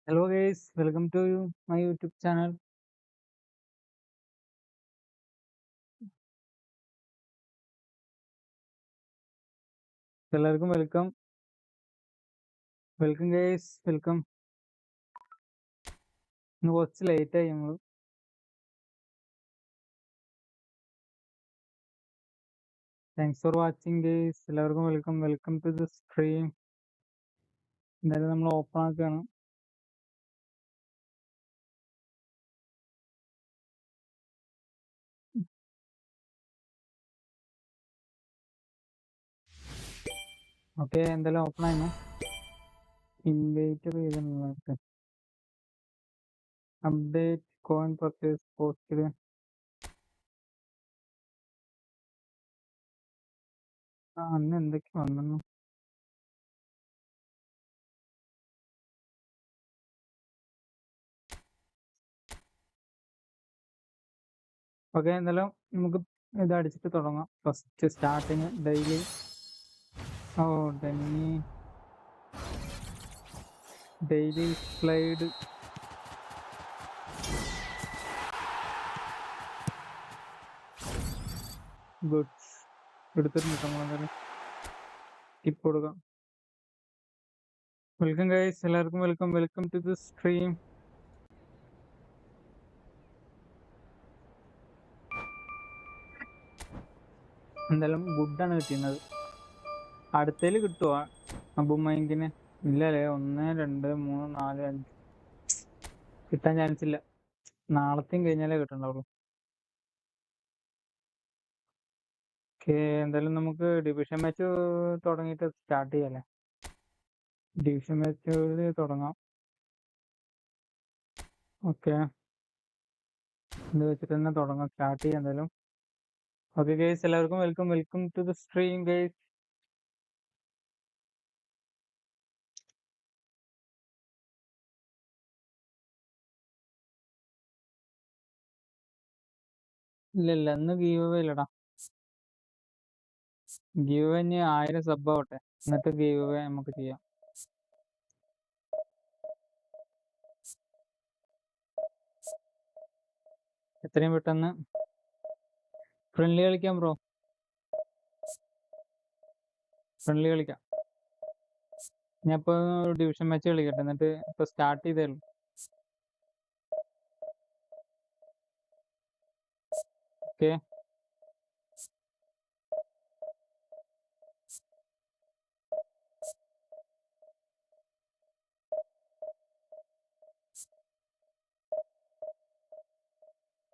Hello guys, welcome to my YouTube channel. എല്ലാവർക്കും welcome guys, welcome. ഇന്ന് കുറച്ച് late ആയി നമ്മൾ. Thanks for watching guys. എല്ലാവർക്കും വെൽക്കം ടു ദ സ്ട്രീം. എന്തായാലും നമ്മൾ ഓപ്പൺ ആക്കുകയാണ്. ഓക്കെ, എന്തായാലും ഓപ്പൺ ആയിരുന്നു. ഇൻവൈറ്റ് ചെയ്തിട്ടുണ്ട്. Update coin purchase post. അന്ന് എന്തൊക്കെ വന്നു. ഓക്കെ, എന്തായാലും നമുക്ക് ഇത് അടിച്ചിട്ട് തുടങ്ങാം. First starting daily. Oh daily slide. Goods എടുത്തിട്ടുണ്ട് നമ്മളെന്തായാലും ടിപ്പ് കൊടുക്കാം. വെൽക്കം ഗൈസ്, എല്ലാവർക്കും വെൽക്കം ടു ദി സ്ട്രീം. എന്തായാലും ഗുഡാണ് കിട്ടുന്നത്. അടുത്തേല് കിട്ടുക അബുമൈങ്കിന് ഇല്ലല്ലേ? 1 2 3 4 5 കിട്ടാൻ ചാൻസ് ഇല്ല. നാളത്തെയും കഴിഞ്ഞാലേ കിട്ടണ്ടാവുള്ളൂ. ഓക്കെ, എന്തായാലും നമുക്ക് ഡിവിഷൻ മാച്ച് തുടങ്ങിയിട്ട് സ്റ്റാർട്ട് ചെയ്യാല്ലേ? ഡിവിഷൻ മാച്ച് തുടങ്ങാം. ഓക്കെ, ഇത് വെച്ചിട്ട് തന്നെ തുടങ്ങാം, സ്റ്റാർട്ട് ചെയ്യാം എന്തായാലും. ഓക്കെ ഗൈസ്, എല്ലാവർക്കും welcome to the stream guys. ഇല്ല ഇന്ന് ഗീവ് അവേ ഇല്ലടാ. ഗീവ് അവേ 1000 സബ് ആവട്ടെ, എന്നിട്ട് ഗീവ് അവേ നമുക്ക് ചെയ്യാം. എത്രയും പെട്ടെന്ന് ഫ്രണ്ട്ലി കളിക്കാം ബ്രോ. ഫ്രണ്ട്ലി കളിക്കാം. ഞാൻ ഇപ്പൊ ഡിവിഷൻ മാച്ച് കളിക്കട്ടെ, എന്നിട്ട് ഇപ്പൊ സ്റ്റാർട്ട് ചെയ്തേ ഉള്ളൂ. ഓക്കെ,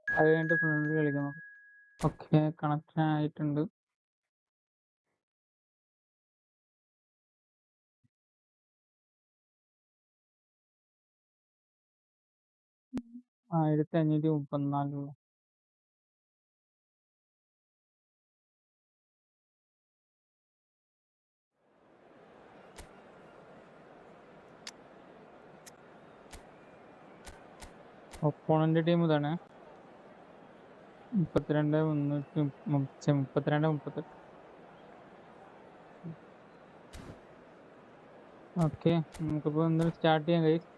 അത് കഴിഞ്ഞിട്ട് ഫ്രണ്ട്ലി കളിക്കാം നമുക്ക്. ഓക്കെ, കണക്ഷൻ ആയിട്ടുണ്ട്. ഉം. 1534. ഒപ്പോണന്റ് ടീം ഇതാണ് 32 332. ഓക്കെ, നമുക്കിപ്പോ എന്തായാലും സ്റ്റാർട്ട് ചെയ്യാം ഗൈസ്.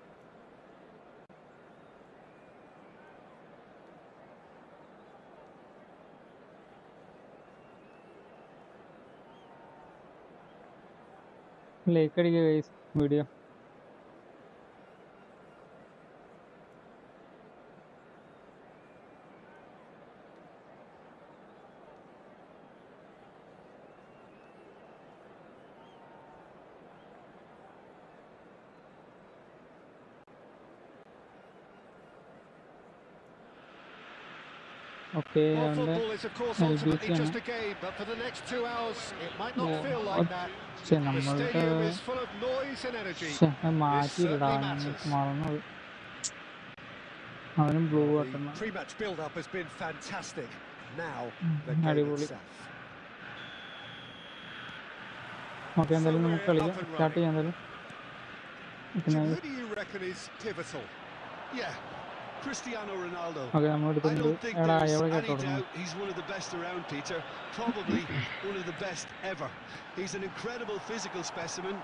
ലൈക്ക് അടിക്കുക ഗൈസ് വീഡിയോ. ഓക്കെ, അവന്റെ LBC ആണ്. പക്ഷെ നമ്മളുടെ മാറ്റിയില്ലടാ, മറന്നത്. അവനും ബ്ലൂ ആട്ടണം. അടിപൊളി. ഓക്കെ, എന്തായാലും നമുക്ക് കളിക്കാം, സ്റ്റാർട്ട് ചെയ്യാം എന്തായാലും. ഓക്കെ, നമ്മൾ എടുത്തിട്ടുണ്ട്. എടാ എവിടെ കേട്ടോ He's one of the best around, Peter. Probably one of the best ever. He's an incredible physical specimen.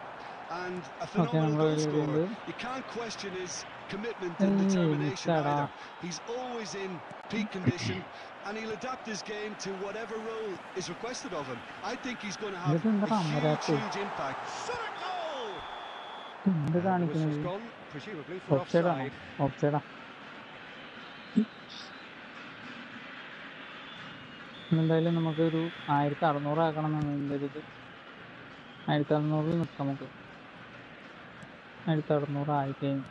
and a phenomenal goal scorer. You can't question his commitment and determination either. He's always in peak condition, and he'll adapt his game to whatever role is requested of him. I think he's going to have a huge impact. Shot goal! The whistle's gone, presumably for offside. എന്തായാലും നമുക്കൊരു 1600 ആക്കണം എന്നുണ്ട്. 1600 നിൽക്കാം നമുക്ക്. 1600 ആയിക്കഴിഞ്ഞു.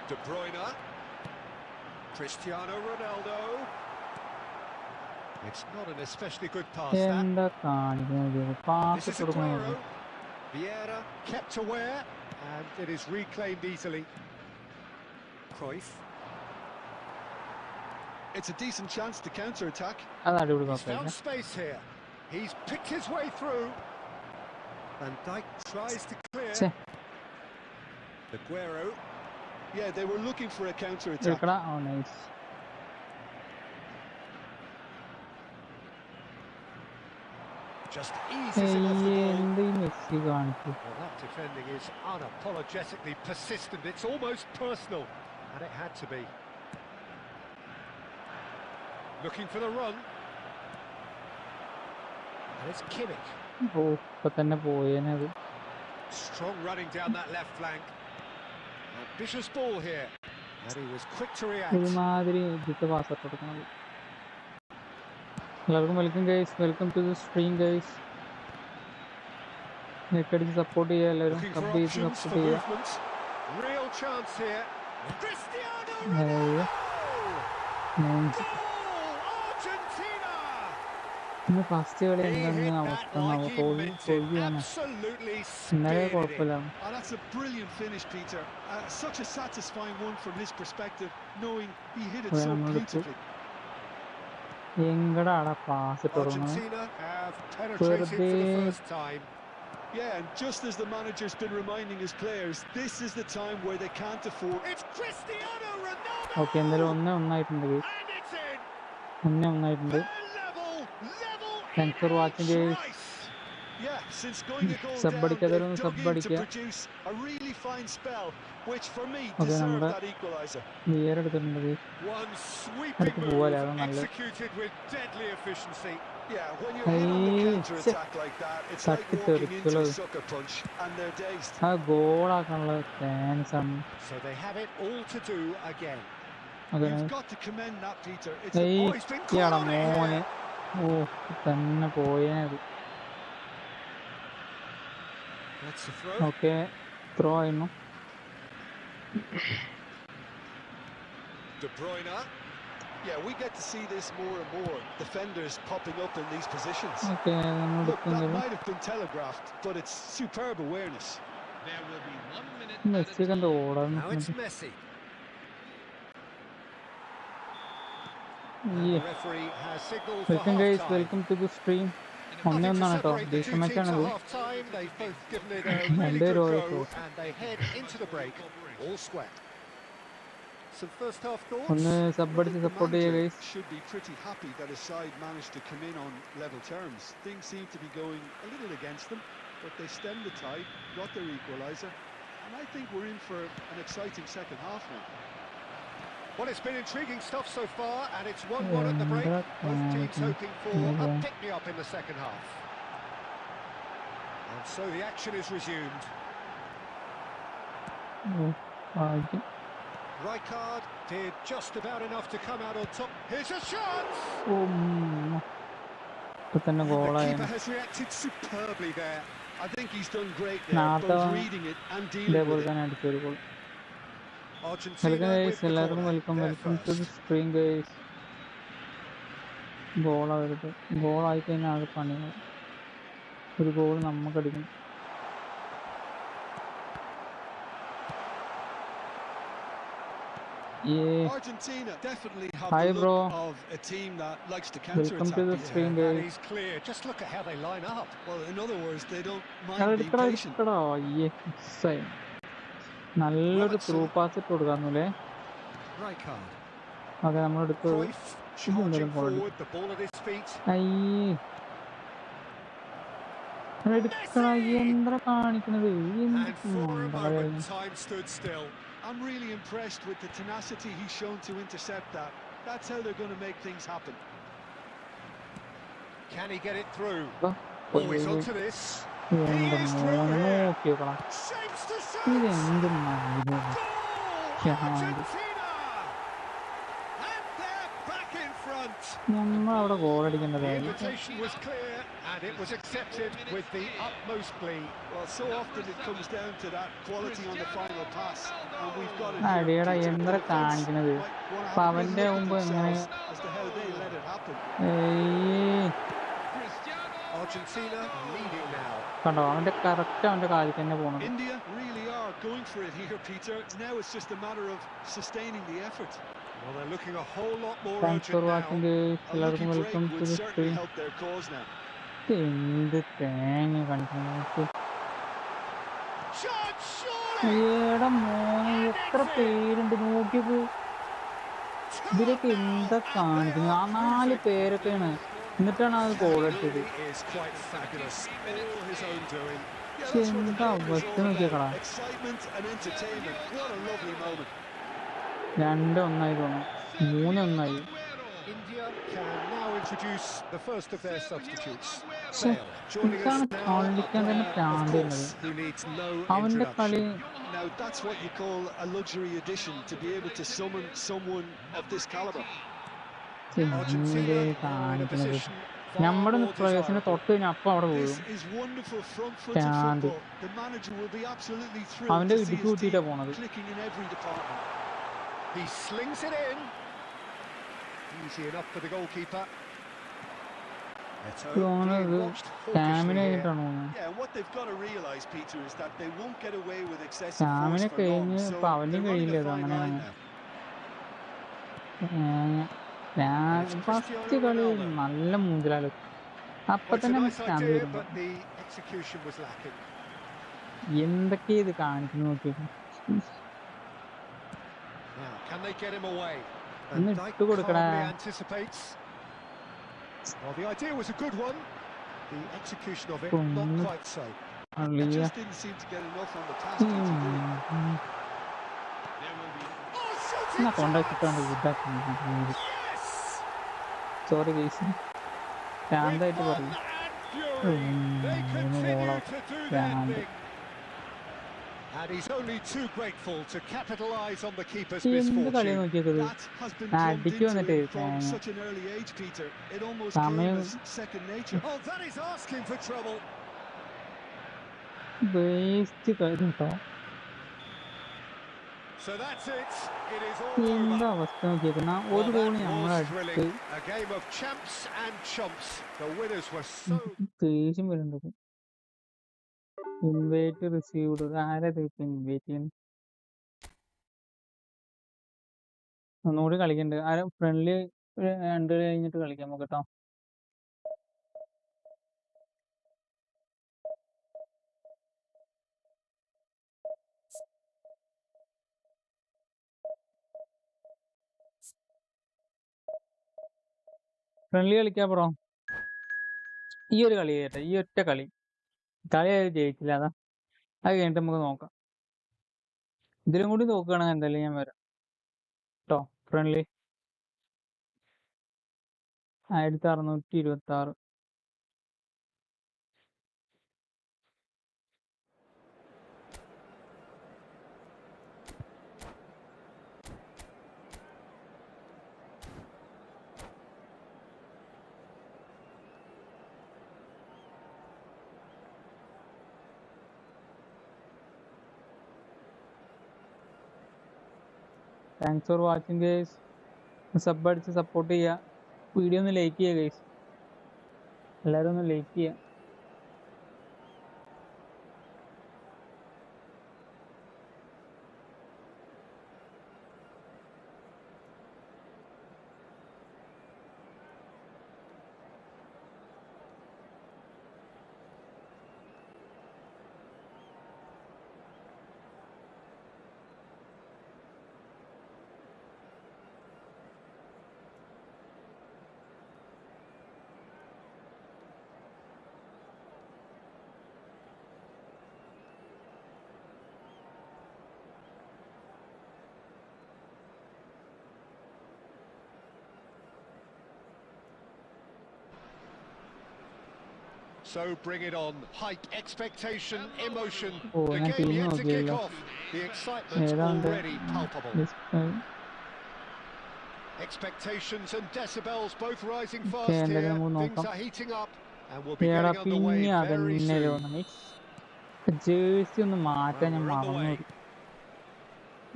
De Bruyne, Cristiano Ronaldo. It's not an especially good pass. എന്താ കാണിക്കുന്നത്? Pass കൊടുക്കണം. Vieira kept aware, and it is reclaimed easily. Cruyff. It's a decent chance to counter-attack. He's found space here. He's picked his way through. Van Dijk tries to clear. Aguero. Yeah, they were looking for a counter-attack. Oh, nice. Just eases him off the ball. Well, that defending is unapologetically persistent. It's almost personal, and it had to be. Looking for the run. And it's Kimmich. Strong running down that left flank. Ambitious ball here. And he was quick to react. Welcome guys, welcome to the stream guys. Support looking for options for movement. Real chance here. Cristiano Ronaldo! Goal! Argentina! Absolutely speared it. Oh, that's a brilliant finish, Peter. Such a satisfying one from his perspective, knowing he hit it so beautifully. Argentina have penetrated for the first time. Yeah, and just as the manager's been reminding his players, this is the time where they can't afford. It's Cristiano Ronaldo! Okay, and it's in! Level Thanks for watching guys. Yeah, since going a goal down, they dug in to produce a really fine spell, which for me deserved that equaliser. One sweeping move executed with deadly efficiency. Yeah, when you're in on the counter-attack like that, it's like walking into a sucker punch, and they're dazed. So they have it all to do again. You've got to commend that, Peter. He's been caught on it here. That's the throw. Okay, throw in. De Bruyne. Yeah, we get to see this more and more. Defenders popping up in these positions. Okay, look, that might have been telegraphed, but it's superb awareness. There will be 1 minute. Now it's Messi. Yeah. The referee has signaled for welcome guys, welcome to the stream. They both given it a really good go, and they head into the break all square. Some first half thoughts. Manager should be pretty happy that his side managed to come in on level terms. Things seem to be going a little against them, but they stemmed the tide, got their equaliser, and I think we're in for an exciting second half now. Well, it's been intriguing stuff so far, and it's 1-1 at the break. Both teams hoping for a pick-me-up in the second half. And so the action is resumed. Rijkaard did just about enough to come out on top. Here's a shot! The keeper has reacted superbly there. I think he's done great there, both reading it and dealing with it. Argentina guys, welcome to the stream guys. Goal ആയിക്കഴിഞ്ഞാൽ പണിയാണ്. ഒരു goal നമുക്ക് അടിക്കണം. Yeah. Argentina definitely have Hi, the look of a team that likes to counter-attack. Welcome to the stream guys. That is clear. Just look at how they line up. Well, in other words, they don't mind being patient. നല്ലൊരു through pass ഇട്ട് കൊടുക്കാന്നല്ലേ. അതെ, നമ്മളെടുത്ത് എടുക്കണ യന്ത്ര കാണിക്കണത് And for a moment, time stood still. I'm really impressed with the tenacity he's shown to intercept that. That's how they're going to make things happen. Can he get it through? Oh, he's onto this. He എന്റെ is through മോനെ here. നോക്കി വെക്കണം. Shapes to ഇതെന്ത് shoot. മരുന്ന് Goal! Argentina! And they're back in front. നമ്മളവിടെ The ഗോളടിക്കേണ്ടതായിരുന്നു. invitation was clear and it was accepted with the utmost glee. Well, so often it comes down to that quality on the final pass, and we've got it അടിയടാ here. യന്ത്ര The defense കാണിക്കണത്. might want to അപ്പൊ have a അവന്റെ good look മുമ്പ് at എങ്ങനെ themselves as to how they let it happen. ഏയ് Argentina leading now. കണ്ടോ അവന്റെ correct അവന്റെ കാലിൽ തന്നെ പോണത്. India really are going for it here, Peter. Now it's just a matter of sustaining the effort. Well, they're looking a whole lot more thanks for urgent watching now. Guys. A lucky എല്ലാവർക്കും break welcome to would the certainly stream. help their cause now. എന്ത് തേങ്ങ കാണിക്കണത്. Shot, surely! ഏടാ മോനെ എത്ര പേരുണ്ട് നോക്കിയത്. ഇതിലൊക്കെ എന്താ കാണിക്കുന്നത്. ആ 4 പേരൊക്കെയാണ് എന്നിട്ടാണ് അത് ഗോളടിച്ചത്. Is quite fabulous. All his own doing. Yeah, that's what the എന്താ game is അവസ്ഥ all നോക്കിയേക്കടാ. about. Excitement and entertainment. What a lovely moment. 2-1 തോന്നുന്നു. 3-1. India can now introduce the first of their substitutes. ശ്ശെ, Bale joining us ഇതാണ് now. കളിക്കാൻ തന്നെ Of Prant course, വരുന്നത്. who needs no അവന്റെ കളി introduction. Now that's what you call a luxury addition, to be able to summon someone of this caliber. എന്ത് Argentina are in a കാണിക്കുന്നത്. position far നമ്മുടെ more പ്രവേശനം desirable. തൊട്ട് കഴിഞ്ഞാൽ അപ്പം അവിടെ This വീഴും. is wonderful front-footed Prant. football. The manager will be absolutely thrilled അവന്റെ to see Idukki his കൂട്ടിയിട്ടാ team പോണത്. clicking in every department. He slings it in. Easy enough for the goalkeeper. Eto'o തോന്നുന്നത് being watched stamina hawkishly here. കഴിഞ്ഞിട്ടാണ് തോന്നുന്നത്. Yeah, and what they've got to realise, Peter, is that they won't get away with excessive stamina force for long. കഴിഞ്ഞ് So ഇപ്പൊ അവനും they're running കഴിയില്ല a fine അങ്ങനെ line now. First കളി നല്ല മൂഞ്ചിലാലോ. അപ്പൊ Well, it's a തന്നെ nice stamp idea, വരുമ്പോ but the execution was lacking. എന്തൊക്കെയാ ഇത് കാണിക്കുന്നു നോക്കിയത്. Now, can they get him away? ഒന്ന് And Dyke ഇട്ട് കൊടുക്കടാ. calmly anticipates. Well, the idea was a good one. The execution of it, not quite so. It അളിയ just didn't seem to get enough on the pass, Peter, did it? Oh, shoots എന്നാ it കൊണ്ടാക്കിട്ടാണ് out! ഇതാക്കുന്നത്. Yes! Sorry guys, With ശാന്തായിട്ട് fun പറയും. and fury, they continue to do their thing. And he's only too grateful to capitalise on the keeper's എന്ത് കളിയാ misfortune. നോക്കിയത്. That has been drummed അടിക്ക് into വന്നിട്ട് him from such an early age, Peter. It almost സമയം came as second nature. Oh, that is asking for trouble. Waste കളി കേട്ടോ. So that's it. It is all എന്താ over. അവസ്ഥ നോക്കിയേക്കുന്ന. ഒരു Well, goal that ഞമ്മളെ was അടുത്ത് thrilling. A game of champs and chumps. The winners were so... ദേഷ്യം വരുന്നുണ്ട്. Invite received. ആരത് ഇപ്പൊ ഇൻവൈറ്റ് ചെയ്യുന്നത്. ഒന്നുകൂടി കളിക്കണ്ട്. ആരാ ഫ്രണ്ട്ലി 2 കളി കഴിഞ്ഞിട്ട് കളിക്കാം നമുക്ക് കേട്ടോ. ഫ്രണ്ട്ലി കളിക്കാം ബ്രോ. ഈ ഒരു കളി ചെയ്യട്ടെ, ഈ ഒറ്റ കളി ജയിച്ചില്ല. അതാ അത് കഴിഞ്ഞിട്ട് നമുക്ക് നോക്കാം. ഇതിലും കൂടി നോക്കുകയാണെങ്കിൽ എന്തായാലും ഞാൻ വരാം കേട്ടോ. Friendly 1626. Thanks for watching guys. Sub അടിച്ച് സപ്പോർട്ട് ചെയ്യുക. വീഡിയോ ഒന്ന് ലൈക്ക് ചെയ്യുക ഗൈസ്. എല്ലാവരും ഒന്ന് ലൈക്ക് ചെയ്യുക. So bring it on. Height, expectation, emotion. Oh, The ഞാൻ game team yet to kick നോക്കിയല്ലോ. off. The excitement's ഏതാണ്ട് already palpable. Expectations and decibels both rising fast here. എന്തായാലും നമുക്ക് Things നോക്കാം. are heating up and we'll be എടാ getting പിന്നെ underway very അതന്നെ soon. തോന്നുന്നു. Jersey ഒന്ന് മാറ്റാൻ ഞാൻ Well, we're മറന്നു. underway.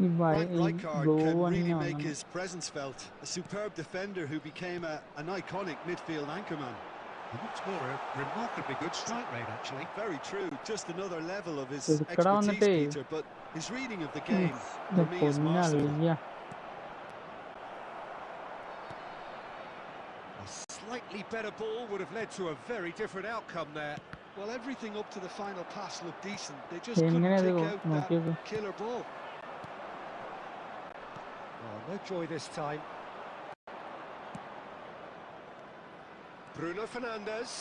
ഈ Frank ഈ Rijkaard ബ്ലൂ can തന്നെ really make വന്നു. his presence felt. A superb defender who became an iconic midfield anchorman. He looks more a remarkably good strike rate, actually. Very true. Just another level of his Cherukkada expertise, വന്നിട്ടേ Peter. But his reading of the game, for me, is പൊന്നളിയ masterful. A slightly better ball would have led to a very different outcome there. Well, everything up to the final pass looked decent. They just couldn't എങ്ങനെയത് pick out നോക്കിയത്? that killer ball. Oh, no joy this time. Bruno Fernandes.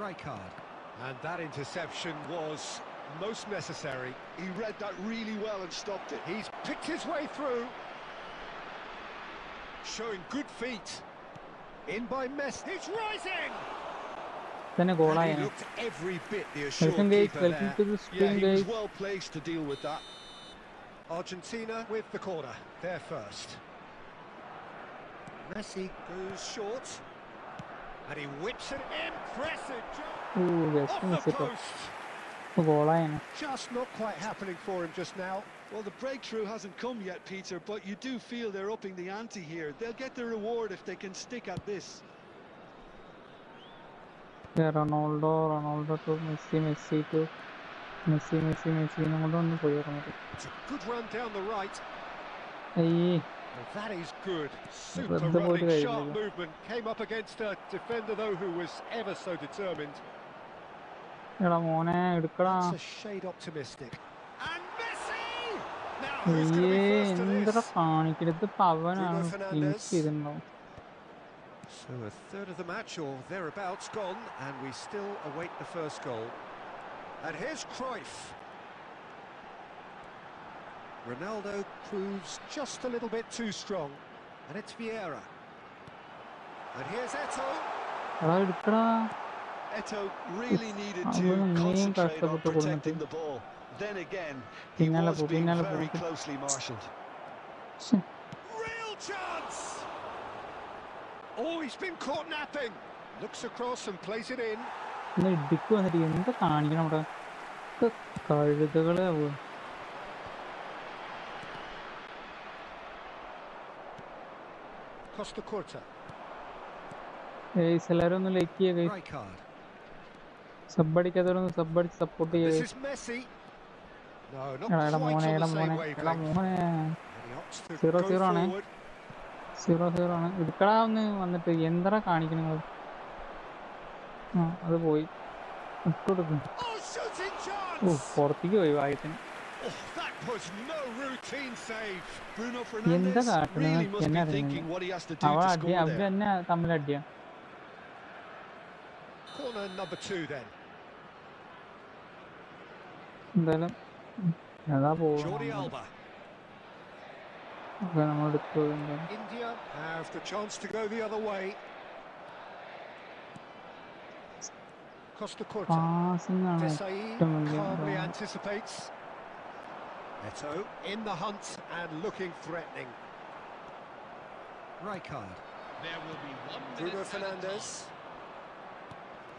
Rijkaard. And that interception was most necessary. He read that really well and stopped it. He's picked his way through. Showing good feet. In by Messi. He's rising! തന്നെ And he ഗോളായാണ്. looked every bit the welcome assured guys, keeper welcome there. To the Yeah, stream he was guys. well placed to deal with that. Argentina with the corner. There first. Messi goes short. And he whips an impressive jump guest off the മിസ്സിട്ടോ. post. ഗോളായാണ്. Just not quite happening for him just now. Well, the breakthrough hasn't come yet, Peter, but you do feel they're upping the ante here. They'll get the reward if they can stick at this. Ronaldo to Messi to Messi കൊണ്ട് വന്ന് പോയി ഇറങ്ങി. It's a good run down the right. അയ്യേ Well, that is good. Super Run the ball running, to sharp the- movement. Came up against a defender, though, who was ever so determined. എടാ മോനെ എടുക്കടാ. That's a shade optimistic. And Messi! Now, who's going to be അയ്യേ first to എന്താ this? കാണിക്കരുത് പവനാണ്. Bruno Fernandes. ചെയ്തിട്ടുണ്ടാവും. So a third of the match or thereabouts gone, and we still await the first goal. And here's Cruyff. Ronaldo proves just a little bit too strong, and it's Vieira. And here's Eto'o. എടാ എടുക്കടാ. Eto'o really needed I to wouldn't mean concentrate on കഷ്ടപ്പെട്ട് protecting കൊടുത്തിട്ട്. the ball. Then again, he പിന്നാലെ was പോ, being പിന്നാലെ very പോ. closely marshalled. Real chance! Oh, he's been caught napping. Looks across and plays it in. ഒന്ന് ഇടിക്ക് വന്നിട്ട് എന്താ കാണിക്കണം അവിടെ? കഴുതകളെ Costa Curta. എല്ലാവരും ഒന്ന് ലൈക്ക് ചെയ്യുക. Rijkaard. സബ്ബടിക്കാത്തവരൊന്ന് സബ്ബടിച്ച് സപ്പോർട്ട് This ചെയ്യുക. is Messi. No, not എടാ quite മോനെ on എടാ the same മോനെ എടാ wavelength. മോനെ And he opts to 0-0 go ആണേ. forward. 0-0 ആണ്. എടുക്കടാ ഒന്ന് വന്നിട്ട് എന്താ കാണിക്കണത്? ആ അത് പോയി. ഇട്ടുകൊടുക്കും. Oh, shooting ഓ chance! പുറത്തേക്ക് പോയി ഭാഗ്യത്തിന്. Oh, that was no routine save. Bruno എന്താ Fernandes കാട്ടണത് really must എന്നെ be thinking അറിയുന്നത്. what he has to do അവ to അടി score അവര് there. തന്നെ തമ്മിൽ അടിയാ. Corner number 2 then. എന്തായാലും അതാ Jordi പോകും. Alba. നമ്മൾ എടുത്തു. India have the chance to go the other way. Costa Curta. Passing ആണ് Desai ഏറ്റവും വലിയ calmly anticipates. Eto'o in the hunt and looking threatening. Rijkaard. There will be 1 Bruno minute. Fernandes.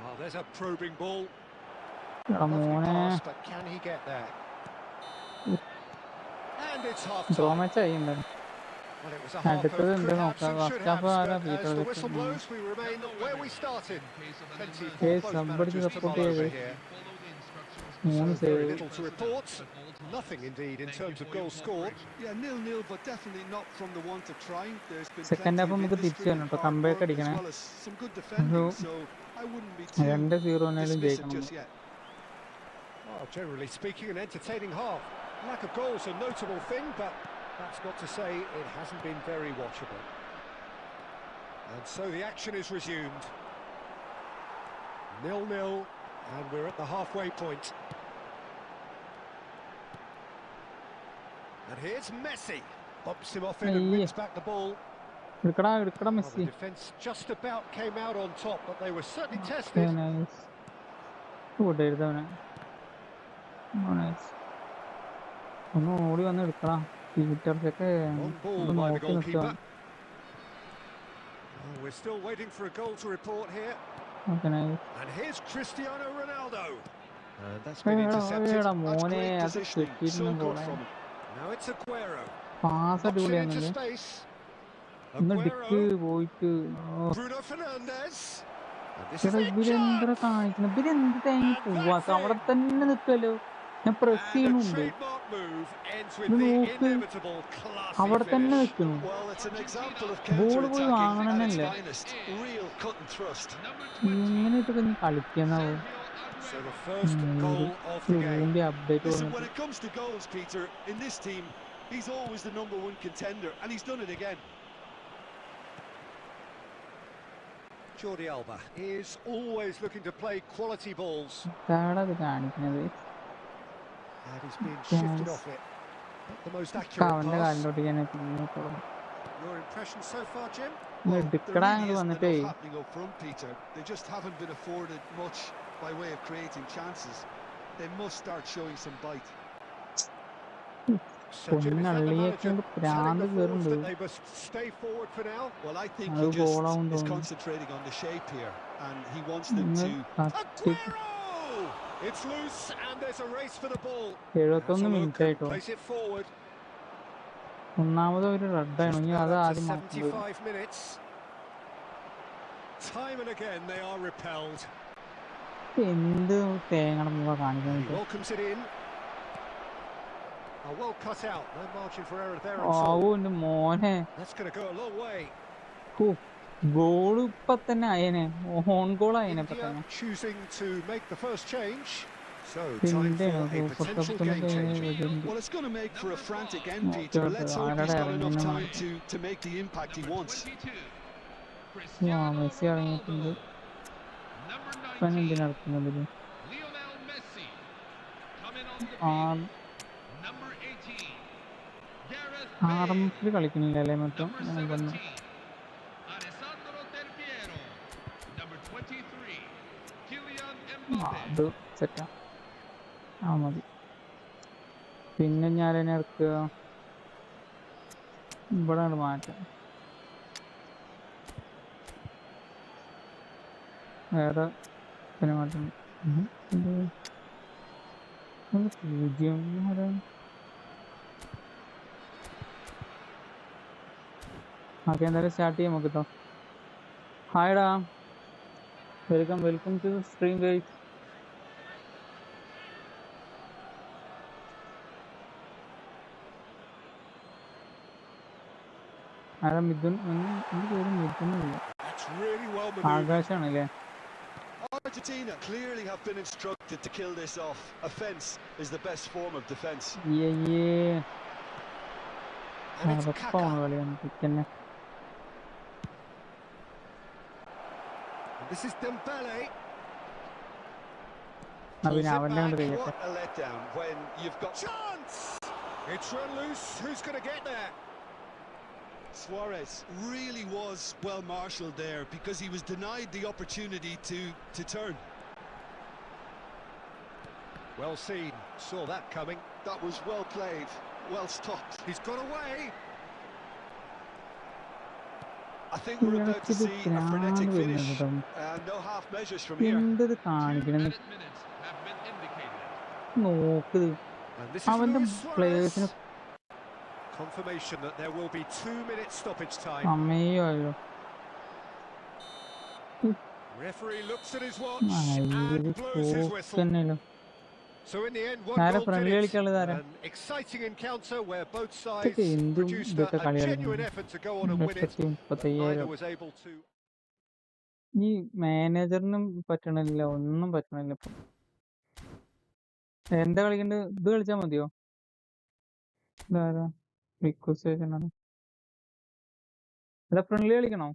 Oh, there's a probing ball. എടാ Lovely മോനെ pass, but can he get there? And it's half draw time. Match ആയി എന്തായാലും. Well, it was a half of അടുത്തത് could എന്താ haves നോക്കാം. and should first half haves, ആരാ but as Peter the whistle blows, we remain where we started. Plenty for Yes, both somebody managers to support follow it. over here. മൂന്ന് So very save. little to report. Nothing indeed in terms of goals scored. Yeah, 0-0, but definitely not from the want of trying. There's been Second plenty half of നമുക്ക് തിരിച്ചു industry വരണം and കേട്ടോ. hard comeback work as അടിക്കണേ. well as some good defending, so I wouldn't be too 2-0 dismissive ജയിക്കണം. just yet. Well, generally speaking, an entertaining half. Lack of goals a notable thing, but that's not to say it hasn't been very watchable. And so the action is resumed. 0-0, and we're at the halfway point. And here's Messi. Bumps him off in and wins back the ball. എടുക്കടാ Well, the Messi. defence just about came out on top, but they were certainly tested. Nice. കൂട്ടരുത് അവനെ. Nice. ഒന്ന് ഓടി വന്ന് എടുക്കടാ. പീറ്റർസൊക്കെ Long ball ഒന്ന് by the നോക്കി നിൽക്കുക. goalkeeper. Oh, we're still waiting for a goal to report here. Okay nice. And here's Cristiano Ronaldo. And that's been intercepted. എടാ That's മോനെ great അത് positioning. കിട്ടിയിരുന്ന So good ഗോളാ. from him. Now it's Aguero. Pass Knocks it into അടിപൊളിയാണല്ലേ. space. ഒന്ന് ഡിക്ക് Aguero. പോയിട്ട് Bruno Fernandes. And this is എടാ it, ഇവരെന്താ chance. കാണിക്കുന്നത്? ഇവരെന്ത് തേങ്ങി പോവാത്ത അവിടെ തന്നെ നിൽക്കല്ലോ. ഞാൻ പ്രസ് And a ചെയ്യുന്നുണ്ട്. trademark move ends with ഇത് the നോക്ക് inevitable classy അവിടെ തന്നെ finish. നിൽക്കുന്നു. Well, it's an example of ball പോയി counter-attacking at its വാങ്ങണമെന്നല്ലേ. finest. Real cut and thrust. എങ്ങനെ ഇതൊക്കെ നീ കളിക്കാന്നാവും. So the first goal of the game. റൂമിന്റെ അപ്ഡേറ്റ് Listen, when വന്നിട്ട് it comes to goals, Peter, in this team, he's always the #1 contender, and he's done it again. Jordi Alba is always looking to play quality balls. ഇതാടാ ഇത് കാണിക്കുന്നത്. And he's been shifted off it. Not the most accurate അവന്റെ pass. കാലിലോട്ട് ഞാൻ പിന്നെ തുടങ്ങും. Your impression so far, Jim? Well, there എടുക്കടാ really അങ്ങോട്ട് isn't വന്നിട്ടേ. enough happening up front, Peter. They just haven't been afforded much by way of creating chances. They must start showing some bite. So, Jim, is that the പൊന്നള്ളിയൊക്കെ manager കൊണ്ട് telling Prant the forwards കയറുണ്ട്. that they must stay forward for now? Well, I think അത് he just ഗോളാവും is തോന്നുന്നു. concentrating on the shape here, and he wants them ഇന്ന് to. തട്ടി Aguero! It's loose, and there's a race for the ball. 71 Has a look minute and ആയിട്ടോ. plays it forward. ഒന്നാമത് ഒരു റെഡാണ്. ഇനി Just അത് about to ആദ്യം മാറ്റുന്നത്. 75 minutes. Time and again they are repelled. എന്ത് തേങ്ങയുടെ മുഖ He കാണിക്കുന്നത്. welcomes it in. Oh, well cut out. No margin for error there at all. ആവൂ എന്റെ മോനെ. That's going to go a long way. Goal ഇപ്പൊ തന്നെ ആയേനെ. ഓൺ ഗോൾ ആയേനെ ഇപ്പൊ India തന്നെ. choosing to make the first change. So time പിന്നെ for a potential game changer. Well, it's going to make for a frantic end, Peter. Let's hope he's got enough time to make the impact he wants. Messi ഇറങ്ങിയിട്ടുണ്ട്. ഇപ്പൊ എന്തിനടക്കുന്നത് ഇത്? ആർഎംസിൽ കളിക്കുന്നില്ല അല്ലേ മൊത്തം? അത് സെറ്റാ. ആ മതി. പിന്നെ ഞാൻ ഇറക്കുക ഇവിടെ മാറ്റാം. വേറെ പിന്നെ മാറ്റം. 0 ഓക്കെ എന്തായാലും സ്റ്റാർട്ട് ചെയ്യാം നമുക്ക് കേട്ടോ. ഹായ്ടാ, വെൽക്കം ടു സ്ട്രീം ഗൈസ്. ആരാ മിഥുൻ? എൻ്റെ പേര് മിഥുനില്ല, ആകാശാണല്ലേ? Argentina clearly have been instructed to kill this off. Offense is the best form of defense. ഉറപ്പാണ് കളിയാണ് ചിക്കന്നെ. This is Dembele. പിന്നെ അവൻ്റെ കൊണ്ട് കഴിയട്ടെ. What a letdown when you've got Chance. It's run loose. Who's going to get there? Suarez really was well marshalled there because he was denied the opportunity to turn. Well seen. Saw that coming. That was well played. Well stopped. He's got away. I think we're about to see a frenetic finish. No half measures from here. എന്തത് കാണിക്കണം നോക്ക്. അവന്റെ പ്ലേയേഴ്സിന് Confirmation that there will be 2 minutes stoppage time. അമ്മയോ Referee looks at his watch and blows his whistle. So in the end, one goal to it. An exciting encounter where both sides produced a genuine effort to go on and win it. But neither was able to. ഈ മാനേജറിനും പറ്റണില്ല, ഒന്നും പറ്റണില്ല. ഇപ്പൊ എന്താ കളിക്കണ്ട്? ഇത് കളിച്ചാ മതിയോ? ഇതാരാ റിക്വസ്റ്റ് അയച്ചാണ്? അല്ല ഫ്രണ്ട്ലി കളിക്കണോ?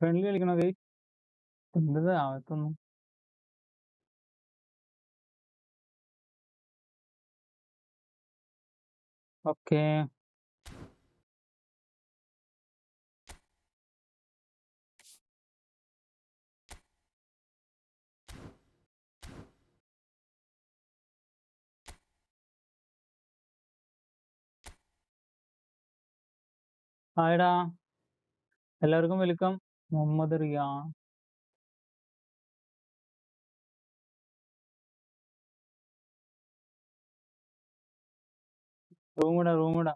ഫ്രണ്ട്ലി കളിക്കണോ? എന്തത് ആവത്തൊന്നും ഓക്കെ. ഹായ്ടാ, എല്ലാവർക്കും വെൽക്കം. മുഹമ്മദ് റിയാൻ. റൂമിടാ.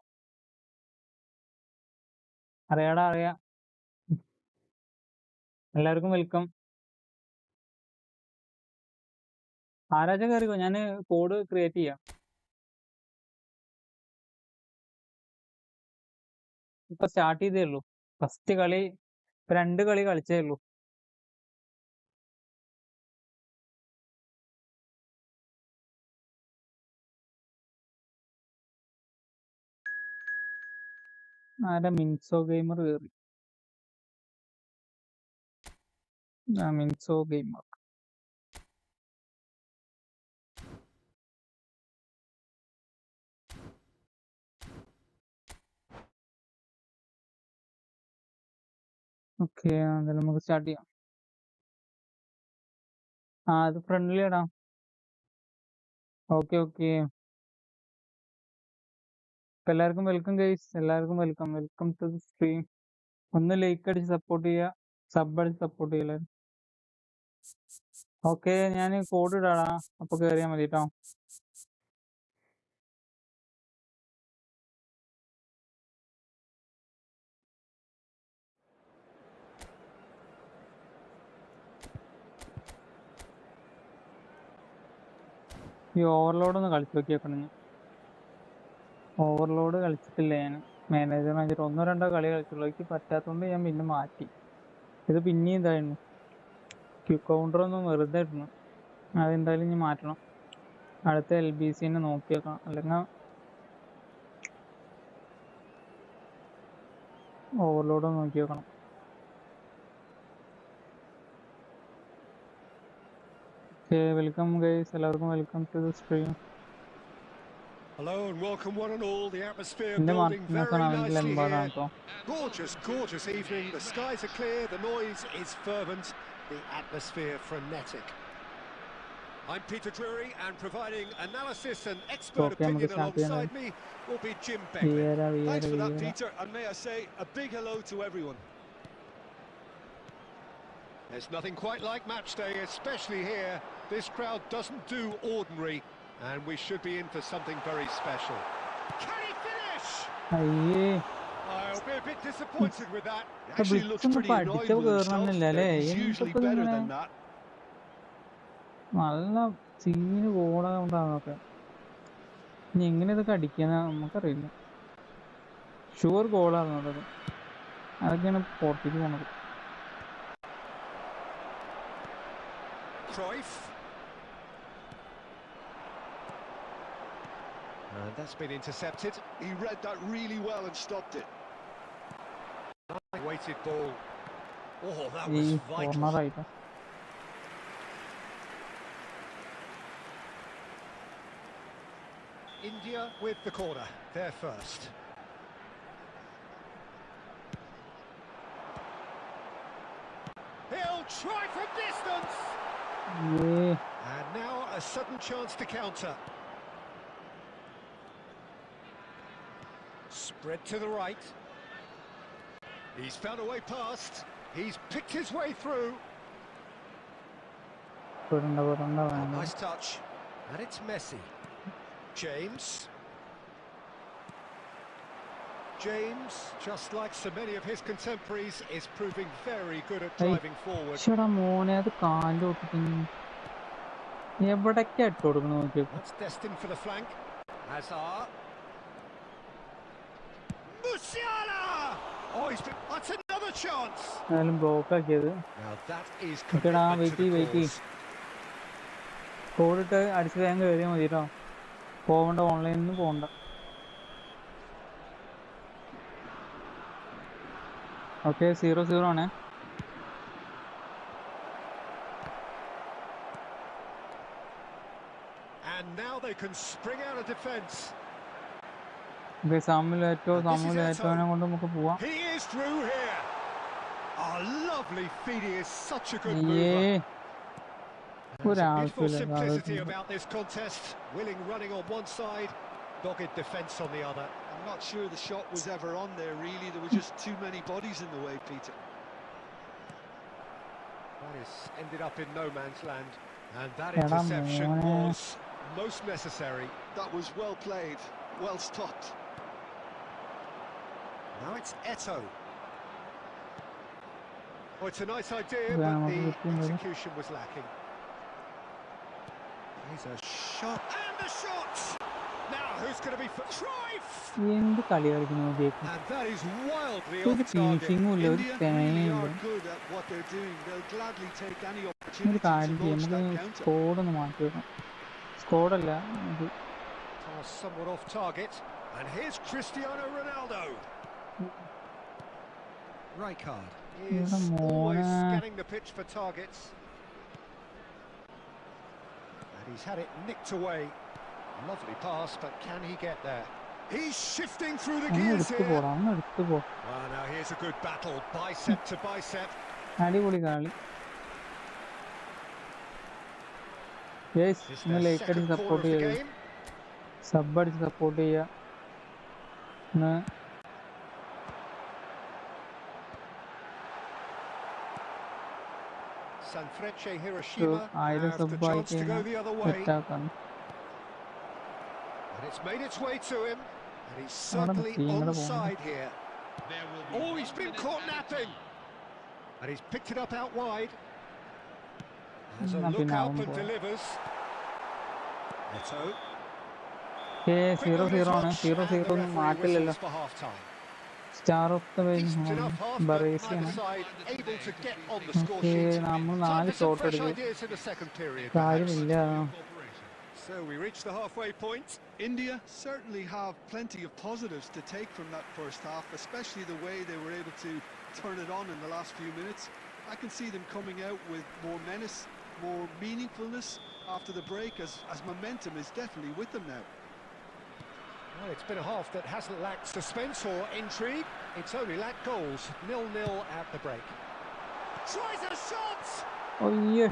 അറിയാം. എല്ലാവർക്കും വെൽക്കം. ആരാച്ചാ കയറിക്കോ, ഞാൻ കോഡ് ക്രിയേറ്റ് ചെയ്യാം. ഇപ്പൊ സ്റ്റാർട്ട് ചെയ്തേ ഉള്ളൂ. ഫസ്റ്റ് കളി 2 കളി കളിച്ചേ ഉള്ളൂ. ആരാ മിൻസോ ഗെയിമർ കയറി. മിൻസോ ഗെയിമർ. ഓക്കെ, എന്തായാലും നമുക്ക് സ്റ്റാർട്ട് ചെയ്യാം. അത് ഫ്രണ്ട്ലി ആടാ. ഓക്കെ. എല്ലാവർക്കും വെൽക്കം ഗൈസ്, എല്ലാവർക്കും വെൽക്കം ടു ദി സ്ട്രീം. ഒന്ന് ലൈക്ക് അടിച്ച് സപ്പോർട്ട് ചെയ്യുക, സബ് അടിച്ച് സപ്പോർട്ട് ചെയ്യല്ലേ. ഓക്കെ, ഞാൻ കോഡ് ഇടാടാ, അപ്പൊ കയറിയാൽ മതി കേട്ടോ. ഈ ഓവർലോഡ് ഒന്ന് കളിച്ച് നോക്കിയേക്കണം. ഓവർലോഡ് കളിച്ചിട്ടില്ല ഞാൻ. മാനേജർ 1-2 കളി കളിച്ചുള്ളൂ. എനിക്ക് പറ്റാത്തതുകൊണ്ട് ഞാൻ പിന്നെ മാറ്റി. ഇത് പിന്നെയും ഇതായിരുന്നു. ക്യൂ കൗണ്ടറൊന്നും വെറുതെ ഇടണം. അതെന്തായാലും ഇനി മാറ്റണം. അടുത്ത LBC തന്നെ നോക്കി വെക്കണം, അല്ലെങ്കിൽ ഓവർലോഡ് നോക്കി വെക്കണം. ഓക്കെ, വെൽക്കം ഗൈസ്, എല്ലാവർക്കും welcome to the stream. Hello and welcome one and all. The atmosphere എൻ്റെ building മാർക്കിനൊക്കെ very അവൻ്റെ nicely എമ്പാടാണ് here. കേട്ടോ. Gorgeous evening. The skies are clear, the noise is fervent, the atmosphere frenetic. I'm Peter Drury, and providing analysis and expert okay, നമുക്ക് opinion start ചെയ്യാൻ. alongside me will be Jim Beckley. Thanks for that, Peter, and may I say a big hello to everyone. There's nothing quite like match day, especially here. This crowd doesn't do ordinary, and we should be in for something very special. Can he finish? അയ്യേ, I'll be a bit disappointed with that. He actually looks pretty annoyed with himself. He's usually better than that. നല്ല scene ഗോളാണ്ടാന്നൊക്കെ. ഇനി എങ്ങനെ ഇതൊക്കെ അടിക്കാന്ന് നമുക്കറിയില്ല. Sure ഗോളാണ് അതൊക്കെ. അതൊക്കെയാണ് പുറത്തേക്ക് പോണത്. Cruyff. And that's been intercepted. He read that really well and stopped it. Weighted ball. Oh, that ഈ was vital. കോർണറായിട്ട് India with the corner. They're first. He'll try from distance. And now a sudden chance to counter. Spread to the right. He's found a way past. He's picked his way through. Nice touch. And it's Messi. James, just like so many of his contemporaries, is proving very good at driving forward. മോനെ അത് കാലിലോട്ട് എവിടേക്കാ ഇട്ട് കൊടുക്കണം നോക്കി. That's destined for the flank. Hazard. Musiala! Oh, that's another chance. എന്നാലും block ആക്കിയത്. Now that is wait കോഡിട്ട് അടിച്ച് വേഗം കയറിയാൽ മതി കേട്ടോ. പോവണ്ട, ഓൺലൈനിൽ പോകണ്ട. ഓക്കെ, 0-0 ആണ്. And now they can spring out of defence. സാമുലേറ്റോ And this is സാമുലേറ്റോനെ കൊണ്ട് നമുക്ക് പോവാം. He is through here. Oh, lovely feet. He is such a good അയ്യേ mover. There's a beautiful ഒരാവശ്യമില്ല simplicity about this contest. Willing running on one side, dogged defence on the other. I'm not sure the shot was ever on there, really. There were just too many bodies in the way, Peter. That has ended up in no man's land. And that interception was most necessary. That was well played, well stopped. Now it's Eto'o. Oh, it's a nice idea, but the execution was lacking. Here's a shot, and the shot! Now, who's going to be for Cruyff? എന്ത് കളി കളിക്കുന്നു ജയിക്കും. And that is wildly ഒരു off target. ഫിനിഷിംഗും ഇല്ല, ഒരു India really തേങ്ങയില്ല. are good at what they're doing. They'll gladly take any ഒരു opportunity കാര്യം to ചെയ്യും, launch that നമുക്ക് counter. സ്കോഡൊന്ന് മാറ്റി വെക്കണം. സ്കോഡല്ല ഇത് Pass somewhat off target. And here's Cristiano Ronaldo. Rijkaard is always scanning the pitch for targets. And he's had it nicked away. Lovely pass, but can he get there? He's shifting through the ഒന്ന് gears എടുത്തു here. പോടാ, ഒന്ന് എടുത്തു പോ. Well, now here's a good battle, bicep to bicep. അടിപൊളി കളി. It's ഒന്ന് their like second അടിച്ച് corner സപ്പോർട്ട് of the ചെയ്യുക, game. സബ് അടിച്ച് സപ്പോർട്ട് ചെയ്യുക. ഒന്ന് Sanfrecce Hiroshima 1000 have the sub ആയി chance to go the other way. സെറ്റാക്കാണ്. And it's made its way to him. And he's Ahora certainly sí, ahora onside here. Oh, he's been caught napping. And he's picked it up out wide. Has a look up and delivers. Eto'o. 0-0 ആണ്. 0-0 ഒന്നും മാറ്റില്ലല്ലോ. For half time. Star of the Decent enough half, but ബറേസിയാണ്. neither side able to get on the score നമുക്ക് sheet. നമ്മൾ Time 4 for some shot fresh എടുക്കും. ideas in the second period. കാര്യമില്ല. So we reach the halfway point. India certainly have plenty of positives to take from that first half, especially the way they were able to turn it on in the last few minutes. I can see them coming out with more menace, more meaningfulness after the break, as momentum is definitely with them now. Well, it's been a half that hasn't lacked suspense or intrigue. It's only lacked goals. 0-0 at the break. Tries a shot! ഒയ്യേ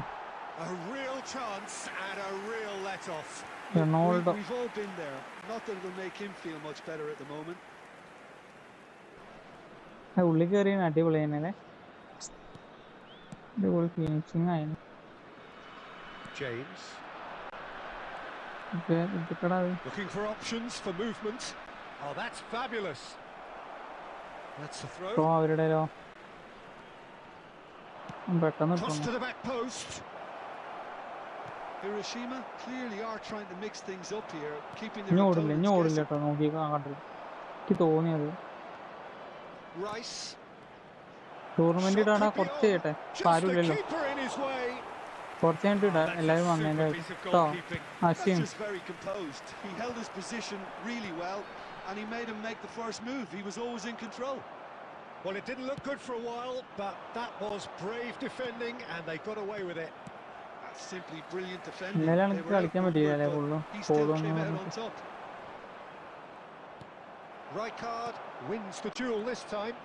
A real chance and a real let-off. Ronaldo. We've all been there. Not that it'll make him feel much better at the moment. ഉള്ളിൽ കയറിയ അടിപൊളി തന്നെയല്ലേ, അടിപൊളി finishing ആയിരുന്നു. James ഇതൊക്കെടാ looking for options for movement. Oh, that's fabulous. That's the throw. അവരുടെയോ പെട്ടെന്ന് Cross to the back post. Hiroshima clearly are trying to mix things up here, keeping ഇനി their ഓടില്ല, ഇനി opponents ഓടില്ല guessing. കേട്ടോ. നോക്കി കണ്ടില്ല, എനിക്ക് തോന്നിയത് Rice. Tournament ഇടാടാ, കുറച്ച് ചെയ്യട്ടെ, Just ആരും the ഇല്ലല്ലോ. keeper in his way. കുറച്ച് കഴിഞ്ഞിട്ട് ഇടാം, എല്ലാവരും വന്നതിന്റെ Super piece of കേട്ടോ. goalkeeping. That's Ashwin just very composed. He held his position really well, and he made him make the first move. He was always in control. Well, it didn't look good for a while, but that was brave defending, and they got away with it. That's simply brilliant defending. ഇന്നലെ They എനിക്ക് were കളിക്കാൻ outnumbered, പറ്റിയില്ലേ but ഫുള്ളും he still കോളൊന്നും came out പറഞ്ഞിട്ട്. on top. Rijkaard wins the duel this time.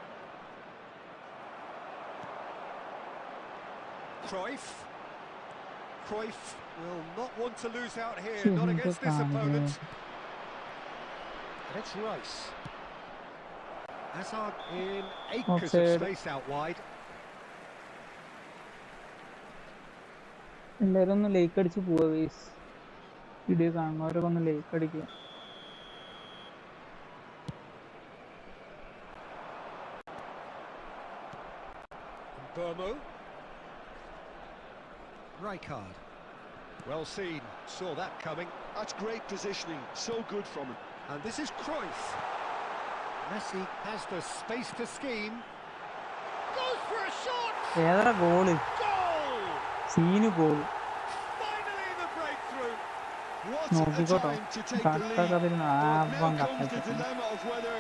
Cruyff will not want to lose out here, not against this opponent. And it's Rice. Hazard in acres of Offside. space out wide. എല്ലാവരും ഒന്ന് like അടിച്ച് പോവുക guys, video കാണുന്നവരൊക്കെ ഒന്ന് like അടിക്കുക. Burmo. Rijkaard. Well seen, saw that coming. That's great positioning, so good from him. And this is Cruyff. Messi has the space to scheme. Goes for a shot! ഏതാ goal, Goal! Scene goal. Finally the breakthrough. What a നോക്കിക്കോട്ടോ, time to take the lead. കട്ടൊക്കെ അതിന് But ആവാൻ now comes the കട്ടൊക്കെ. dilemma of whether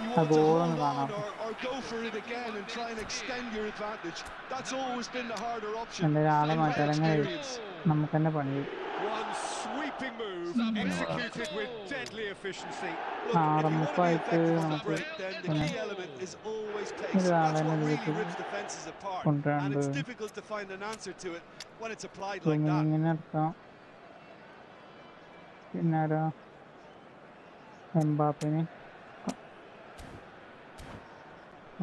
you ആ want to goal hold ഒന്ന് on കാണാം. or go for it again and try and extend your advantage. That's always been the harder option. എന്തായാലും ആളെ In my മാറ്റാൻ experience. നമുക്ക് തന്നെ പണി. One sweeping move, executed with deadly efficiency. Look, if you want to be effective on the break, then the key element is always pace. That's what really rips defences apart, and it's difficult to find an answer to it when it's applied like that.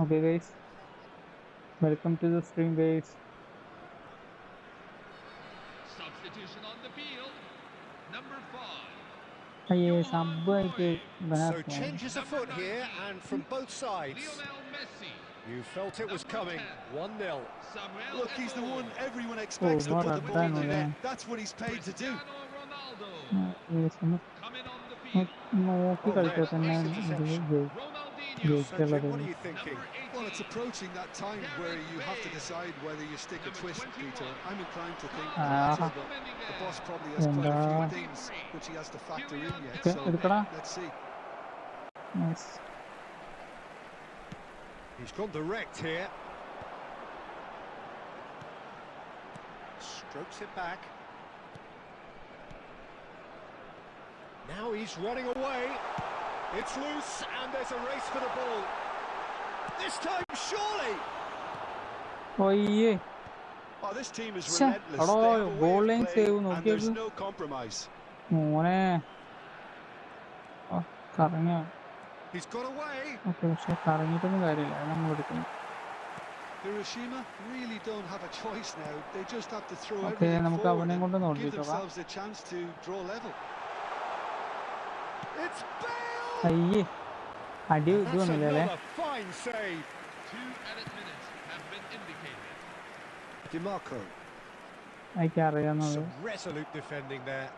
Okay guys, welcome to the stream guys. Substitution on the field, number 5. So changes afoot here, and from both sides. You felt it was coming. 1-0. Look, he's the one everyone expects to put the ball in the net. That's what he's paid to do. So Jim, what are you thinking? Well, it's approaching that time where you have to decide whether you stick or twist, Peter. I'm inclined to think the latter, but the boss probably has quite a few things which he has to factor in yet, so let's see. Nice. He's gone direct here. Strokes it back. Now he's running away. It's loose, and there's a race for the ball. This time, surely! Oh, this team is relentless. They have a way of playing, and there's no compromise. He's got away. Hiroshima really don't have a choice now. They just have to throw everything forward and give themselves a chance to draw level. It's Bale! That's another fine save. 2 added minutes have been indicated. DiMarco. Some resolute defending there.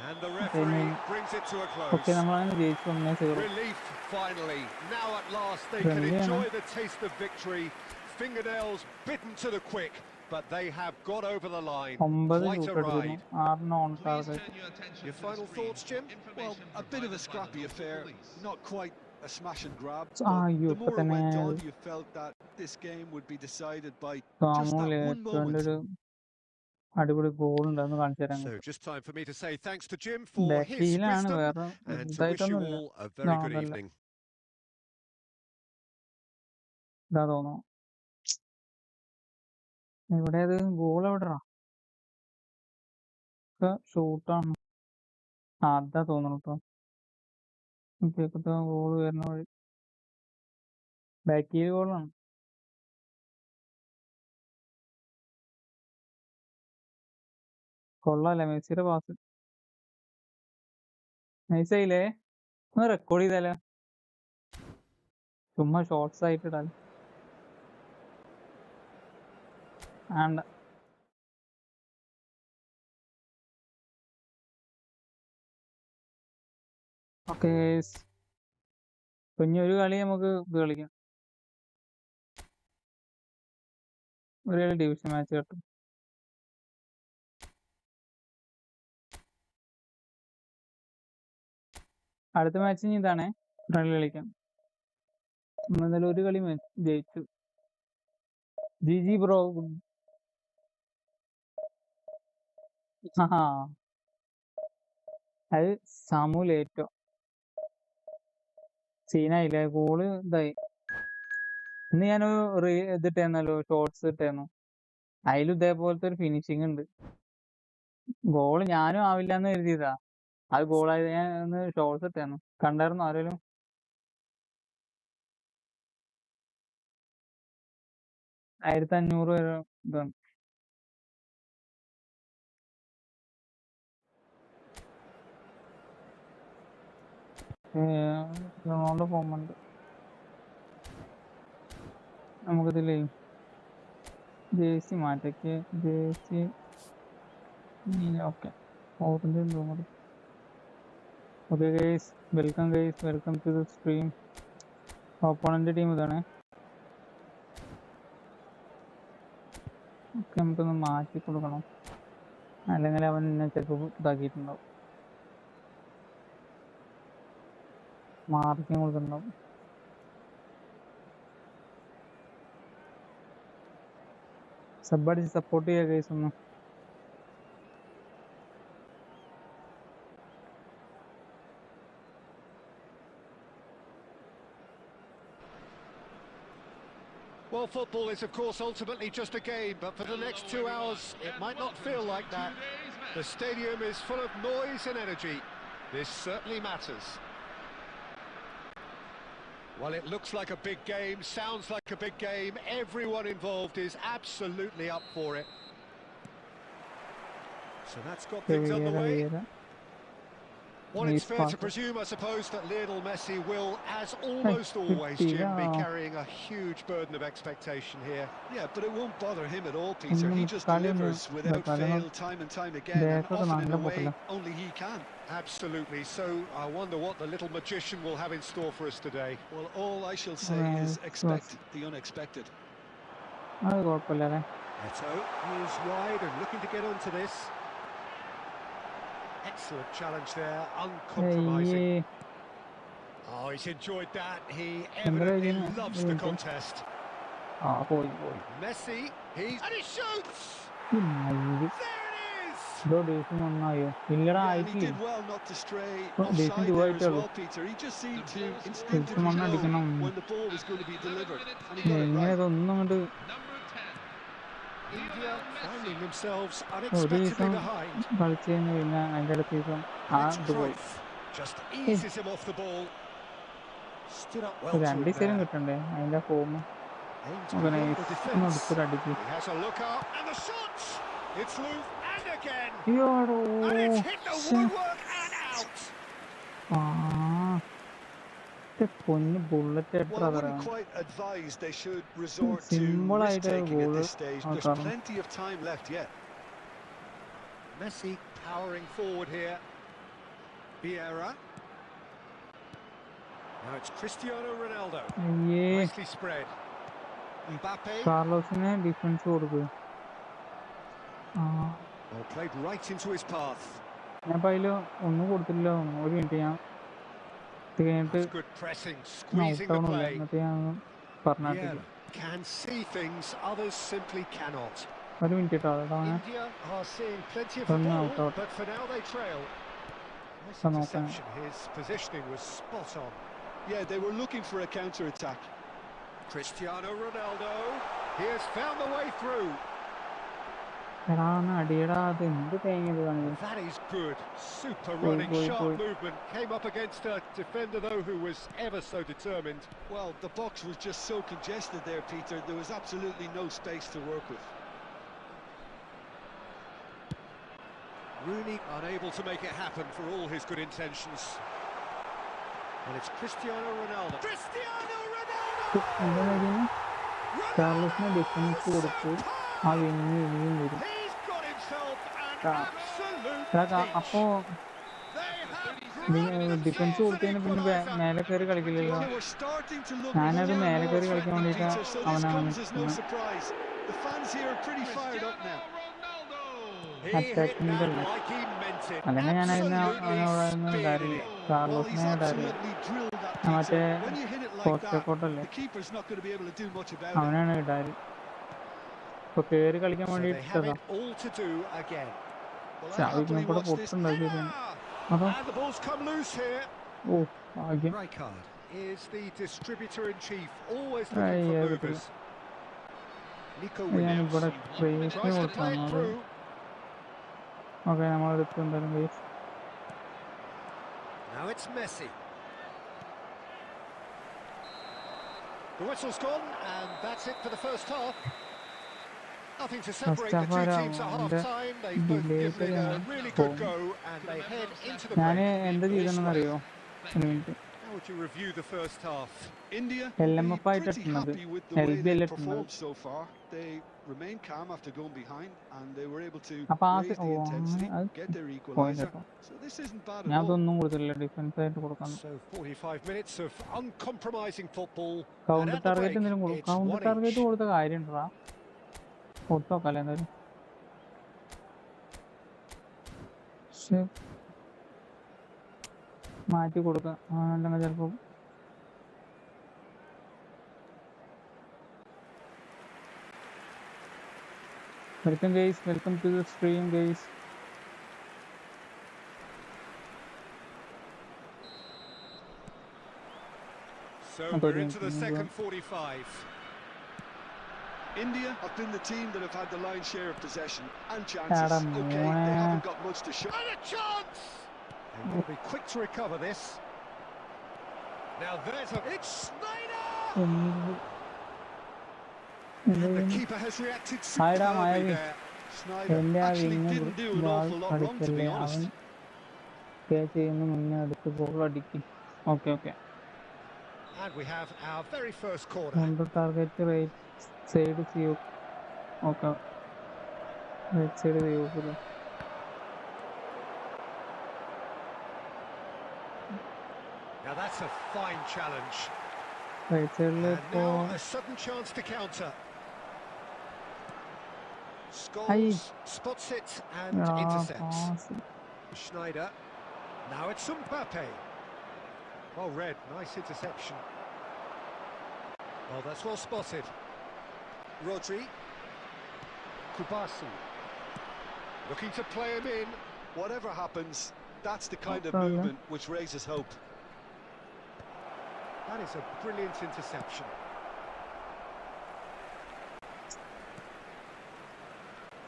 And the referee brings it to a close. Relief finally. Now at last they can enjoy the taste of victory. Fingernails bitten to the quick, but they have got over the line. Quite a ride. Your final thoughts, Jim? Well, a bit of a scrappy affair, not quite a smash and grab, but the more it went on, you felt that this game would be decided by just that one moment. So just time for me to say thanks to Jim for his wisdom and to wish you all a very good evening. ഷൂട്ടാണ് അതാ തോന്നുന്നു കേട്ടോ. Goal വരുന്ന വഴി ബാക്കിൽ ഗോളാണ്. കൊള്ളാല്ലേ മെസ്സിയുടെ pass. നൈസായില്ലേ? ഒന്ന് record ചെയ്താലോ? ചുമ്മാ ഷോർട്സ് ആയിട്ട് ഇടാൻ. വേണ്ട. ഓക്കെ ഇനി ഒരു കളി നമുക്ക് ഇത് കളിക്കാം. ഒരു കളി ഡിവിഷൻ മാച്ച് കിട്ടും. അടുത്ത മാച്ച് ഇനി ഇതാണേ, കളി കളിക്കാം. എന്നാലും ഒരു കളി ജയിച്ചു. G bro. അത് സമൂലേറ്റോ സീനായില്ലേ, ഗോള് ഇതായി. ഇന്ന് ഞാനൊരു ഇതിട്ടായിരുന്നല്ലോ, ഷോർട്സ് ഇട്ടായിരുന്നു. അതിലും ഇതേപോലത്തെ ഒരു ഫിനിഷിങ് ഉണ്ട്. ഗോള് ഞാനും ആവില്ലാന്ന് കരുതിയതാ, അത് ഗോളായത്. ഞാൻ ഒന്ന് ഷോർട്സ് ഇട്ടായിരുന്നു, കണ്ടായിരുന്നു ആരെങ്കിലും? $1500 വരെ ഇതാണ്. റൊണാൾഡോ ഫോമുണ്ട്. നമുക്കിതില്ലേ ജേഴ്സി മാറ്റയ്ക്ക്, jersey okay. Okay guys, welcome guys, welcome to the stream. Opponent team ഇതാണ്. ഓക്കെ, നമുക്കൊന്ന് മാറ്റി കൊടുക്കണം, അല്ലെങ്കിൽ അവൻ എന്നെ ചിലപ്പോൾ ഇതാക്കിയിട്ടുണ്ടാവും, മാർക്കിങ് കൊടുത്തിട്ടുണ്ടാവും. സബ്ബടിച്ച് സപ്പോർട്ട് ചെയ്യുക ഗൈസ് ഒന്ന്. Well, football is, of course, ultimately just a game, but for the next 2 hours, it might not feel like that. The stadium is full of noise and energy. This certainly matters. Well, it looks like a big game, sounds like a big game. Everyone involved is absolutely up for it. So that's got things underway. Well, it's fair to presume, I suppose, that Lionel Messi will, as almost always, Jim, be carrying a huge burden of expectation here. Yeah, but it won't bother him at all, Peter. He just delivers without fail, time and time again, and often in a way only he can. Absolutely. So I wonder what the little magician will have in store for us today. Well, all I shall say is expect the unexpected. Eto is wide and looking to get onto this. Excellent challenge there, uncompromising. Oh, he's enjoyed that. He evidently loves the contest. Messi, and he shoots! There it is! Yeah, and he did well not to stray offside there as well, Peter. He just seemed to instinctively know when the ball was going to be delivered, and he got it right. India finding themselves unexpectedly behind. It's Cruyff. Just eases him off the ball. Stood up well to him there. Aimed to prevent the defence. He has a look up, and the shot! It's loose, and again! And it's hit the woodwork and out! Well, I wouldn't quite advise they should resort to risk-taking at this stage. There's plenty of time left yet. Messi powering forward here. Vieira. Now it's Cristiano Ronaldo. Nicely spread. Mbappe. Well, played right into his path. That's good pressing, squeezing the play. Vieira can see things others simply cannot. India are seeing plenty of the ball, but for now they trail. Nice interception. His positioning was spot on. Yeah, they were looking for a counter-attack. Cristiano Ronaldo, he has found the way through. That is good. Super running, sharp movement. Came up against a defender, though, who was ever so determined. Well, the box was just so congested there, Peter. There was absolutely no space to work with. Rooney unable to make it happen for all his good intentions. And it's Cristiano Ronaldo. Cristiano Ronaldo! He's got himself an absolute defence കൊടുത്തതിന് പിന്നെ മേലെ കയറി കളിക്കില്ലല്ലോ. ഞാനത് മേലെ കയറി കളിക്കാൻ വേണ്ടിയിട്ട് അവനാണ് അറ്റാച്ച്മെന്റ് അല്ലേ, അല്ലെങ്കിൽ ഞാൻ അവനോടൊന്നും ഇടാറില്ല. കാർലോസിനെ ഇടാറില്ല. മറ്റേ കോസ്റ്റക്കോട്ടല്ലേ അവനാണ് ഇടാറ്. ഇപ്പൊ കേറി കളിക്കാൻ വേണ്ടിട്ട് ഇട്ടതാ. പക്ഷെ അതിനെ കൂടെ പൊട്ടുണ്ടാക്കി അതോ ഓ ഭാഗ്യം. ഞാനിവിടെ ക്രേസിന് കൊടുത്താണ് അത്. ഓക്കെ, നമ്മളെടുത്ത് എന്തായാലും craze. Now it's Messi. The whistle's gone, and that's it for the first half. Nothing to separate the two teams at half-time. They've both given it a really good go, and they head into the break. ഞാൻ എന്താ ചെയ്തെന്നറിയോ? ഒരു minute. How would you review the first half? India LMF ആയിട്ടിട്ടുള്ളത് LB അല്ലിട്ടുള്ളത്. so far. They remained calm after going behind, and they were able to അപ്പൊ ആ raise the intensity, get their equalizer. So this isn't bad at all. ഞാൻ അതൊന്നും കൊടുത്തില്ല, defence ആയിട്ട് കൊടുക്കാൻ. So 45 minutes of uncompromising football. Counter target എന്തെങ്കിലും കൊടുക്കും. Counter target കൊടുത്ത കാര്യം ഉണ്ടോ? കൊടുത്തോക്കല്ലേ എന്തായാലും. മാറ്റി കൊടുക്കാം, അല്ലെങ്കിൽ ചിലപ്പോ Welcome guys, welcome to the stream guys. So we're into the second 45. India have been the team that have had the lion's share of possession and chances. Okay, they haven't got much to show. And a chance! And they'll be quick to recover this. Now there's a... It's Snyder! And the keeper has reacted superbly there. Snyder actually didn't do an awful lot wrong, to be honest. Okay. And we have our very first corner. Target right side see. Okay. Right side view. Now that's a fine challenge. Right side And now a sudden chance to counter. Scholes spots it and intercepts. Schneider. Now it's Mbappe. Well read, nice interception. Well, that's well spotted. Rodri. Kubasi. Looking to play him in. Whatever happens, that's the kind of movement which raises hope. That is a brilliant interception.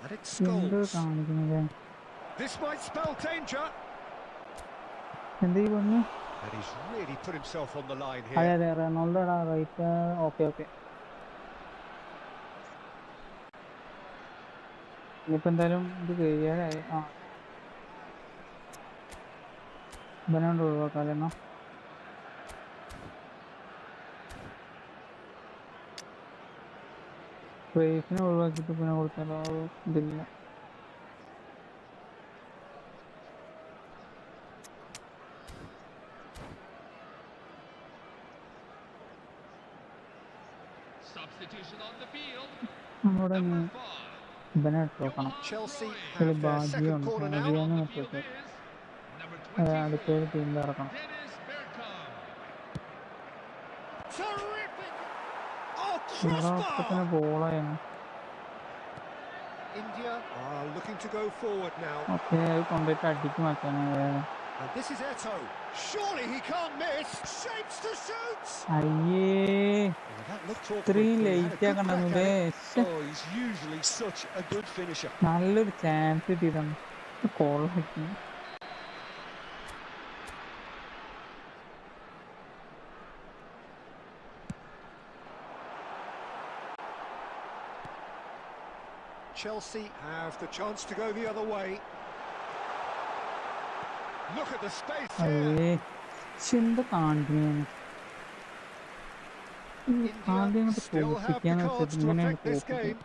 And it's Scholes. This might spell danger. And he's really put himself on the line here. Okay. Substitution on the field. Chelsea have their second corner now. Number 20. Dennis Terrific! Oh, crossbar! India are looking to go forward now. And this is Eto'o. Surely he can't miss. Shapes to shoot. That looked awkward. He had a good crack at it. Oh, he's usually such a good finisher. Chelsea have the chance to go the other way. Look at the space here. India still have the cards to affect this game.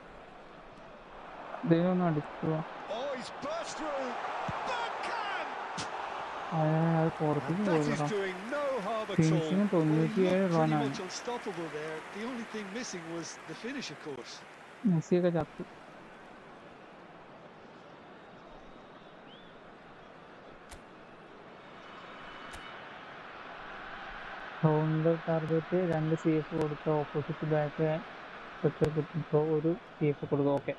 Oh, he's burst through. Backhand! And that is doing no harm at all. Well, he looked pretty much unstoppable there. The only thing missing was the finish, of course. Target CF opposite back CF okay.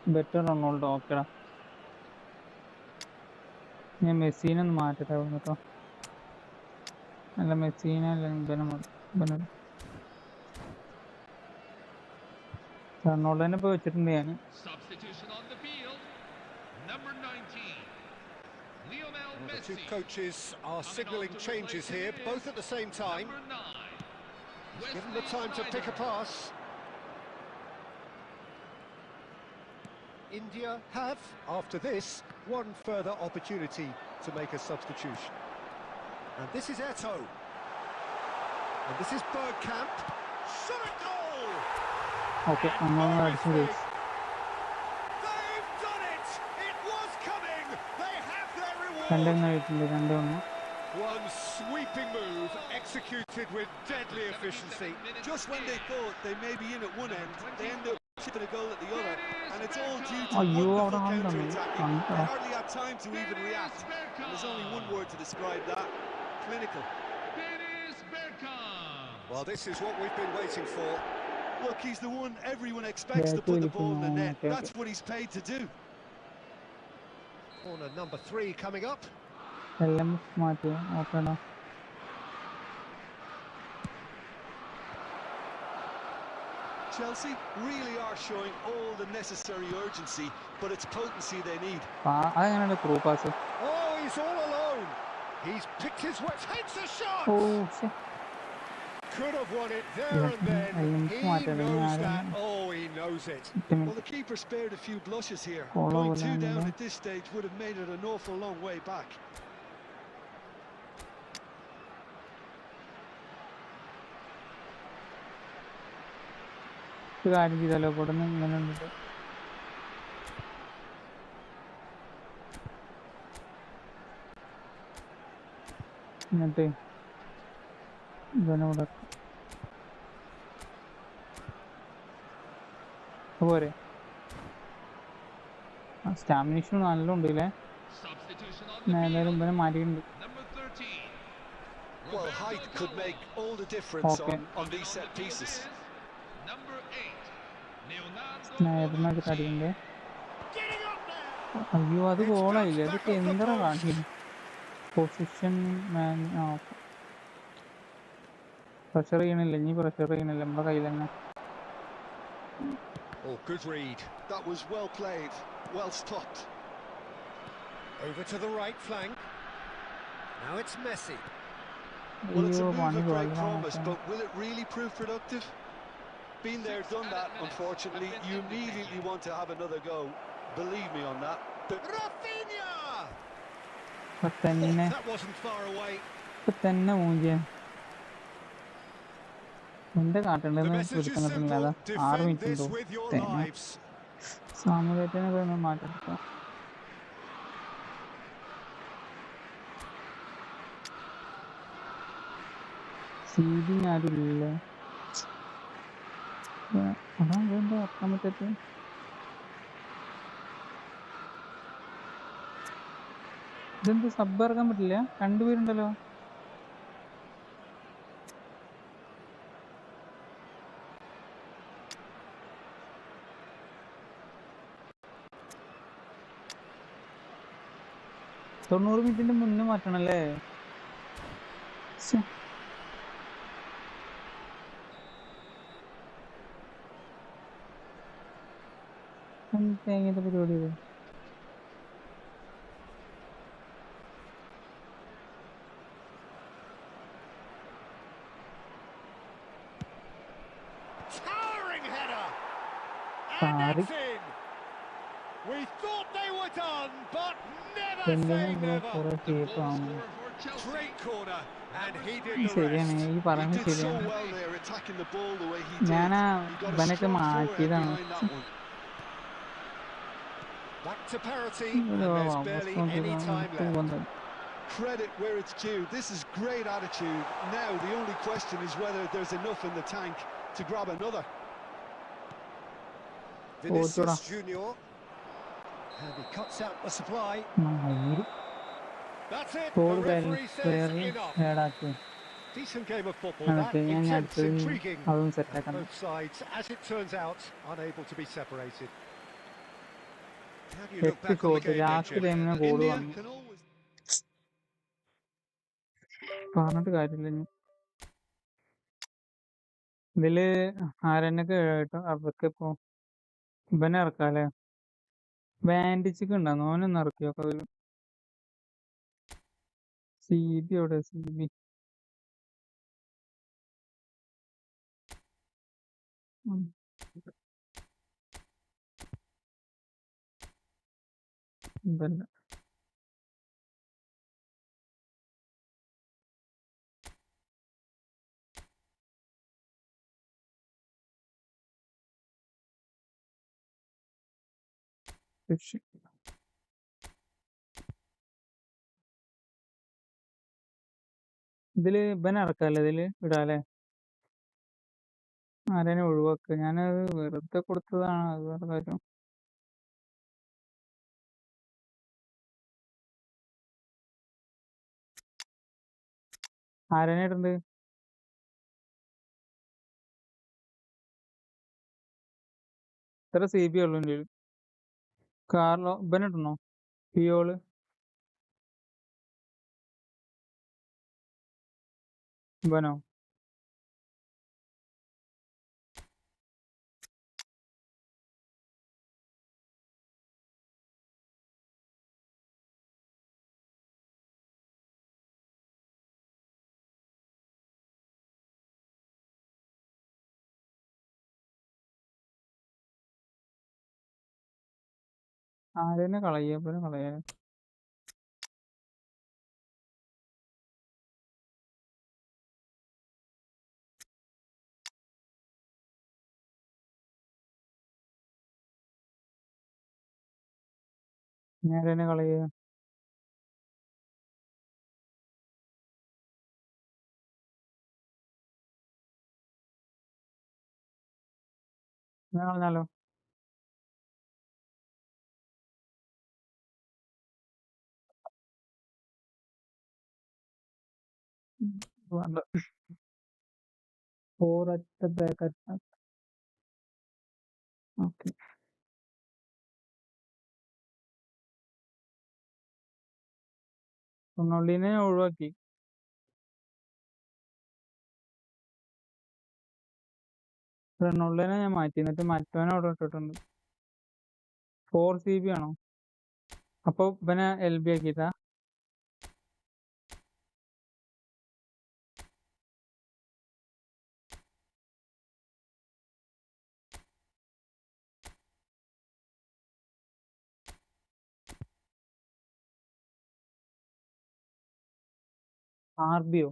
Better Ronaldo okay. Messina Market Messina Substitution on the field. Number 19. The two coaches are signalling changes here, both at the same time. He's given the time to pick a pass. India have, after this, one further opportunity to make a substitution. And this is Eto'o. And this is Bergkamp. Shot a goal! Okay, I'm going to do this. They've done it! It was coming! They have their reward! One sweeping move executed with deadly efficiency. Just when they thought they may be in at one end, they end up chipping a goal at the other, and it's all due to wonderful counter-attacking. They hardly had time to even react, and there's only one word to describe that: clinical. Well, this is what we've been waiting for. Look, he's the one everyone expects to put the ball in the net. Okay. That's what he's paid to do. Corner number 3 coming up. എല്ലാം മാറ്റി ഓക്കെടാ. Chelsea really are showing all the necessary urgency, but it's potency they need. അതെങ്ങനെയാണ് through pass? Oh, he's all alone. He's picked his way. Takes a shot. ഓ Could have won it there and then. He knows that. Oh, he knows it. Well, the keeper spared a few blushes here. Going 2 down at this stage would have made it an awful long way back. കാര്യം ചെയ്താലോ കൊടുന്ന് ഇങ്ങനെ ഉണ്ടിട്ട് എന്നിട്ട് ഇവനോട് പോരെ. Stamina issue നല്ല ഉണ്ട് അല്ലേ? ഏതായാലും ഇവനെ മാറ്റിയിട്ടുണ്ട്. Well, height could make all the difference on these set pieces. സ്നേഹിതനൊക്കെ അടിക്കണ്ടേ? അയ്യോ അത് ഗോളായില്ലേ? അതൊക്കെ എന്താ കാണില്ല. പൊസിഷൻ പ്രഷർ ചെയ്യണില്ല, ഇനി പ്രഷർ ചെയ്യണില്ല, നമ്മുടെ കയ്യിൽ തന്നെ. Oh, good read. That was well played, well stopped. Over to the right flank. Now it's Messi. Well, it's a move of great promise, but will it really prove productive? Been there, done that, unfortunately. You immediately want to have another go. Believe me on that. Rafinha! That wasn't far away. തന്നെ മൂഞ്ചിയ എന്താ കാട്ടേണ്ടതെന്ന് പിടിക്കുന്നില്ല. 6 minute ഉണ്ടോ സാമൂഹ്യത്തിനൊക്കെ ഒന്ന് മാറ്റെടുക്കാം. സീതി ആരുമില്ല. അതെന്താ ഓർക്കാൻ പറ്റത്ത്? ഇതെന്ത് sub ഇറക്കാൻ പറ്റില്ല? 2 പേരുണ്ടല്ലോ. തൊണ്ണൂറ് മിനിറ്റിന്റെ മുന്നേ മാറ്റണല്ലേ? തേങ്ങത്തെ പരിപാടി ഇത്. Towering header. And that's in. We thought they were done, but never say never. Great corner, and he did the ശരിയാണ്, rest. ഈ പറയുന്നത് He did so ശരിയാണ്. well there, attacking the ball the way he did. ഞാനാ He got a ഇവനൊക്കെ strong forehead മാറ്റിയതാണ്. behind that one. Back to parity, and there's barely any time left. Credit where it's due. This is great attitude. Now the only question is whether there's enough in the tank to grab another. Vinicius Junior, and he cuts out the supply. That's it. The referee says enough. Decent game of football. That intense, intriguing. Both sides, as it turns out, unable to be separated. How do you look back on the game, India can always. പറഞ്ഞിട്ട് കാര്യമില്ല. ഇതില് ആരെന്നൊക്കെ കേട്ടോ അവർക്ക് ഇപ്പൊ ഇവനെ ഇറക്കാല്ലേ? ബാൻഡിച്ചൊക്കെ ഉണ്ടാകുന്നു, ഓനൊന്ന് ഇറക്കിയൊക്കെ അതില്. CB എവിടെ? CB ഇതല്ല. ഇതില് ഇവനെ ഇറക്കാല്ലേ? ഇതില് ഇടാല്ലേ? ആരേനെ ഒഴിവാക്കുക? ഞാനത് വെറുതെ കൊടുത്തതാണ്, അത് വേറെ കാര്യം. ആരേനെ ഇടണ്ട്? ഇത്ര CP ഉള്ളൂ എൻ്റെ കയ്യില്. കാർലോ ഇബനിടണോ? പിയോള് ഇബനോ? ആരെന്നെ കളയ ഇബനെ കളയ. ആരെന്നെ കളയ. ഞാൻ കളഞ്ഞാലോ? വേണ്ട. 4 at the back attack. Okay. റൊണാൾഡീനെ ഞാൻ ഒഴിവാക്കി. റൊണാൾഡോനെ ഞാൻ മാറ്റി. എന്നിട്ട് മറ്റവനെ അവിടെ ഇട്ടിട്ടുണ്ട്. 4 CP ആണോ? അപ്പൊ ഇവനെ LB ആക്കിട്ടാ? RBയോ?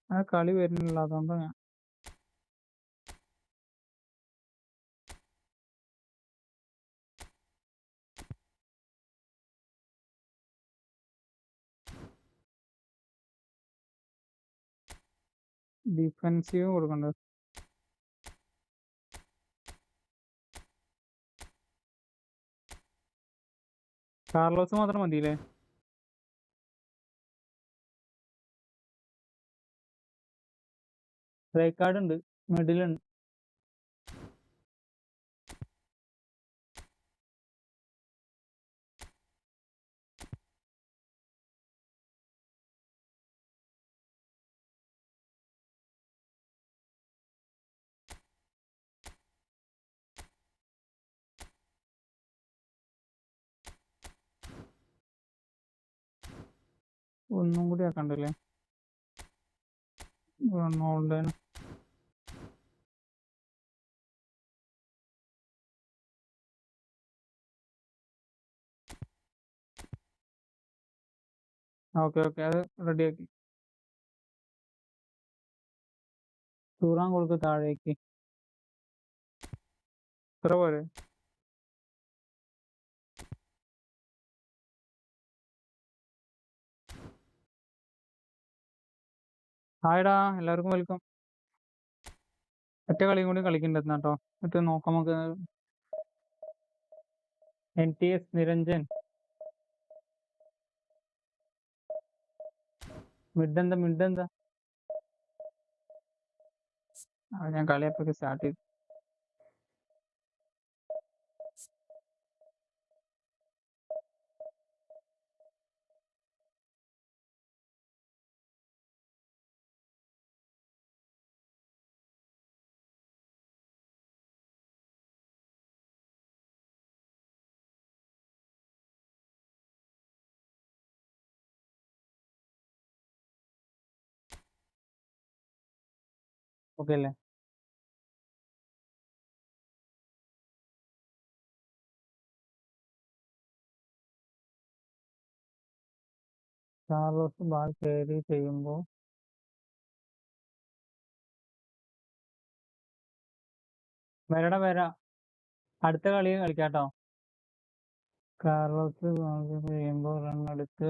ആ കളി വരുന്നില്ല, അതുകൊണ്ടാ ഞാൻ. ഡിഫെൻസീവ് കൊടുക്കണ്ടത്. കാർലോസ് മാത്രം മതിയില്ലേ? റൈക്കാർഡ് ഉണ്ട്, മിഡിലുണ്ട്. ഒന്നും കൂടി ആക്കണ്ടല്ലേ റൊണാൾഡോനെ? ഓക്കെ ഓക്കെ, അത് റെഡിയാക്കി. തൂറാൻ കൊടുക്ക് താഴേക്ക്. ഇത്ര പോരെ? ഹായ്ടാ, എല്ലാവർക്കും വെൽക്കം. ഒറ്റ കളിയും കൂടി കളിക്കണ്ടെന്ന് കേട്ടോ, എന്നിട്ട് നോക്കാം നമുക്ക്. NTS നിരഞ്ജൻ. മിഡ് എന്താ? ഞാൻ കളിയപ്പൊക്കെ സ്റ്റാർട്ട് ചെയ്തു. ഓക്കെ അല്ലേ? കാർലോസ് ബാൾ കയറി ചെയ്യുമ്പോൾ വരാ. അടുത്ത കളി കളിക്കാട്ടോ. കാർലോസ് ബാൾ ചെയ്യുമ്പോൾ റൺ എടുത്ത്,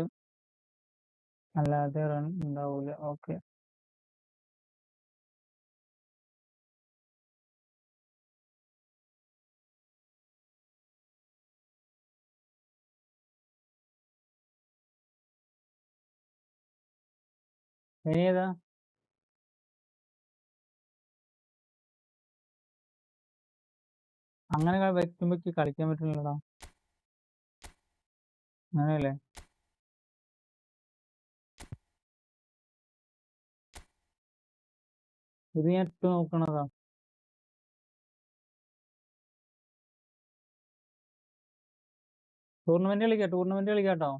അല്ലാതെ റൺ ഉണ്ടാവൂല. ഓക്കെ. ഇനി ഏതാ? അങ്ങനെ പറ്റുമ്പോ കളിക്കാൻ പറ്റുന്നില്ലടാ. അങ്ങനെയല്ലേ? ഇത് ഞാൻ ഇട്ട് നോക്കണതാ. ടൂർണമെന്റ് കളിക്കാട്ടോ.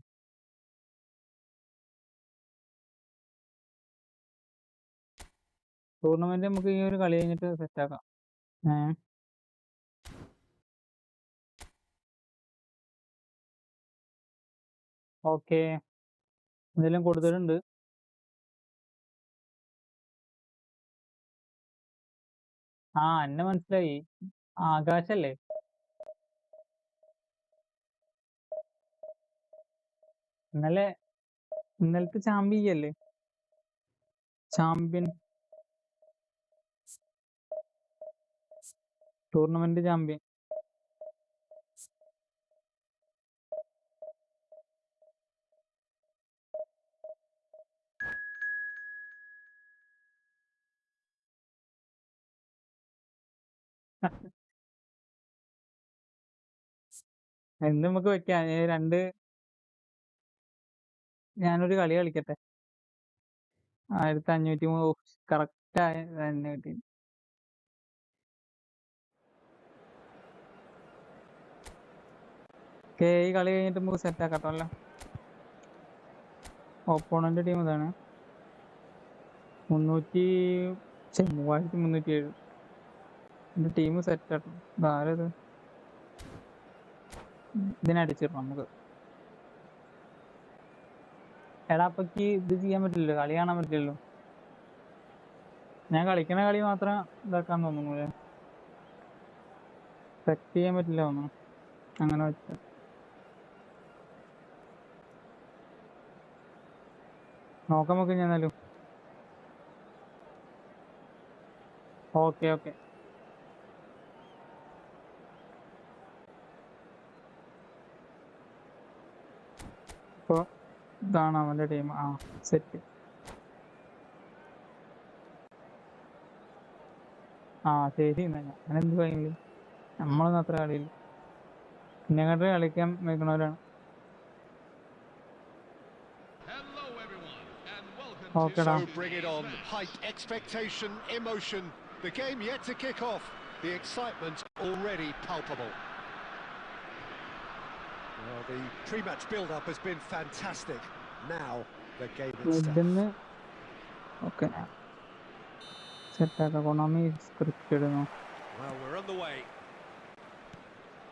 ടൂർണമെന്റ് നമുക്ക് ഈ ഒരു കളി കഴിഞ്ഞിട്ട് സെറ്റാക്കാം. ഓക്കെ, എന്തെങ്കിലും കൊടുത്തിട്ടുണ്ട്. എന്നെ മനസ്സിലായി. ആകാശല്ലേ? ഇന്നലത്തെ ചാമ്പ്യൻ അല്ലേ? Champion, tournament champion. എന്ത് നമുക്ക് വെക്കാം. ഞാനൊരു കളി കളിക്കട്ടെ. 1503 കറക്റ്റ് തന്നെ കിട്ടി. ഈ കളി കഴിഞ്ഞിട്ട് നമുക്ക് സെറ്റ് ആക്കട്ടോ അല്ല. ഓപ്പോണന്റ് ടീം ഇതാണ്. 3307. എന്റെ ടീം സെറ്റ് ആട്ടോ. ഇതാരത്? ഇതിനടിച്ചിടണം നമുക്ക്. എടാ അപ്പക്ക് ഇത് ചെയ്യാൻ പറ്റില്ലല്ലോ, കളി കാണാൻ പറ്റില്ലല്ലോ. ഞാൻ കളിക്കണ കളി മാത്രം ഇതാക്കാൻ തോന്നുന്നു. സെറ്റ് ചെയ്യാൻ പറ്റില്ല തോന്നുന്നു. അങ്ങനെ വെച്ച നോക്കാം നമുക്ക് ഞാനാലും. ഓക്കെ. ഇപ്പൊ ഇതാണ് അവന്റെ ടീം. സെറ്റ്. ശരി. ഞാൻ എന്ത് പറയുന്നില്ല, നമ്മളൊന്നും അത്ര കളിയില്ല. ഞങ്ങളുടെ കളിക്കാൻ വയ്ക്കണവരാണ്. So bring it on. Hype, expectation, emotion. The game yet to kick off. The excitement already palpable. Well, the pre-match build-up has been fantastic. Now the game itself. Okay. Set economy scripted. Well, we're on the way.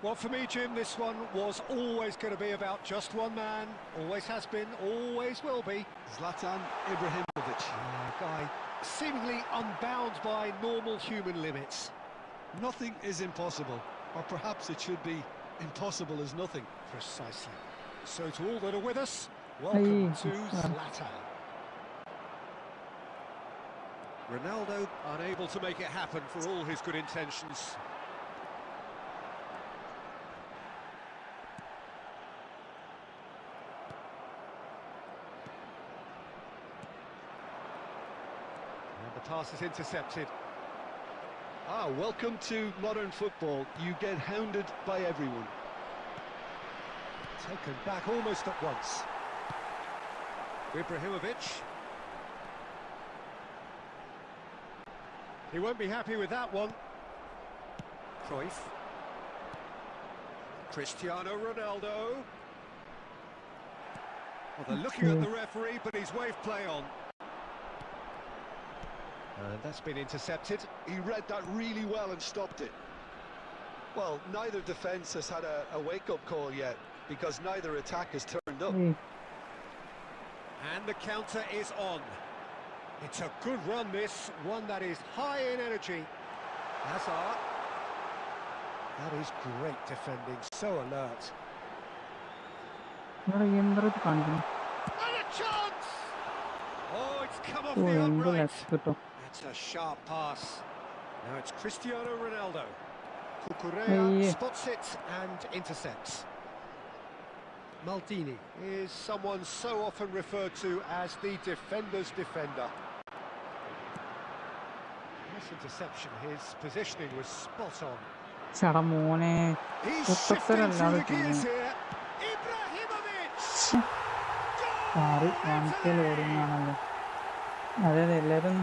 Well, for me, Jim, this one was always going to be about just one man. Always has been, always will be. Zlatan Ibrahimovic. A guy seemingly unbound by normal human limits. Nothing is impossible, or perhaps it should be impossible as nothing. Precisely. So to all that are with us, welcome to Zlatan. Ronaldo unable to make it happen for all his good intentions. The pass is intercepted. Welcome to modern football. You get hounded by everyone. Taken back almost at once. Ibrahimovic. He won't be happy with that one. Cruyff. Cristiano Ronaldo. Well, they're looking at the referee, but he's waved play on. And that's been intercepted. He read that really well and stopped it. Well, neither defence has had a wake-up call yet, because neither attack has turned up. And the counter is on. It's a good run, this. One that is high in energy. Hazard. That is great defending, so alert. And a chance! Oh, it's come off the upright. That's a sharp pass. Now it's Cristiano Ronaldo. Cucurella spots it and intercepts. Maldini is someone so often referred to as the defender's defender. Nice interception. His positioning was spot on. ചട മോനെ He's shifting ഉത്തരല്ലാതെ through the gears ചെയ്യുന്നു. here. Ibrahimovic! മാറി Goal! വൺസിൽ ഓടുന്നതാണല്ലോ. അതെ എല്ലാരും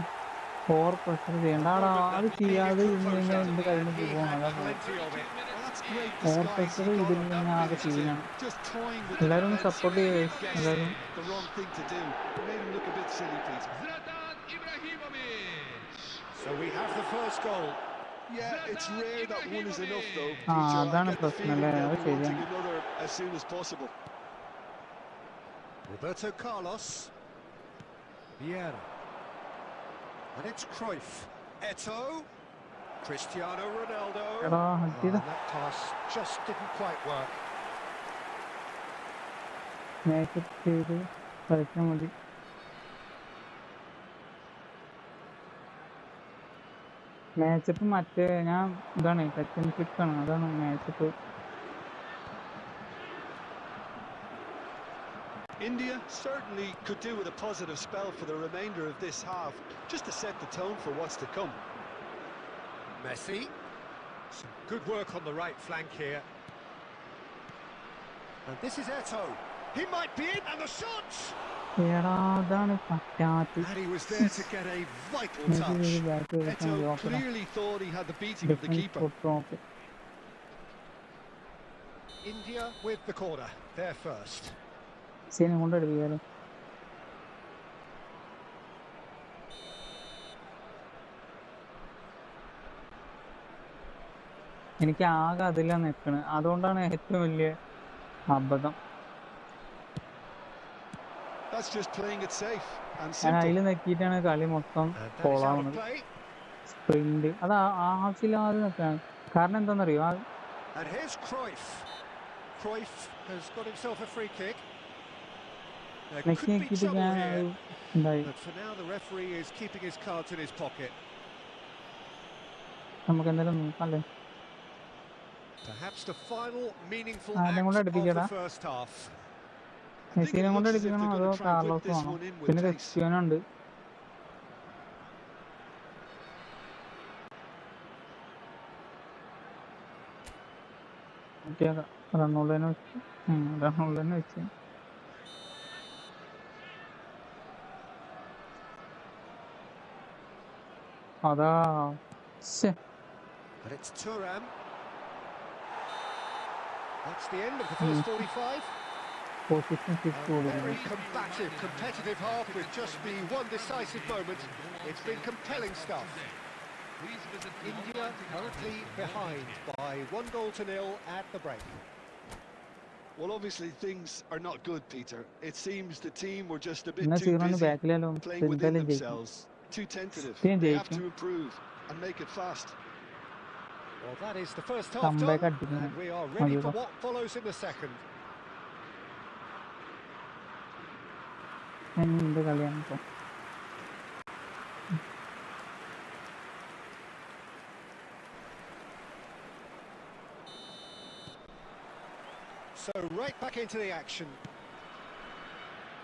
over pressure ചെയ്യണ്ട. ആടാ അത് ചെയ്യാതെ ഇരുന്ന് കഴിഞ്ഞാൽ എന്ത് കഴിഞ്ഞ് പോകും. അതാ ഓവർ പ്രഷർ ചെയ്തിരുന്ന് കഴിഞ്ഞാൽ ആകെ സീനാണ്. എല്ലാരും സപ്പോർട്ട് ചെയ്യേ. എല്ലാരും So we have the first goal. Yeah, it's rare that one is enough though, ആ Peter. I അതാണ് get the പ്രശ്നം feeling അല്ലേ. they'll അത് be wanting ശരിയാണ്. another as soon as possible. Roberto Carlos. Vieira. And it's Cruyff. Eto'o. Cristiano Ronaldo. എടാ Oh, ഹട്ടിയതാ. that pass just didn't quite work. Makeup ചെയ്ത് കളിച്ചാൽ മതി. മാച്ചപ്പ് മറ്റേ ഞാൻ ഇതാണ് ടച്ച് ആൻഡ് ക്ലിക്ക് ആണ്. അതാണ് matchup. India certainly could do with a positive spell for the remainder of this half, just to set the tone for what's to come. Messi. Some good work on the right flank here. And this is Eto'o. He might be in, and the shots! എടാ അതാണ് പറ്റാത്ത. And he was there to get a vital touch. Eto'o clearly thought he had the beating of the keeper. India with the corner. They're first. സീനെ കൊണ്ടെടുപ്പിക്കാലോ. എനിക്ക് ആകെ അതിലാണ് നിൽക്കണത്. അതുകൊണ്ടാണ് ഏറ്റവും വലിയ അബദ്ധം. That's just playing it safe and ഞാൻ simple. അതിൽ നിൽക്കിയിട്ടാണ് കളി മൊത്തം And that is out of കോളാവുന്നത്. play. Sprint അത് ആവശ്യമില്ലാതെ നിൽക്കാൻ കാരണം എന്താണെന്നറിയോ. And here's Cruyff. Cruyff has got himself a free kick. There നെക്കി could be നോക്കിയിട്ട് trouble ഞാൻ here, ഉണ്ടായി. but for now the referee is keeping his cards in his pocket. നമുക്ക് എന്തായാലും നോക്കാല്ലേ. Perhaps the final meaningful ആരെയും act കൊണ്ട് of അടുപ്പിക്കടാ. the first half. I think മെസ്സിനെ it കൊണ്ട് looks as if അടിപ്പിക്കണോ they're അതോ going to try and Carlos whip this ആണോ? one in with പിന്നെ pace. Cristiano ഉണ്ട്. റണ്ണുള്ളതിനെ വെച്ച് റണ്ണുള്ളതിനെ വെച്ച് അതാ. And it's Thuram. That's the end of the first 45. Position shift A കൊടുക്കുന്നു. very combative, competitive half with just the one decisive moment. It's been compelling stuff. India currently behind by 1-0 at the break. Well, obviously things are not good, Peter. It seems the team were just a bit എന്നാ too സീറോന് busy ബാക്കിലല്ലോ playing within എന്തായാലും ജയിക്കും. themselves, too tentative. തീർച്ചയായും They have ജയിക്കും. to improve and make it fast. Well, that is the first half Comeback done, അടിക്കണം. and we are ready for മതിയോ. what follows in the second. എന്ത് കളിയാണ് ഇപ്പൊ. So right back into the action.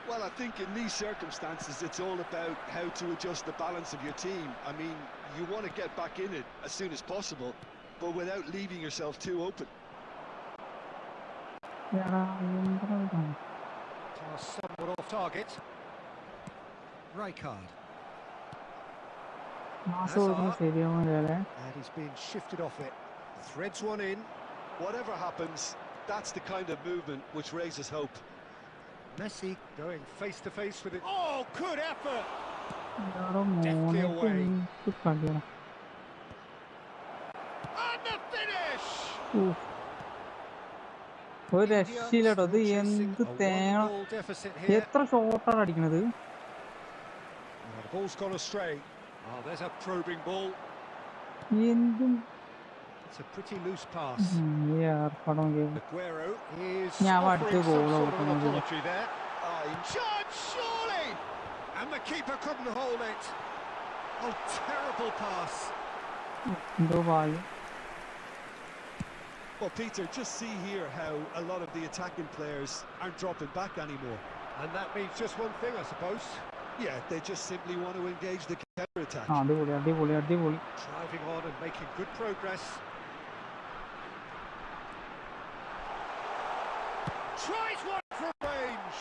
Well, I think in these circumstances it's all about how to adjust the balance of your team. I mean, you want to get back in it as soon as possible, but without leaving yourself too open. എടാ എന്താ ഇതാണ്. Pass somewhat off target. Rijkaard. Mass കൊടുക്കുന്നത് ശരിയാവുന്നില്ലേ. And he's been shifted off it. Threads one in. Whatever happens, that's the kind of movement which raises hope. Messi going face to face with it. Oh, good effort! എടാ മോനെ എന്ത് കളിയാണ്. And the finish! ഒരു രക്ഷയില്ലട്ടോ. ഇത് എന്ത് തേങ്ങ. 1-0 deficit here. എത്ര ഷോട്ടാണ് അടിക്കണത്. The ball's gone astray. Oh, there's a probing ball. എന്തും It's a pretty loose pass. ഏർപ്പാടം ചെയ്യും. Aguero is Yeah, I offering want to some go sort of an over. apology there. Chance, surely! And the keeper couldn't hold it. Oh, terrible pass. എന്തോ ഭാഗ്യം. Well, Peter, just see here how a lot of the attacking players aren't dropping back anymore. And that means just one thing, I suppose. Yeah, they just simply want to engage the counter-attack. അടിപൊളി അടിപൊളി അടിപൊളി. Driving on and making good progress. tries one from range.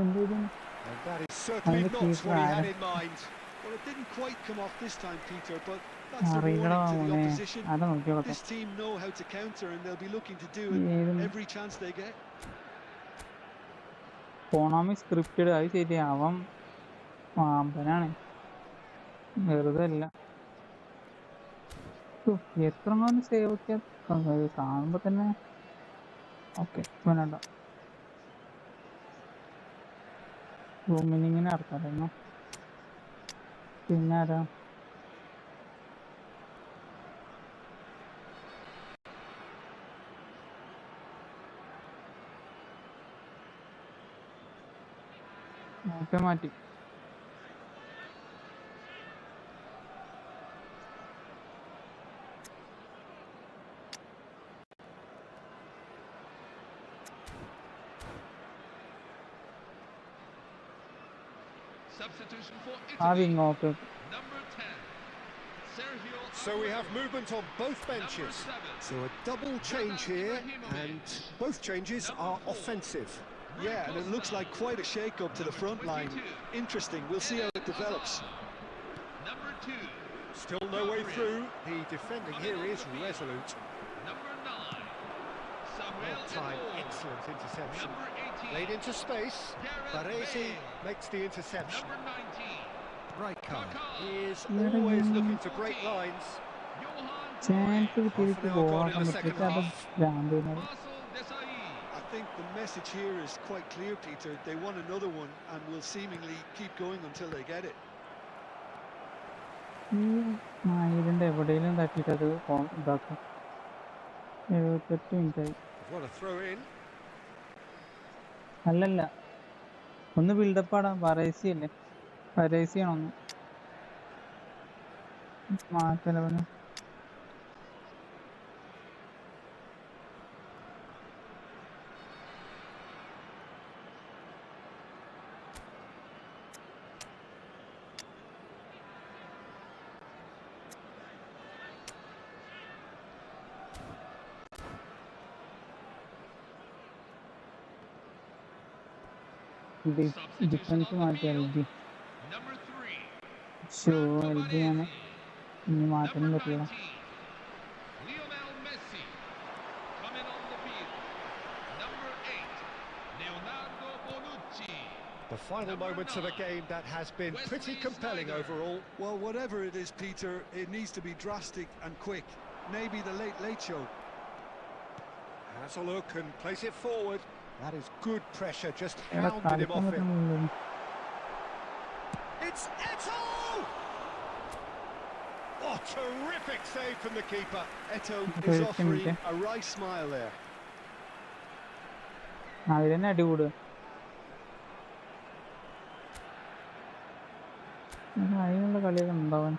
എന്തെങ്കിലും And that is certainly അതിന്റെ not keeper what he ആരാ? had in mind. Well, it didn't quite come off this time, Peter, but that's a അറിയില്ലടാ warning to the മോനെ. opposition. ആരാ നോക്കിയോട്ടെ. This team know how to counter, and they'll be looking to do it ഏതും every chance they get. Konami scripted അത് ശരിയാ. അവൻ പാമ്പനാണ്, വെറുതെ അല്ല. എത്ര save ഒക്കെ കാണുമ്പോ തന്നെ ഓക്കെ വേണ്ട. റൂമിനിങ്ങനെ ഇറക്കാമായിരുന്നു. പിന്നെ ആരാ? ഓക്കെ മാറ്റി. Substitution for ആ Italy. Wing okay. Number 10. Sergio So we have Aguero. movement on both Number benches. 7. So a double change here, and both changes are offensive. Yeah, and it looks like quite a shake-up to the front line. Interesting. We'll see how it develops. Number 2. Still no way through. The defending here is resolute. Number 9. Samuel Well timed, Eto'o. excellent interception. Number 18. Played into space. Gareth Baresi Bale. makes the interception. Number 19. Right card. Kaká. He is always looking to break lines. Johan chance Cruyff. കിട്ടിയിട്ട് Half an hour gone ഗോളാക്കാൻ in the പറ്റിയിട്ട് second അത് half. ഭ്രാന്ത് വരുന്നത്. Marcel Desailly. I think the message here is quite clear, Peter. They want another one and will seemingly keep going until they get it. ഇതിന്റെ എവിടെയെങ്കിലും തട്ടിയിട്ട് അത് ഇതാക്കും. 78 മിനിറ്റായി. What a throw in. അല്ലല്ല, ഒന്ന് ബിൽഡപ്പ് ആടാ. പറേസി അല്ലേ, പറേസിയാണോ ഒന്ന് മാറ്റലവന്. ഡിഫൻസ് മാറ്റി എൽജി. Number 3. ഷോ എൽജി ആണ്, ഇനി മാറ്റാനും Number പറ്റില്ല. 19. Lionel Messi. Coming on the field. Number 8. Leonardo Bonucci. The final moments of a game that has been pretty compelling overall. Well, whatever it is, Peter, it needs to be drastic and quick. Maybe the late show. Has a look and plays it forward. That is good pressure, just എടാ hounded him കളിക്കാൻ off it. പറ്റുന്നില്ല. It's Eto'o! Oh, terrific save from the keeper. Eto'o Okay, is offering okay. a right smile there. അതിലെന്നെ അടി കൂടുക. അതിനുള്ള കളിയൊക്കെ ഉണ്ടാവാൻ.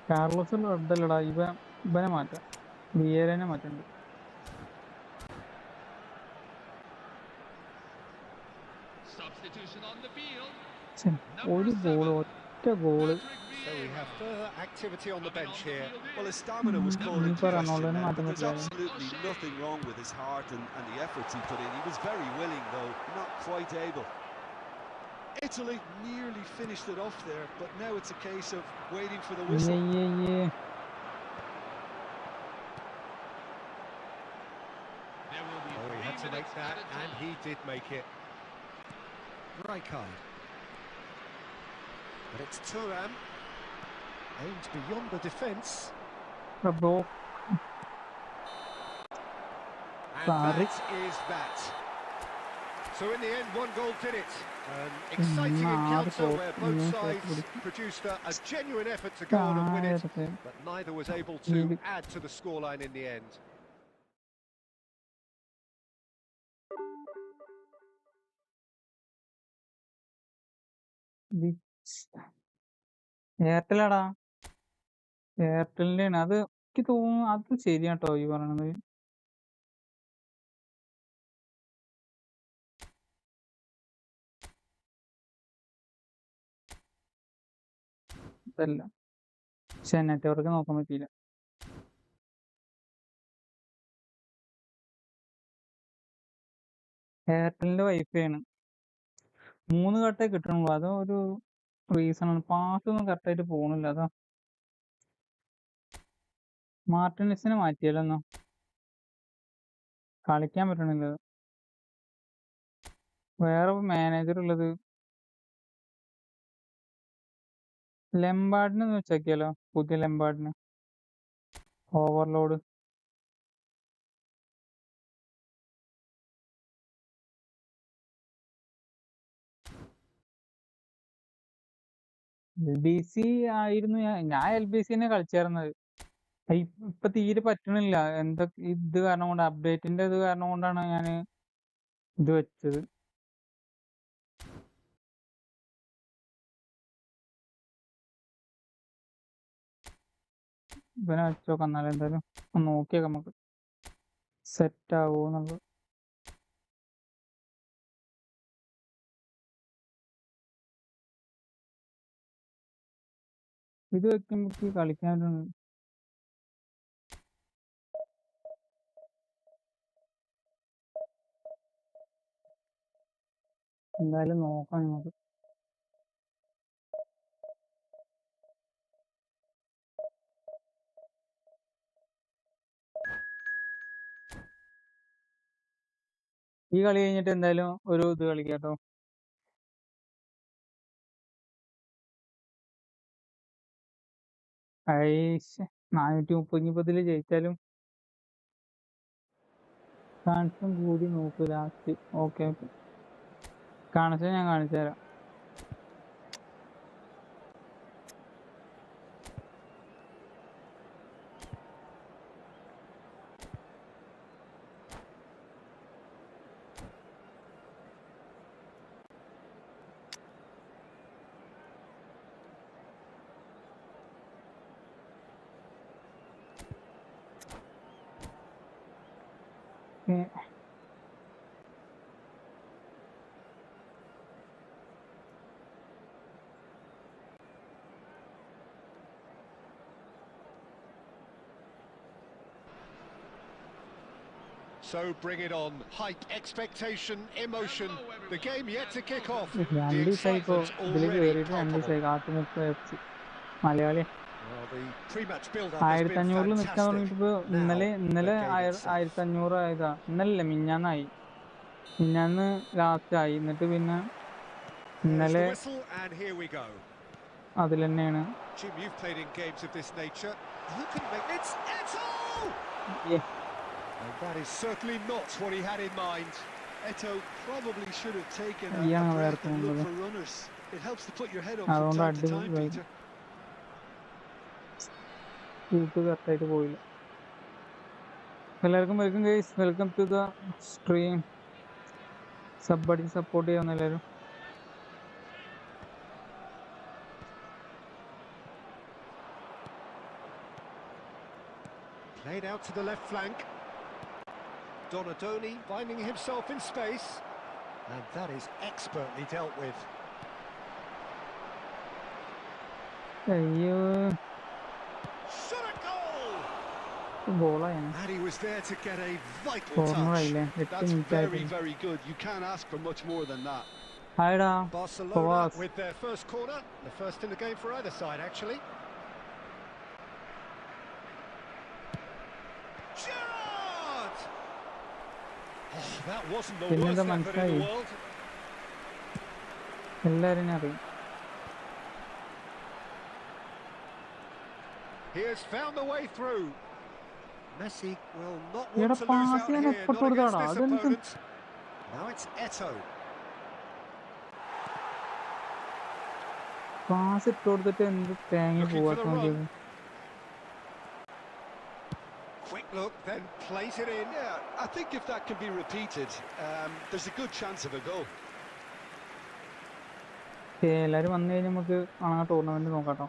Carlos റെഡല്ലടാ. ഇവനെ മാറ്റാം, വിയേരനെ മാറ്റണ്ട്. Substitution on the field. ഒരു ഗോള്, ഒറ്റ goal. So we have further activity on the bench here. Well, his stamina was called into ഇനിയിപ്പോ question റൊണാൾഡോനെ now, but മാറ്റാൻ there's പറ്റില്ല. absolutely nothing wrong with his heart and the efforts he put in. He was very willing, though, not quite able. Italy nearly finished it off there, but now it's a case of waiting for the whistle. There will be Oh, he had to 3 make minutes that, added and time. he did make it. Right card. But it's Thuram. Aimed beyond the defence. Bro And Sorry. that is that. So in the end, one goal did it. An exciting encounter where both sides produced a genuine effort to go on and win it, but neither was able to add to the scoreline in the end. എയർടെലാടാ, എയർടെലിന്റെ ആണ് അത്. എനിക്ക് തോന്നുന്നു അത് ശരിയാട്ടോ ഈ പറയണത്. അങ്ങനത്തെ അല്ല. പക്ഷെ നെറ്റ്വർക്ക് നോക്കാൻ പറ്റിയില്ല. എയർടെലിന്റെ വൈഫൈ ആണ്. 3 കട്ടേ കിട്ടണുള്ളൂ. അതും ഒരു റീസൺ ആണ്. പാസ് ഒന്നും കറക്റ്റായിട്ട് പോണില്ല. അതാ മാർട്ടിനസിനെ മാറ്റിയാലോ? കളിക്കാൻ പറ്റണില്ല. വേറെ മാനേജർ ഉള്ളത് ലെംബാർഡിനെ ഒന്ന് വെച്ചാക്കിയാലോ? പുതിയ ലെംബാർഡിന് ഓവർലോഡ്. LBC ആയിരുന്നു. ഞാൻ LBC കളിച്ചായിരുന്നത്. ഇപ്പൊ തീരെ പറ്റണില്ല. എന്തൊക്കെ ഇത് കാരണം കൊണ്ട്, അപ്ഡേറ്റിന്റെ ഇത് കാരണം കൊണ്ടാണ് ഞാൻ ഇത് വെച്ചത്. ഇവനെ വെച്ചോക്കാം. എന്നാലും എന്തായാലും ഒന്ന് നോക്കിയേക്കാം നമുക്ക് സെറ്റ് ആവുമോ എന്നുള്ളത്. ഇത് വെക്കുമ്പോ കളിക്കാൻ എന്തായാലും നോക്കാം നമുക്ക്. ഈ കളി കഴിഞ്ഞിട്ട് എന്തായാലും ഒരു ഇത് കളിക്കാം കേട്ടോ. ഐശ് 430 ജയിച്ചാലും കാണിച്ചും കൂടി നോക്കൂ ലാസ്റ്റ്. ഓക്കെ കാണിച്ചാൽ ഞാൻ കാണിച്ചു തരാം. So bring it on. Hype, expectation, emotion. The game yet to kick off. The 2 ദിവസമായി ഇപ്പോൾ excitement's ഇതിൽ already കയറിയിട്ട് 2 palpable. ദിവസമായി. കാത്തുമുക്ക് FC Malayali. Well, the pre-match build-up has been 1500 നിൽക്കാൻ fantastic. തുടങ്ങിയിട്ട് ഇന്നലെ Now, the game itself. 1500 ആയതാ. ഇന്നലെ മിഞ്ഞാന്നായി. മിഞ്ഞാന്ന് ലാസ്റ്റ് ആയി. എന്നിട്ട് പിന്നെ There's ഇന്നലെ the whistle, and here we go. അതിൽ തന്നെയാണ്. Jim, you've played in games of this nature. Who can make it's Eto? And that is certainly not what he had in mind. Eto probably should have taken a Yeah, breath and looked yeah. for runners. It helps to put your head up from അതുകൊണ്ട് time to time, അടിപൊളി Peter. Shoot കറക്റ്റായിട്ട് പോയില്ല. എല്ലാവർക്കും welcome guys. Welcome to the stream. അടിച്ച് support ചെയ്യാവുന്ന എല്ലാവരും. Played out to the left flank. Donadoni finding himself in space. And that is expertly dealt with. അയ്യോ Shot a goal! ബോളായാണ്. And he was there to get a vital Corner touch. ആയില്ലേ? 8 That's minute very, ആയിരുന്നു. very good. You can't ask for much more than that. ഹായ്ടാ Barcelona Pavas. with their first corner. The first in the game for either side, actually. Gerrard! Oh, that wasn't the പിന്നെന്താ worst effort in മനസ്സിലായി? the world. എല്ലാവരും അറിയും. He has found the way through. Messi will not എടാ want to lose pass out ഞാൻ here, എപ്പോഴും not against കൊടുത്താടാ. this അതെന്ത് opponent. Now it's Eto. Pass ഇട്ട് കൊടുത്തിട്ട് എന്ത് തേങ്ങ Looking for പോവാത്ത the നോക്കിയത്. run. Quick look, then plays it in. Yeah, I think if that can be repeated, there's a good chance of a goal. എല്ലാരും വന്നു കഴിഞ്ഞാൽ നമുക്ക് ആ ടൂർണമെന്റ് നോക്കാട്ടോ.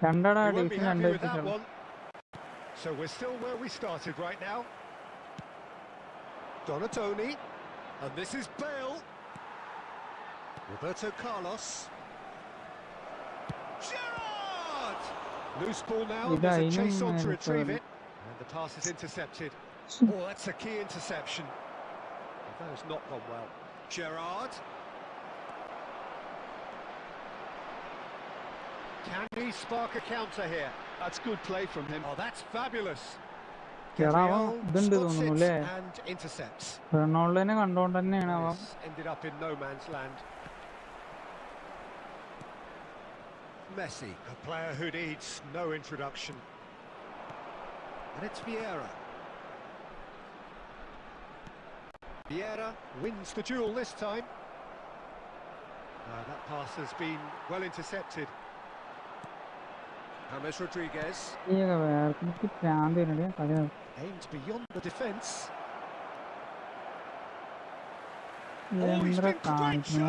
രണ്ടാടാ We won't be division happy with that 2 one. So we're still where we started right now. Donadoni, and this is Bale. Roberto Carlos. Gerrard! Loose ball now, and there's a chase on to retrieve it. And the pass is intercepted. Oh, that's a key interception. That has not gone well. Gerrard. Can he spark a counter here? That's good play from him. Oh, that's fabulous. Gabriel spots it and intercepts. This ended up in no man's land. Messi, a player who needs no introduction. And it's Vieira. Vieira wins the duel this time. That pass has been well intercepted. James Rodriguez. Aimed beyond the defence. Oh, he's been great chance! And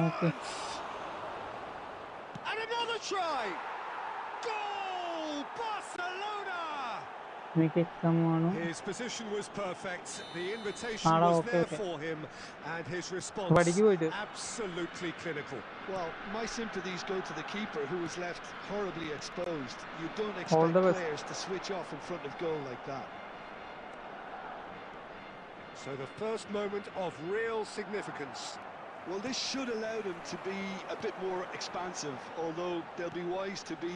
another try! Goal! Barcelona! His position was perfect, the invitation was there for him, and his response absolutely clinical. Well, my sympathies go to the keeper, who was left horribly exposed. You don't expect players to switch off in front of goal like that. So the first moment of real significance. Well, this should allow them to be a bit more expansive, although they'll be wise to be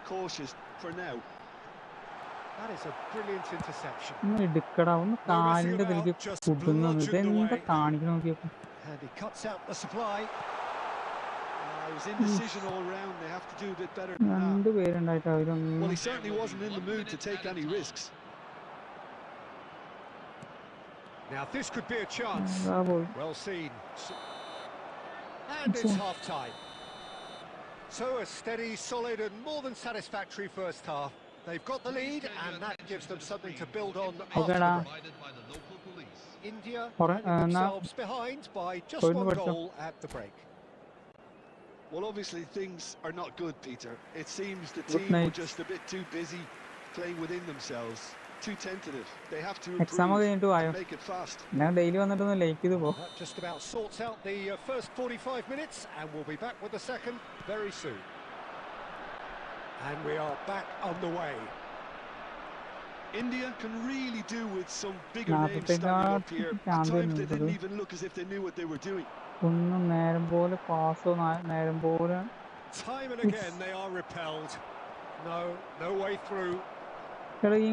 cautious for now. That is a brilliant interception. And he cuts out the supply. It was indecision all round. They have to do a bit better than that. Well, he certainly wasn't in the mood to take any risks. Now this could be a chance. Well seen. And it's half-time. So a steady, solid and more than satisfactory first half. They've got the lead and that gives them something to build on after the break. India finding themselves behind by just one goal at the break. Well, obviously things are not good, Peter. It seems the team were just a bit too busy playing within themselves. Too tentative. They have to improve and make it fast. That just about sorts out the first 45 minutes and we'll be back with the second very soon. And we are back on the way. India can really do with some bigger names standing up here. At times they didn't even look as if they knew what they were doing. Time and again they are repelled. No way through. Can he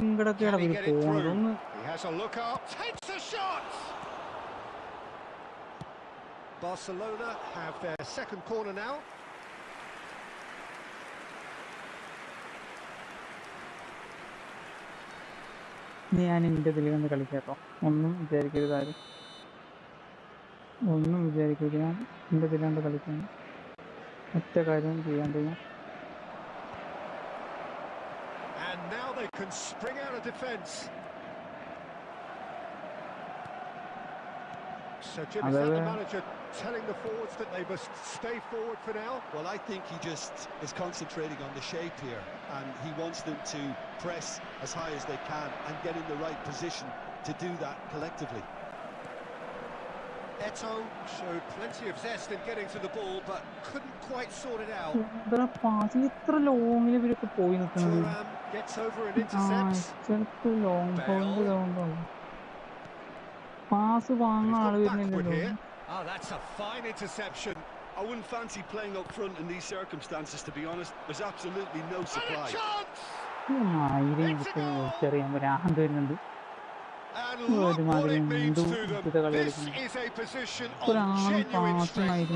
get it through? He has a look up, takes a shot! Barcelona have their second corner now. ഞാൻ എൻ്റെ ഇതിൽ വന്ന് കളിക്കാട്ടോ ഒന്നും വിചാരിക്കരുത് ആരും ഒന്നും വിചാരിക്കരുത് ഞാൻ എൻ്റെ ഇതിലാണ്ട് കളിക്കാൻ ഒറ്റ കാര്യം ചെയ്യാണ്ട് ഞാൻ And now they can spring out of defence. So Jim, is that the manager telling the forwards that they must stay forward for now? Well, I think he just is concentrating on the shape here and he wants them to press as high as they can and get in the right position to do that collectively. Eto showed plenty of zest in getting to the ball but couldn't quite sort it out. Thuram gets over and intercepts. Oh, that's a fine interception. I wouldn't fancy playing up front in these circumstances, to be honest. There's absolutely no supply. And look what it means to them. This is a position of genuine strength.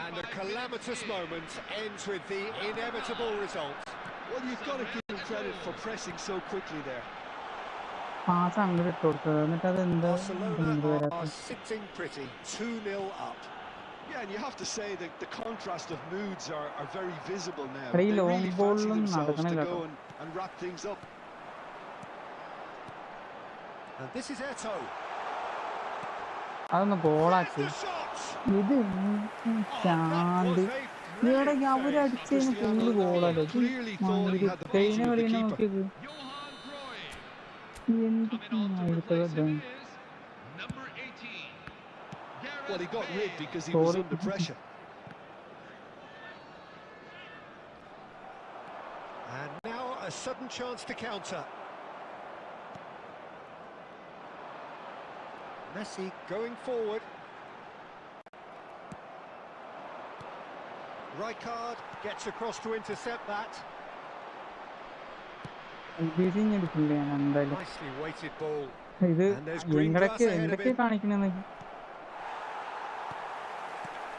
And a calamitous moment ends with the inevitable result. Well, you've got to give them credit for pressing so quickly there. Barcelona are sitting pretty, 2-0 up. Yeah, and you have to say that the contrast of moods are very visible now. They really fancy themselves to go and wrap things up. And this is Eto. അതൊന്ന് ഗോളാക്കി ഇത് ചാണ്ട് ഇവിടെ അവരടിച്ചു full ഗോളല്ലോ കഴിഞ്ഞ കളിയാണ് നോക്കിയത് എന്തൊക്കെയാണ് Well, he got rid because he was Sorry. under pressure. And now a sudden chance to counter. Messi going forward. Rijkaard gets across to intercept that. LBC എടുക്കില്ല ഞാൻ എന്തായാലും. Nicely weighted ball. ഇത് And there's green grass ahead of എന്തൊക്കെ him. കാണിക്കണെന്ന്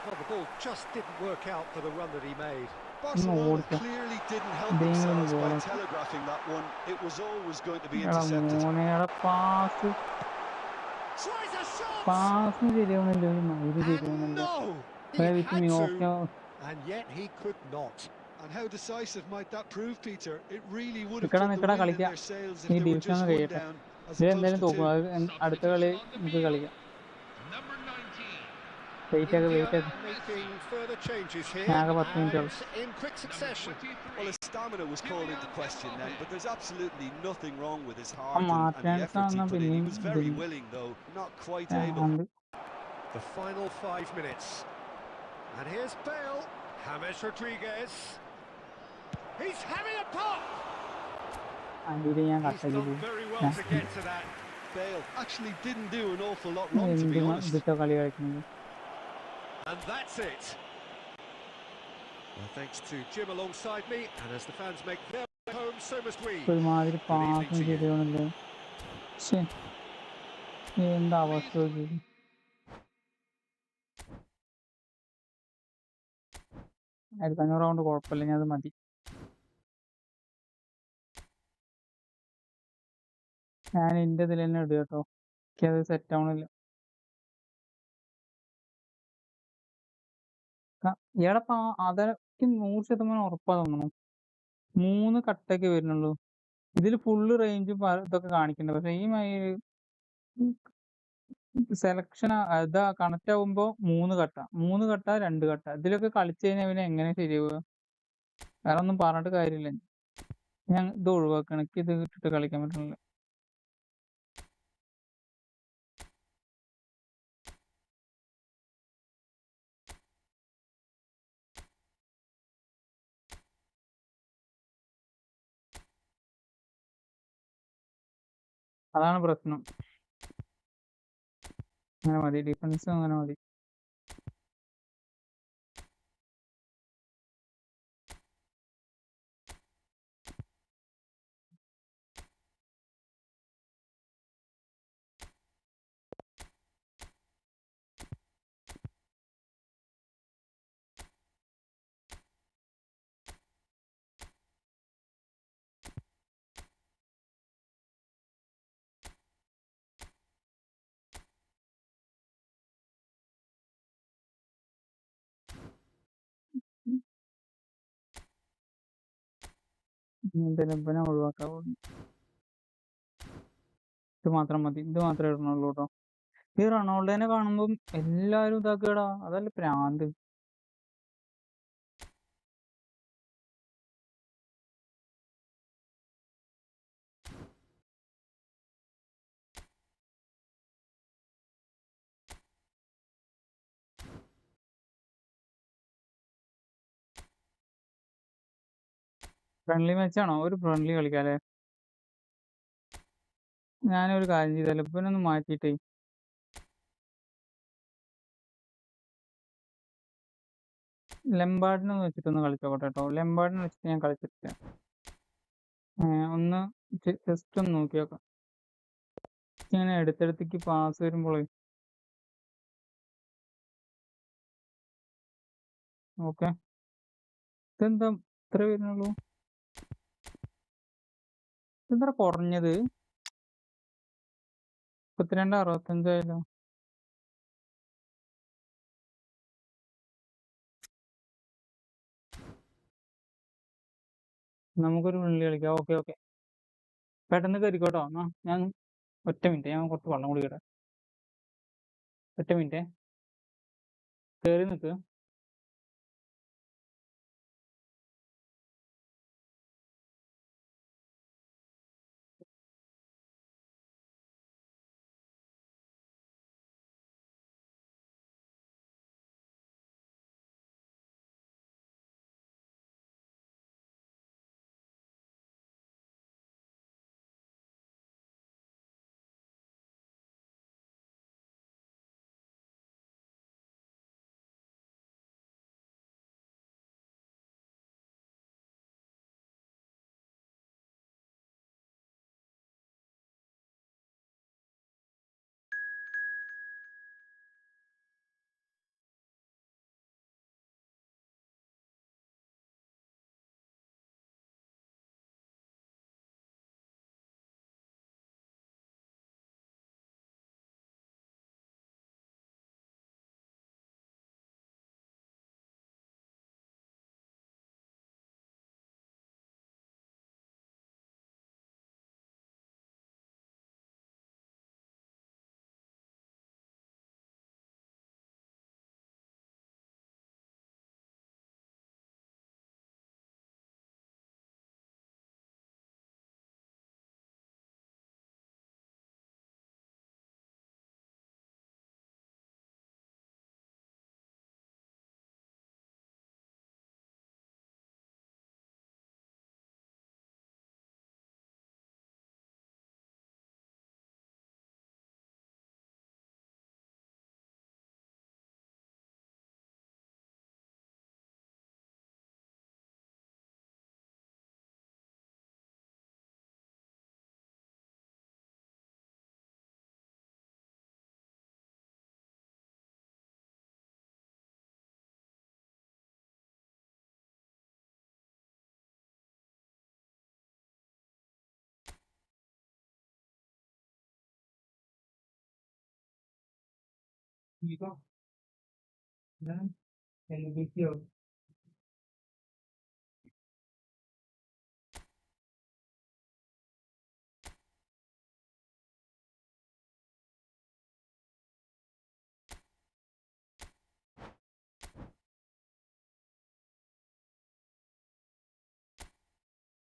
Well, the ball just didn't work out for the run that he made. Barcelona clearly didn't help themselves by telegraphing that one. It was always going to be intercepted. Pass Tries a shot! ശരിയാവുന്നില്ല ഒരു മൈര് And ശരിയാവുന്നില്ല. no! He had to, and yet he could not. And how decisive might that prove, Peter? It really would have നിക്കടാ put the wind in കളിക്കാം. their sails if ഈ they were division just one കഴിയട്ടെ. down as ഇത് opposed എന്തായാലും to തോക്കും. two. അത് അടുത്ത കളി നമുക്ക് കളിക്കാം. Number 19. വെയിറ്റ് ആക്കുക വെയിറ്റ് ആക്കുക. Making further changes here, ആകെ 10 minute and in quick succession. Well, his stamina was called into question then, but there's absolutely nothing wrong with his heart ആ and the effort he മാറ്റാൻ put in. He പിന്നെയും was very willing, though, not quite able. ഉണ്ട്. The final 5 minutes. And here's Bale. James Rodriguez. He's having a pop! അതില് ഞാൻ He's done കട്ടാക്കി very well to get to that. Bale actually didn't do an awful lot wrong, to be honest. ഇതിത്തെ കളി കളിക്കുന്നത്. And that's it. Well, thanks to Jim alongside me, and as the fans make their way home, so must we. ഒരുമാതിരി Good evening പാസും to you. ശരിയാവുന്നില്ല. ശ്ശേ. എന്താ അവസ്ഥ നോക്കി. 1500 round കുഴപ്പമില്ല, ഞാൻ അത് മതി. ഞാൻ എൻ്റെ ഇതിൽ തന്നെ ഇടുക കേട്ടോ. എനിക്കത് സെറ്റ് ആവണില്ല. ഇയാളെ അതൊക്കെ 100% ഉറപ്പാ തോന്നുന്നു. 3 കട്ടൊക്കെ വരുന്നുള്ളൂ. ഇതിൽ ഫുള്ള് റേഞ്ചും ഇതൊക്കെ കാണിക്കുന്നുണ്ട്. പക്ഷെ ഈ സെലക്ഷൻ ഇതാ കണക്ട് ആകുമ്പോ 3 കട്ട 2 കട്ട ഇതിലൊക്കെ കളിച്ചു കഴിഞ്ഞാൽ പിന്നെ എങ്ങനെ ശരിയാവുക? വേറെ ഒന്നും പറഞ്ഞിട്ട് കാര്യമില്ല. ഞാൻ ഇത് ഒഴിവാക്കണം. എനിക്ക് ഇത് ഇട്ടിട്ട് കളിക്കാൻ പറ്റുന്നില്ല. അതാണ് പ്രശ്നം. അങ്ങനെ മതി, ഡിഫൻസ് അങ്ങനെ മതി. ലബനെ ഒഴിവാക്കാൻ. ഇത് മാത്രം മതി, ഇത് മാത്രമേ ഇടണുള്ളൂ കേട്ടോ. ഈ റൊണാൾഡോനെ കാണുമ്പം എല്ലാരും ഇതാക്കടാ, അതല്ല പ്രാന്ത്. ഫ്രണ്ട്ലി മാച്ചാണോ? ഒരു ഫ്രണ്ട്ലി കളിക്കാല്ലേ. ഞാനൊരു കാര്യം ചെയ്താലോ, ഇവനൊന്ന് മാറ്റിയിട്ടേ ലെംബാർഡിനെ വെച്ചിട്ടൊന്ന് കളിച്ചോട്ടെ കേട്ടോ. ലെംബാർഡിനെ വെച്ചിട്ട് ഞാൻ കളിച്ചിട്ടില്ല. ഒന്ന് ജസ്റ്റ് ഒന്ന് നോക്കി നോക്കാം. ഇങ്ങനെ എടുത്തെടുത്തേക്ക് പാസ് വരുമ്പോളേ ഓക്കെ. ഇതെന്താ ഇത്ര വരുന്നുള്ളൂ? ഇതെന്താ കുറഞ്ഞത്? 32-65 ആയാലോ? നമുക്കൊരു ഫ്രണ്ട്ലി കളിക്കാം. ഓക്കെ ഓക്കെ, പെട്ടെന്ന് കയറിക്കോട്ടോ. എന്നാ ഞാൻ ഒറ്റ മിനിറ്റ്, ഞാൻ കുറച്ച് വെള്ളം കുടിക്കട്ടെ. ഒറ്റ മിനിറ്റ് കയറി നിൽക്ക്. 이거 난 텔레비전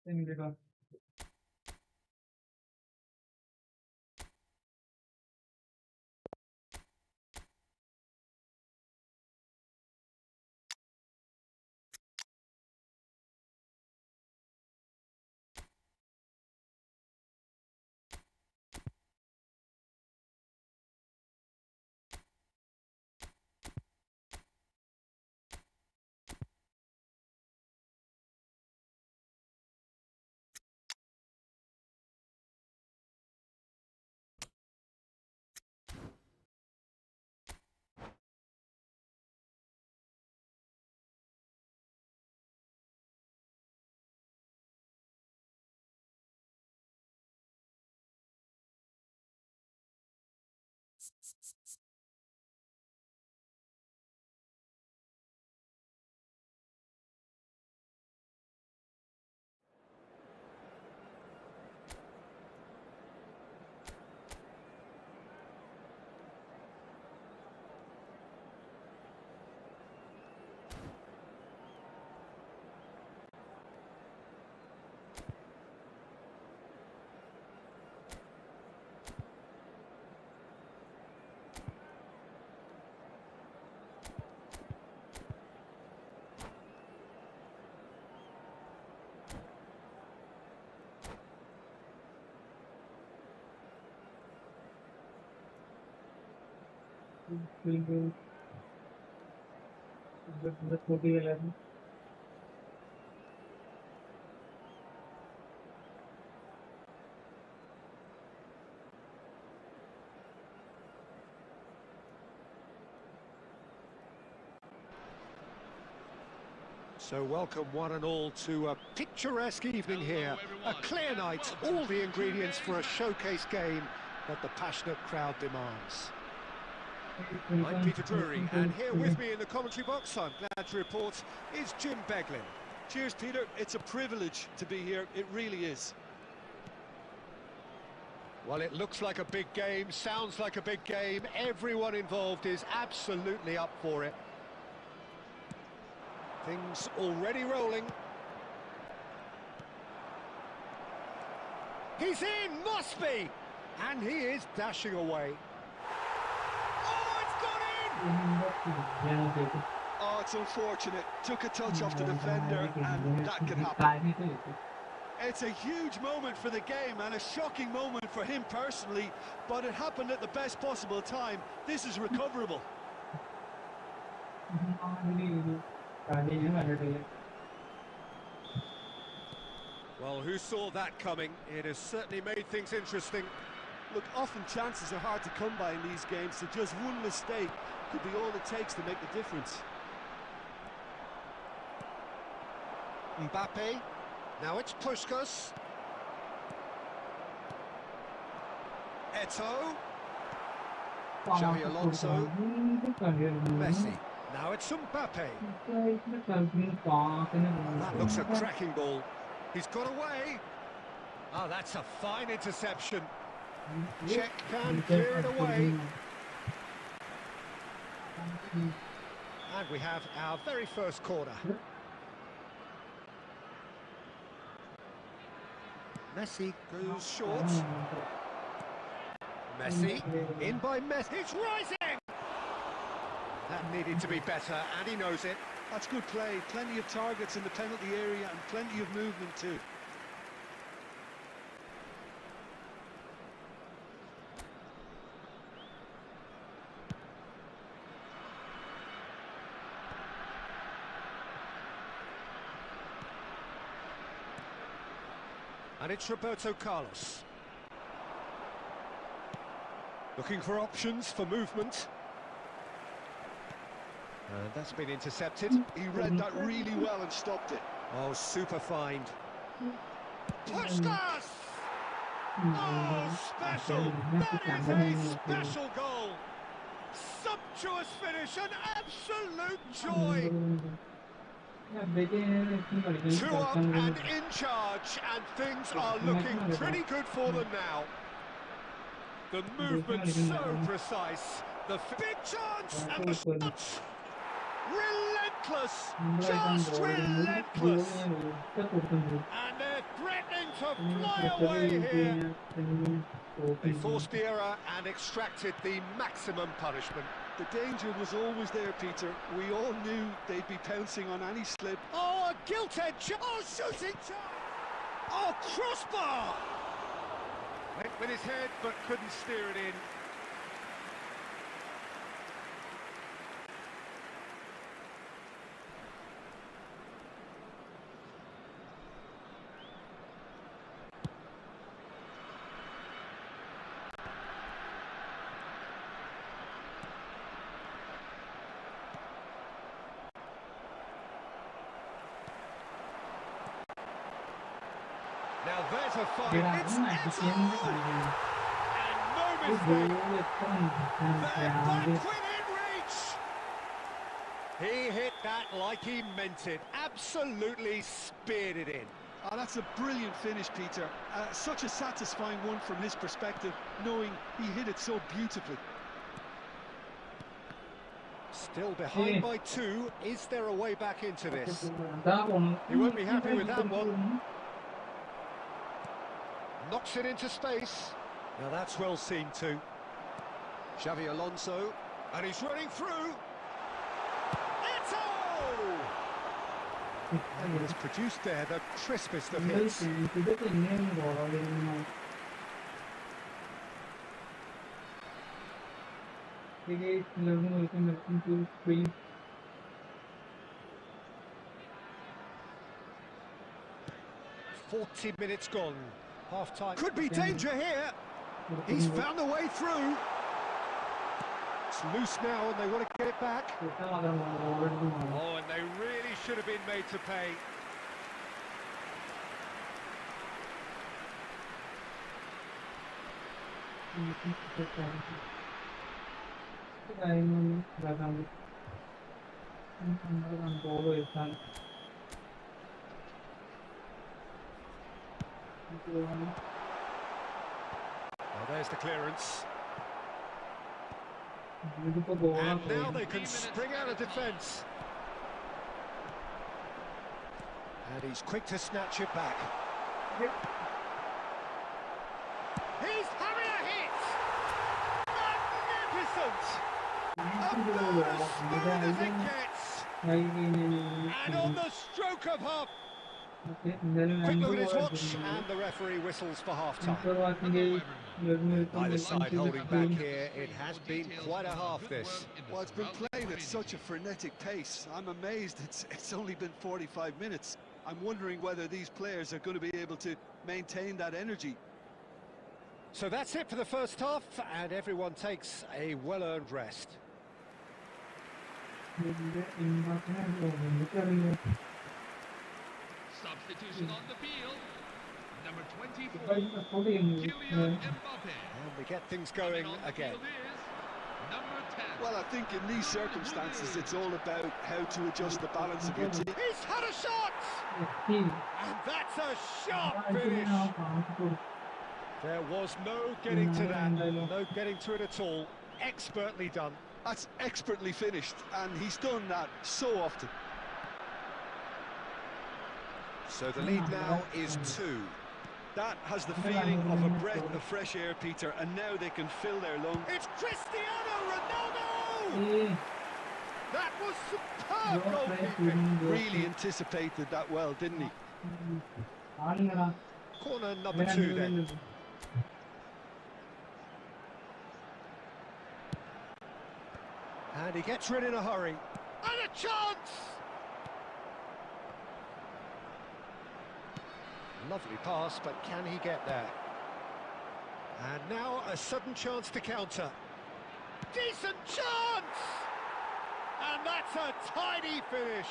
생각가 그리고 이제 포기하려면 So welcome one and all to a picturesque evening here. A clear night, all the ingredients for a showcase game that the passionate crowd demands. I'm Peter Drury, and here with me in the commentary box, I'm glad to report, is Jim Beglin. Cheers, Peter. It's a privilege to be here. It really is. Well, it looks like a big game, sounds like a big game. Everyone involved is absolutely up for it. Things already rolling. He's in, must be! And he is dashing away. Oh, it's gone in! Oh, it's unfortunate. Took a touch off the defender, and that could happen. It's a huge moment for the game and a shocking moment for him personally, but it happened at the best possible time. This is recoverable. Well, who saw that coming? It has certainly made things interesting. Look, often chances are hard to come by in these games, so just one mistake could be all it takes to make the difference. Mbappe, now it's Puskas. Eto'o. Xavi Alonso. Messi. Now it's Mbappe. That looks a cracking ball. He's got away. Oh, that's a fine interception. Czech can clear it away. And we have our very first corner. Messi goes short. Messi, in by Messi. It's rising! That needed to be better, and he knows it. That's good play. Plenty of targets in the penalty area and plenty of movement too. And it's Roberto Carlos. Looking for options for movement. And that's been intercepted. He read that really well and stopped it. Oh, super find. Puskas! Oh, special! That is a special goal! Sumptuous finish, an absolute joy. 2 up and in charge, and things are looking pretty good for them now. The movement's so precise. The big chance and the shot. Relentless, just relentless. And they're threatening to fly away here. They forced the error and extracted the maximum punishment. The danger was always there, Peter. We all knew they'd be pouncing on any slip. Oh, a gilt-edged, oh, shooting chance! Oh, crossbar! Went with his head, but couldn't steer it in. Now there's a fight. It's and no mistake. They're back within reach. He hit that like he meant it. Absolutely speared it in. Oh, that's a brilliant finish, Peter. Such a satisfying one from his perspective, knowing he hit it so beautifully. Still behind by 2. Is there a way back into this? He won't be happy with that one. Knocks it into space. Now that's well seen too. Xavi Alonso. And he's running through. Ito! And it's produced there the crispest of hits. 40 minutes gone. Half time. Could be danger here. He's found a way through. It's loose now and they want to get it back. Oh, and they really should have been made to pay. Well, there's the clearance. And now they can spring out of defence. And he's quick to snatch it back. He's having a hit! Magnificent! About as smooth as it gets! And on the stroke of half. Quick look at his watch, and the referee whistles for half-time. Either side holding back here. It has been quite a half, this. Well, it's been played at such a frenetic pace. I'm amazed it's only been 45 minutes. I'm wondering whether these players are going to be able to maintain that energy. So that's it for the first half, and everyone takes a well-earned rest. Substitution on the field. Number 24, Kylian Mbappe. And we get things going again. Number 10. Well, I think in these circumstances, it's all about how to adjust the balance of your team. He's had a shot! And that's a sharp finish. There was no getting to that, no getting to it at all. Expertly done. That's expertly finished, and he's done that so often. So the lead now is 2. That has the feeling of a breath of fresh air, Peter, and now they can fill their lungs. It's Cristiano Ronaldo! That was superb goalkeeping. Really anticipated that well, didn't he? Corner number 2 then. And he gets rid in a hurry. And a chance! Lovely pass, but can he get there? And now a sudden chance to counter. Decent chance! And that's a tidy finish.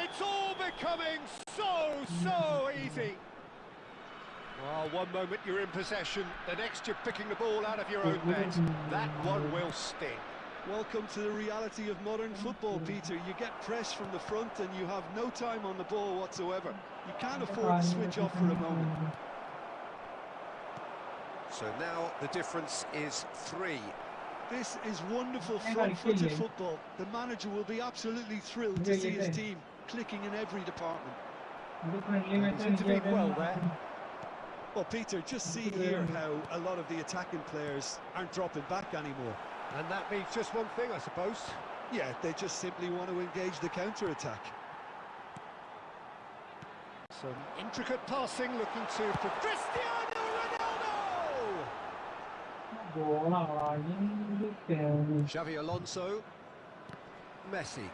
It's all becoming so easy. Well, one moment you're in possession, the next you're picking the ball out of your own net. That one will sting. Welcome to the reality of modern football, Peter. You get press from the front and you have no time on the ball whatsoever. You can't afford to switch off for a moment. So now the difference is 3. This is wonderful front-footed football. The manager will be absolutely thrilled to see his team clicking in every department. And he's intervened well there. Well, Peter, just see here how a lot of the attacking players aren't dropping back anymore. And that means just one thing, I suppose. Yeah, they just simply want to engage the counter-attack. Some intricate passing, looking to Cristiano Ronaldo! Xavi Alonso. Messi.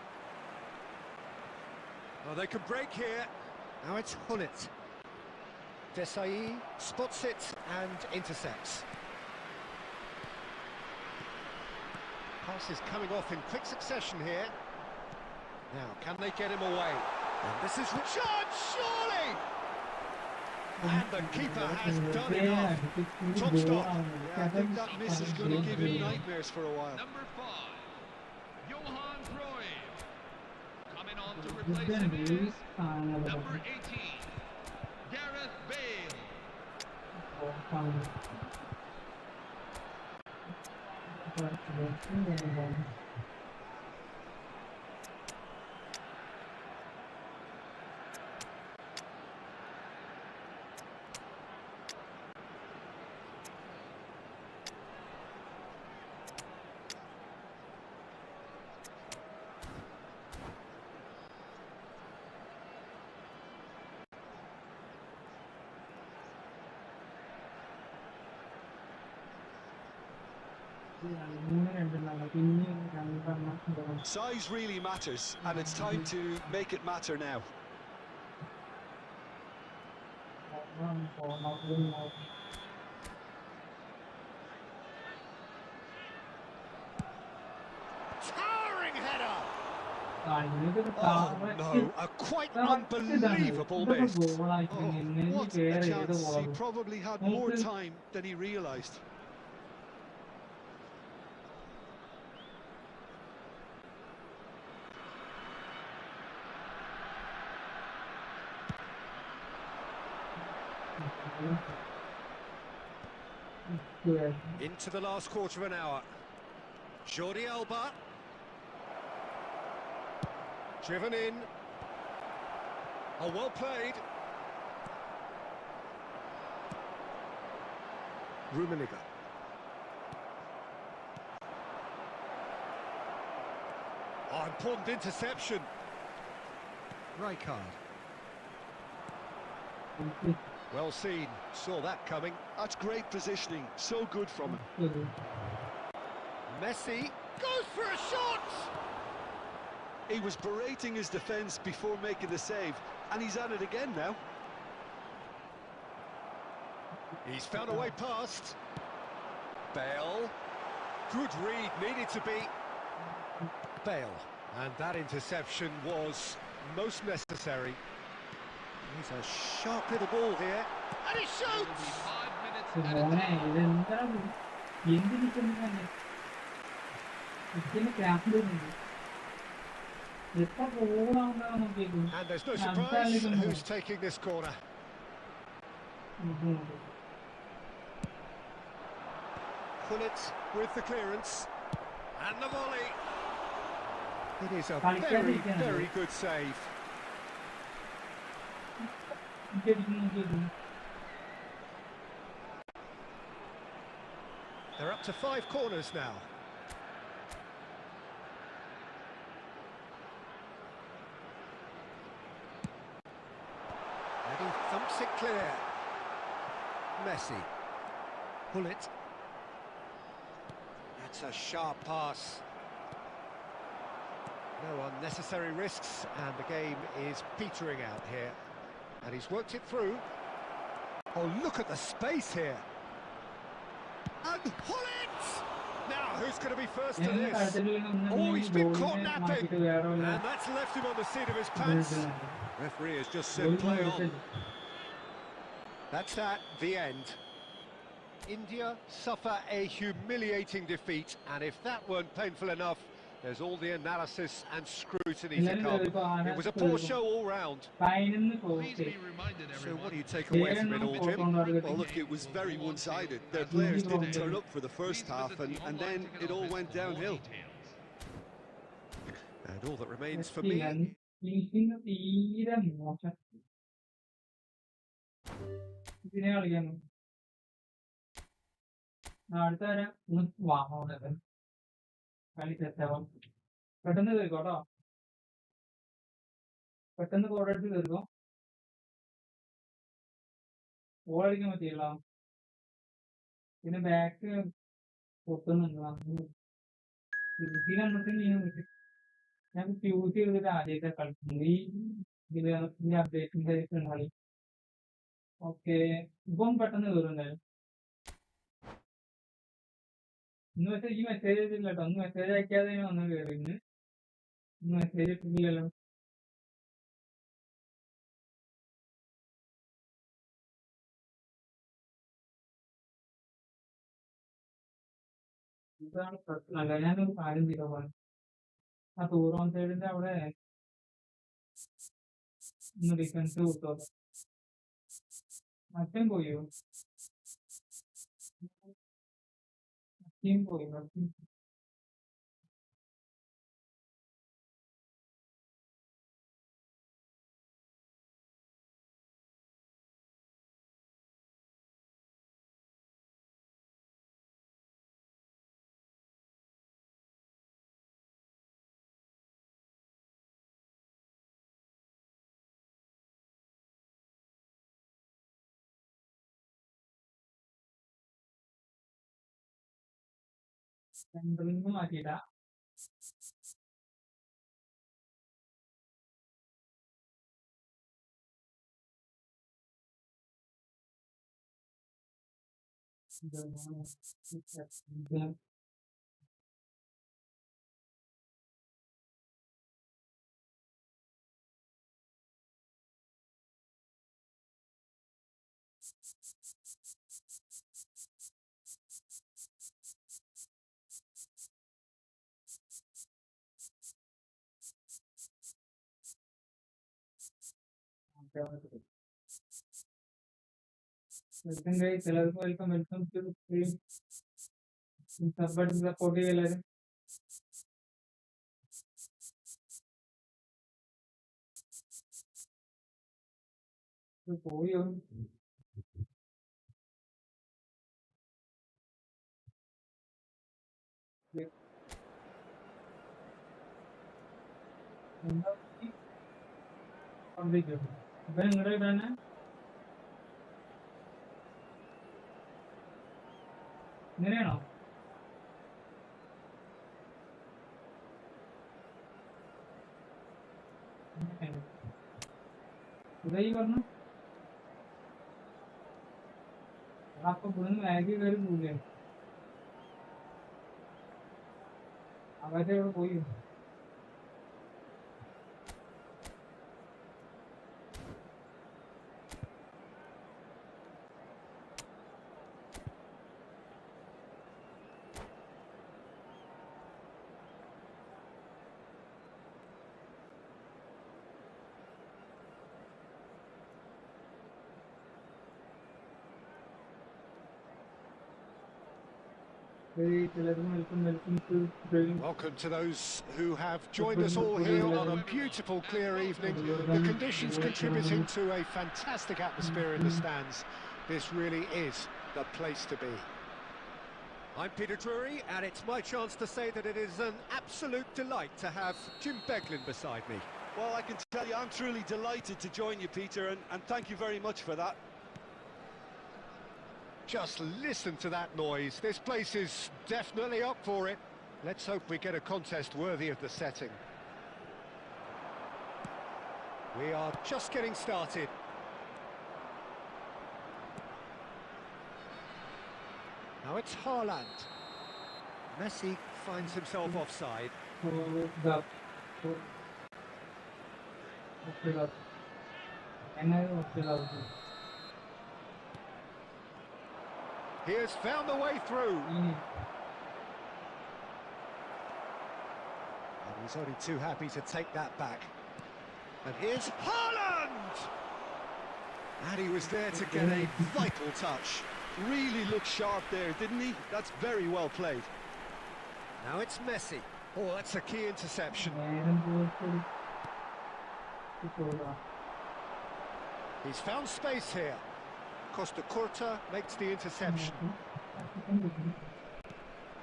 Oh, they can break here. Now it's Hullet. Desai spots it and intercepts. Passes coming off in quick succession here. Now, can they get him away? And this is Richard, surely! And the keeper has done enough. Top stop. Yeah, I think that miss is going to give him nightmares for a while. Number 5, Johan Cruyff. Coming on to replace him is number 18, Gareth Bale. Size really matters, and it's time to make it matter now. Towering header! Oh no, a quite unbelievable miss. Oh, what a chance. He probably had more time than he realised. Into the last quarter of an hour. Jordi Alba. Driven in. Oh, well played. Rummenigge. Oh, important interception. Rijkaard. Well seen, saw that coming. That's great positioning, so good from him. Messi goes for a shot! He was berating his defence before making the save, and he's at it again now. He's found a way past. Bale. Good read, needed to be. Bale. And that interception was most necessary. He's a sharp little ball here. And he shoots! 5 minutes added. And there's no surprise who's taking this corner. Hullet with the clearance. And the volley. It is a very, very good save. They're up to 5 corners now. And he thumps it clear. Messi. Hullet. That's a sharp pass. No unnecessary risks, and the game is petering out here. And he's worked it through. Oh, look at the space here. And Hullet! Now, who's going to be first to this? Oh, he's been caught napping. And that's left him on the seat of his pants. Referee has just said play on. That's at the end. India suffer a humiliating defeat, and if that weren't painful enough, there's all the analysis and scrutiny to come. It was a poor show all round. Please be reminded, So everyone. what do you take away from it all, Jim? Well, look, it was very one-sided. Their players didn't turn up for the first half, and then it all went downhill. And all that remains for me... പെട്ടെന്ന് കേൾക്കോട്ടോ, പെട്ടെന്ന് കോടടുത്ത് കേൾക്കോ, ഓടിക്കാൻ പറ്റിയല്ലോ. പിന്നെ back പൊട്ടുന്നുണ്ട്. ഞാൻ fuse ചെയ്തിട്ട് ആദ്യമായിട്ട് കളിക്കുന്നത് ഈ അപ്ഡേറ്റിന്റെ കളി. ഓക്കെ, ഇപ്പം പെട്ടെന്ന് കയറുണ്ടായിരുന്നു. ഇന്ന് പക്ഷേ ഈ മെസ്സേജ് ചെയ്തില്ല കേട്ടോ. ഒന്ന് മെസ്സേജ് അയക്കാതെ വന്ന് കയറി. ഇന്ന് മെസ്സേജ് ഇട്ടില്ലല്ലോ. ഇതാണ് പ്രശ്നമല്ല. ഞാനൊരു കാര്യം ചെയ്ത പോലെ ആ ടൂറോൺ സൈഡിന്റെ അവിടെ ഒന്ന് ഡിഫൻസ് കൊടുത്തോ. മറ്റേ പോയോ? പോയി. സെൻട്രലിൽ നിന്ന് മാറ്റിയില്ല. വെൽക്കം ഗൈസ്, എല്ലാവർക്കും welcome. Welcome to stream. Support ചെയ്യുക എല്ലാവരും. പോയോ? അപ്പൊ നിങ്ങളുടെ ഇതാണ് ഇങ്ങനെയാണോ? ഇതായി പറഞ്ഞു. അപ്പൊ ഇവിടുന്ന് മാഗി കയറി പോവുകയാണ്. അവരുടെ ഇവിടെ പോയി. Welcome to those who have joined us all here on a beautiful, clear evening. The conditions contributing to a fantastic atmosphere in the stands. This really is the place to be. I'm Peter Drury, and it's my chance to say that it is an absolute delight to have Jim Beglin beside me. Well, I can tell you I'm truly delighted to join you, Peter, and thank you very much for that. Just listen to that noise. This place is definitely up for it. Let's hope we get a contest worthy of the setting. We are just getting started. Now it's Haaland. Messi finds himself offside. He has found the way through. And he's only too happy to take that back. And here's Haaland! And he was there to get a vital touch. Really looked sharp there, didn't he? That's very well played. Now it's Messi. Oh, that's a key interception. He's found space here. Costa Curta makes the interception.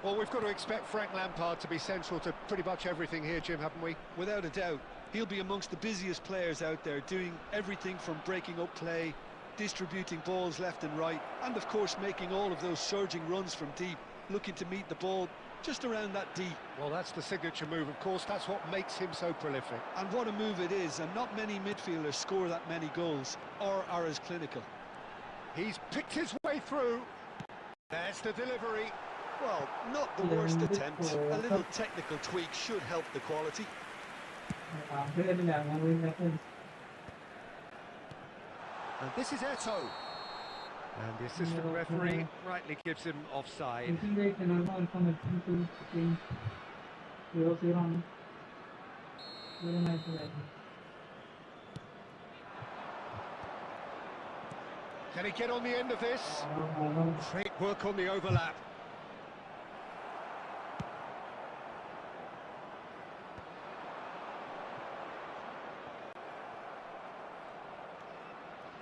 Well, we've got to expect Frank Lampard to be central to pretty much everything here, Jim, haven't we? Without a doubt. He'll be amongst the busiest players out there, doing everything from breaking up play, distributing balls left and right, and of course making all of those surging runs from deep, looking to meet the ball just around that D. Well, that's the signature move, of course. That's what makes him so prolific. And what a move it is, and not many midfielders score that many goals or are as clinical. He's picked his way through. There's the delivery. Well, not the worst attempt. A little technical tweak should help the quality. And this is Eto. And the assistant referee rightly gives him offside. Can he get on the end of this? Great work on the overlap.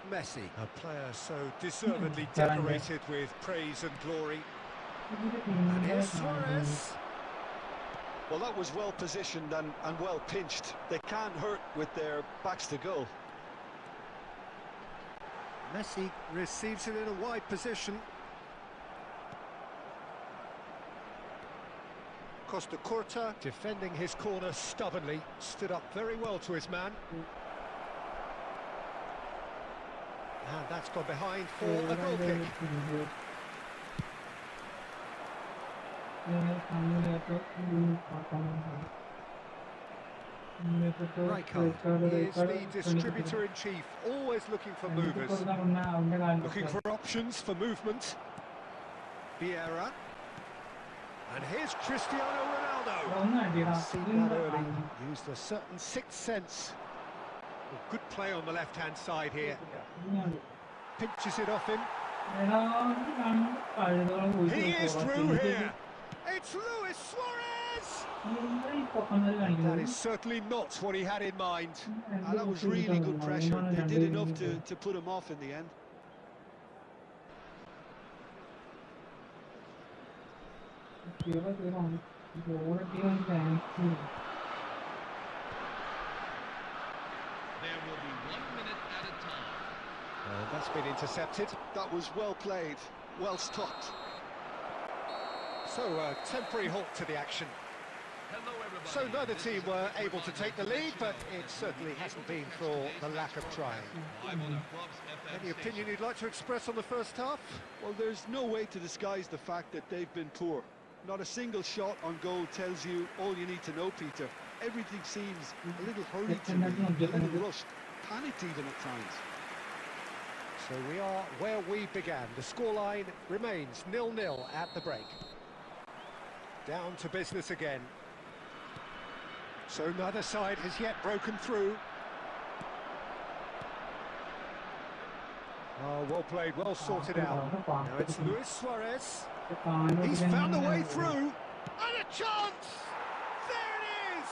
Messi, a player so deservedly decorated with praise and glory. And here's Suarez. Well, that was well positioned and well pinched. They can't hurt with their backs to goal. Messi receives it in a wide position. Costa Curta defending his corner stubbornly, stood up very well to his man. And that's gone behind for a goal kick. Rijkaard is the distributor-in-chief, always looking for movers. Looking for options for movement. Vieira. And here's Cristiano Ronaldo. Seen that early, used a certain sixth sense. Well, good play on the left-hand side here. Pinches it off him. He is through here. It's Luis Suarez! That is certainly not what he had in mind. And that was really good pressure. They did enough to put him off in the end. There will be 1 minute at a time. That's been intercepted. That was well played, well stopped. So a temporary halt to the action. Hello, everybody. So neither team were able to take the lead, but it certainly hasn't been for the lack of trying. Any opinion you'd like to express on the first half? Well, there's no way to disguise the fact that they've been poor. Not a single shot on goal tells you all you need to know, Peter. Everything seems a little hurried to me, a little rushed, panicked even at times. So we are where we began. The scoreline remains 0-0 at the break. Down to business again. So neither side has yet broken through. Oh, well played, well sorted out. Now it's Luis Suarez. He's found a way through. And a chance! There it is!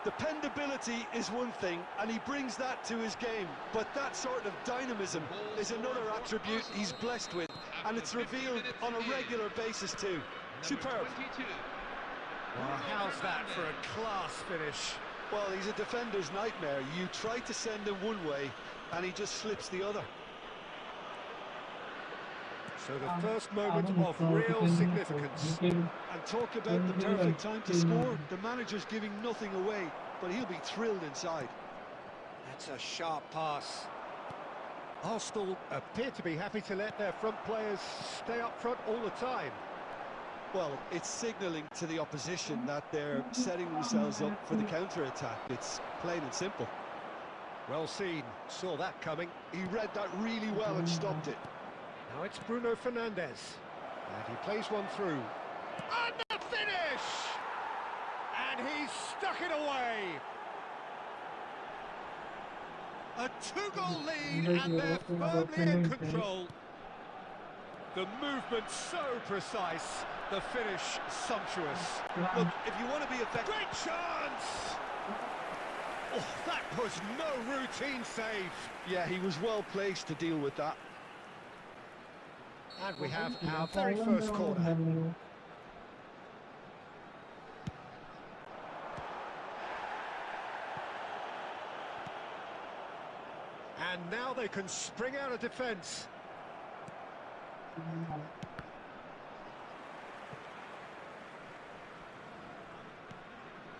Dependability is one thing, and he brings that to his game. But that sort of dynamism is another attribute he's blessed with. And it's revealed on a regular basis too. Superb. Well, how's that for a class finish? Well, he's a defender's nightmare. You try to send him one way, and he just slips the other. So the first moment of real significance. And talk about the perfect time to score. The manager's giving nothing away, but he'll be thrilled inside. That's a sharp pass. Arsenal appear to be happy to let their front players stay up front all the time. Well, it's signalling to the opposition that they're setting themselves up for the counter-attack. It's plain and simple. Well seen, saw that coming. He read that really well and stopped it. Now it's Bruno Fernandes. And he plays one through. And the finish! And he's stuck it away. A two-goal lead, and they're firmly in control. The movement so precise, the finish sumptuous. Look, if you want to be effective... Great chance! Oh, that was no routine save. Yeah, he was well placed to deal with that. And we have our very first corner. And now they can spring out of defence.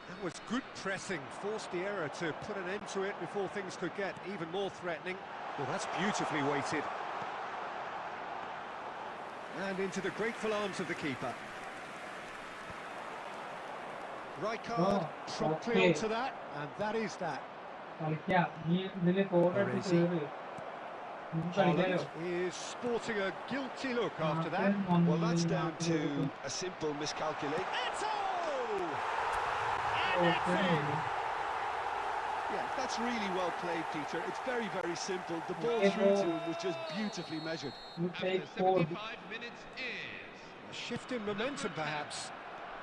That was good pressing, forced the error to put an end to it before things could get even more threatening. Well, that's beautifully weighted. And into the grateful arms of the keeper. Rijkaard promptly onto that, and that is that. Haaland is sporting a guilty look after that. Well, that's down to a simple miscalculation. And it's in. Yeah, that's really well played, Peter. It's very, very simple. The ball through to him was just beautifully measured. After 75 minutes is... A shift in momentum, perhaps.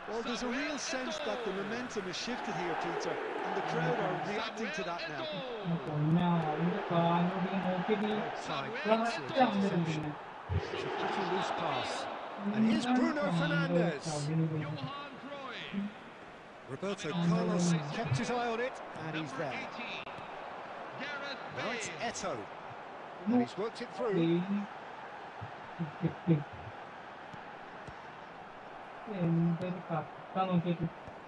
Well, there's a real sense that the momentum has shifted here, Peter, and the crowd are reacting to that now. Time. It's a pretty loose pass. And here's Bruno Fernandes. Johan Cruyff. Roberto Carlos kept his eye on it, and he's Number there. 18. Gareth Now it's Bale. Eto'o. And he's worked it through.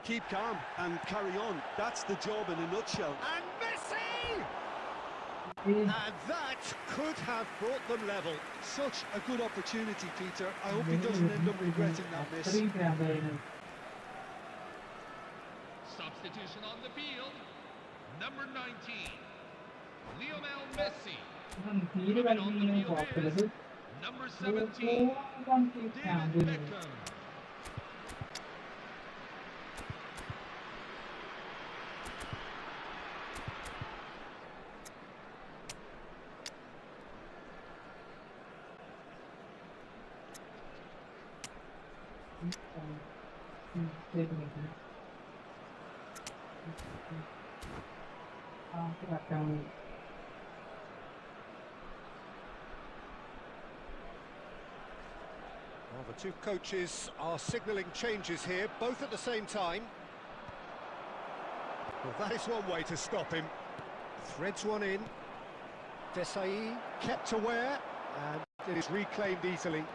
Keep calm and carry on. That's the job in a nutshell. And Messi! And that could have brought them level. Such a good opportunity, Peter. I hope he doesn't end up regretting that miss. Substitution on the field. Number 19. Lionel Messi. Coming on the field is number 17. David Beckham. Well, the two coaches are signalling changes here, both at the same time. Well, that is one way to stop him. Threads one in. Desai kept aware, and it is reclaimed easily.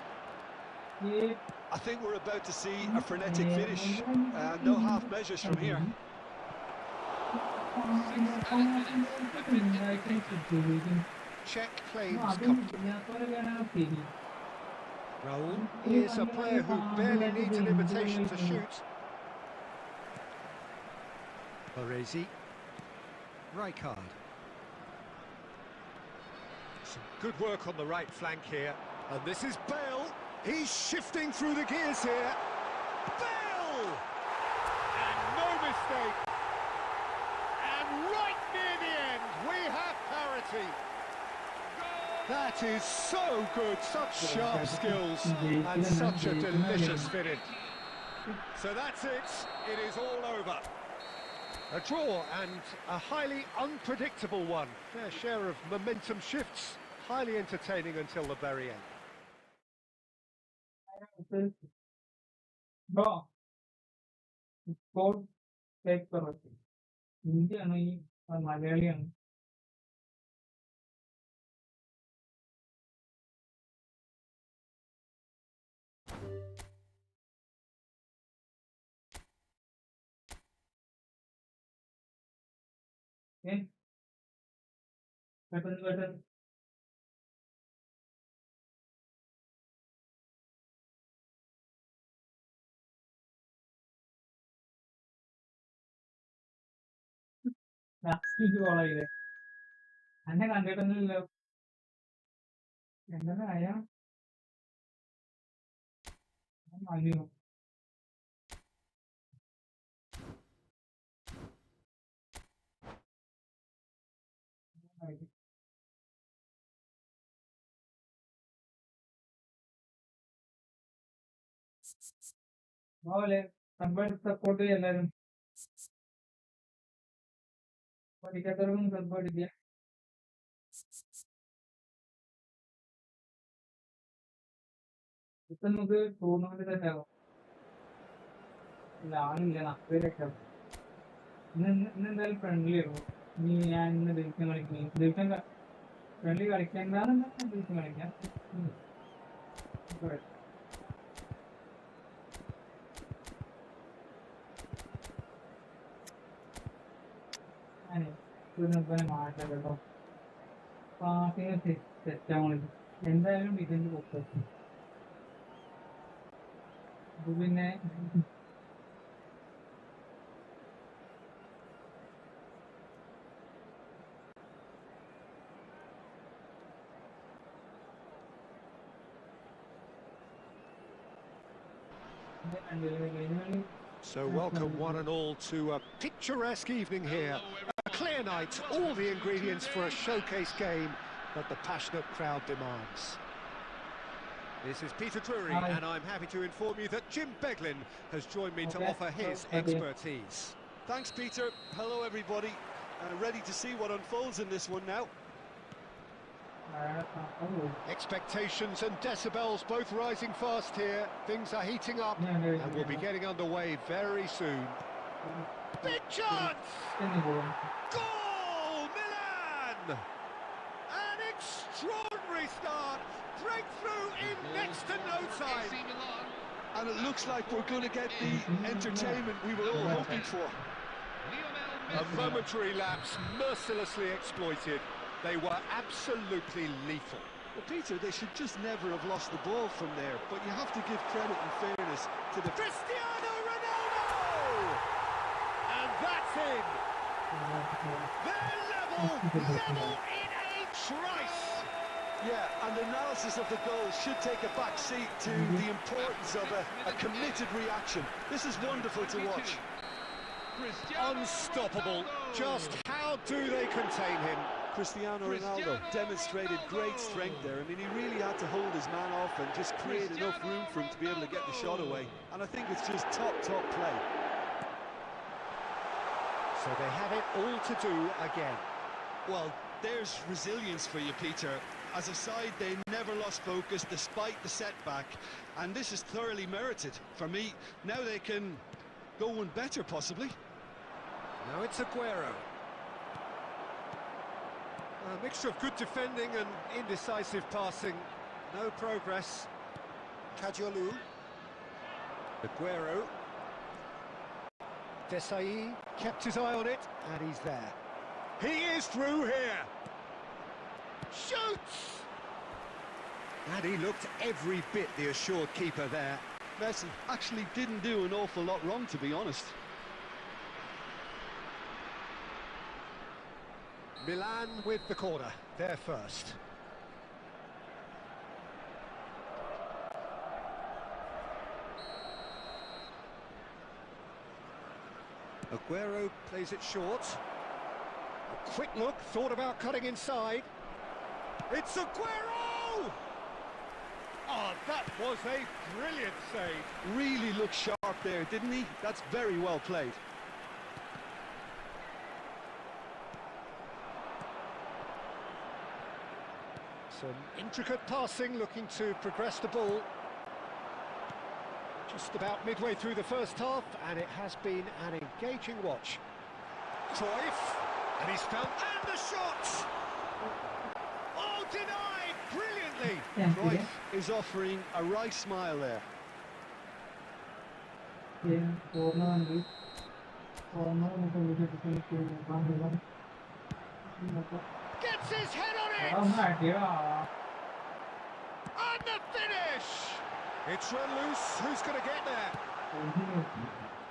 I think we're about to see a frenetic finish. No half measures from here. Check claims comfortably. Raul is a player who barely needs an invitation to shoot. Baresi. Rijkaard. Some good work on the right flank here. And this is Bale. He's shifting through the gears here. Bale! And no mistake. And right near the end, we have parity. That is so good, such sharp skills, and such a delicious finish. So that's it, it is all over. A draw, and a highly unpredictable one. Fair share of momentum shifts, highly entertaining until the very end. മലയാളിയാണ്. പെട്ടെന്ന് last call ചെയ്തേ അന്നെ കണ്ടിട്ടൊന്നുമില്ലല്ലോ. എന്താണ് Ayun. Vale, também support എല്ലാരും പഠിക്കാത്തവർക്കും support ചെയ്യാം. ഇപ്പൊ നമുക്ക് tournament തന്നെ ആവാം. ഇല്ല ആളില്ല പേരൊക്കെ ഇന്ന് എന്തായാലും ഫ്രണ്ട്ലി ആവും. ഇനി ഞാൻ ഇന്ന് ദിവസം കളിക്കും ദിവസം ഫ്രണ്ട്ലി കളിക്കണ്ടെന്നുണ്ടെങ്കിൽ ദിവസം കളിക്കാം. മാറ്റാം കേട്ടോ. പാസിന് തെറ്റാണ് എന്തായാലും ഡിഫൻസ് പൊക്കും. അപ്പൊ പിന്നെ So welcome one and all to a picturesque evening here. A clear night, all the ingredients for a showcase game that the passionate crowd demands. This is Peter Drury, and I'm happy to inform you that Jim Beglin has joined me to offer his expertise. Thanks, Peter. Hello, everybody. Ready to see what unfolds in this one now. Expectations and decibels both rising fast here. Things are heating up and we'll be getting underway very soon. Big chance! Goal! Milan! An extraordinary start. Breakthrough in next to no time. And it looks like we're going to get the entertainment we were all hoping for. A momentary lapse mercilessly exploited. They were absolutely lethal. Well, Peter, they should just never have lost the ball from there, but you have to give credit and fairness to the... Cristiano Ronaldo! And that's in! They're level in a trice! Yeah, and the analysis of the goal should take a back seat to the importance of a committed reaction. This is wonderful to watch. Unstoppable. Just how do they contain him? Cristiano Ronaldo demonstrated great strength there. I mean, he really had to hold his man off and just create enough room for him to be able to get the shot away. And I think it's just top play. So they have it all to do again. Well, there's resilience for you, Peter. As a side, they never lost focus despite the setback. And this is thoroughly merited. For me, now they can go one better, possibly. Now it's Aguero. A mixture of good defending and indecisive passing. No progress. Kadiolu. Aguero. Desai kept his eye on it, and he's there. He is through here. Shoots! And he looked every bit the assured keeper there. Messi actually didn't do an awful lot wrong, to be honest. Milan with the corner, there first. Aguero plays it short. A quick look, thought about cutting inside. It's Aguero! Oh, that was a brilliant save. Really looked sharp there, didn't he? That's very well played. Some intricate passing, looking to progress the ball. Just about midway through the first half, and it has been an engaging watch. Cruyff, and he's found, and the shot! Oh, denied brilliantly! Cruyff is offering a right smile there. Gets his head on it! And the finish! It's run loose, who's going to get there?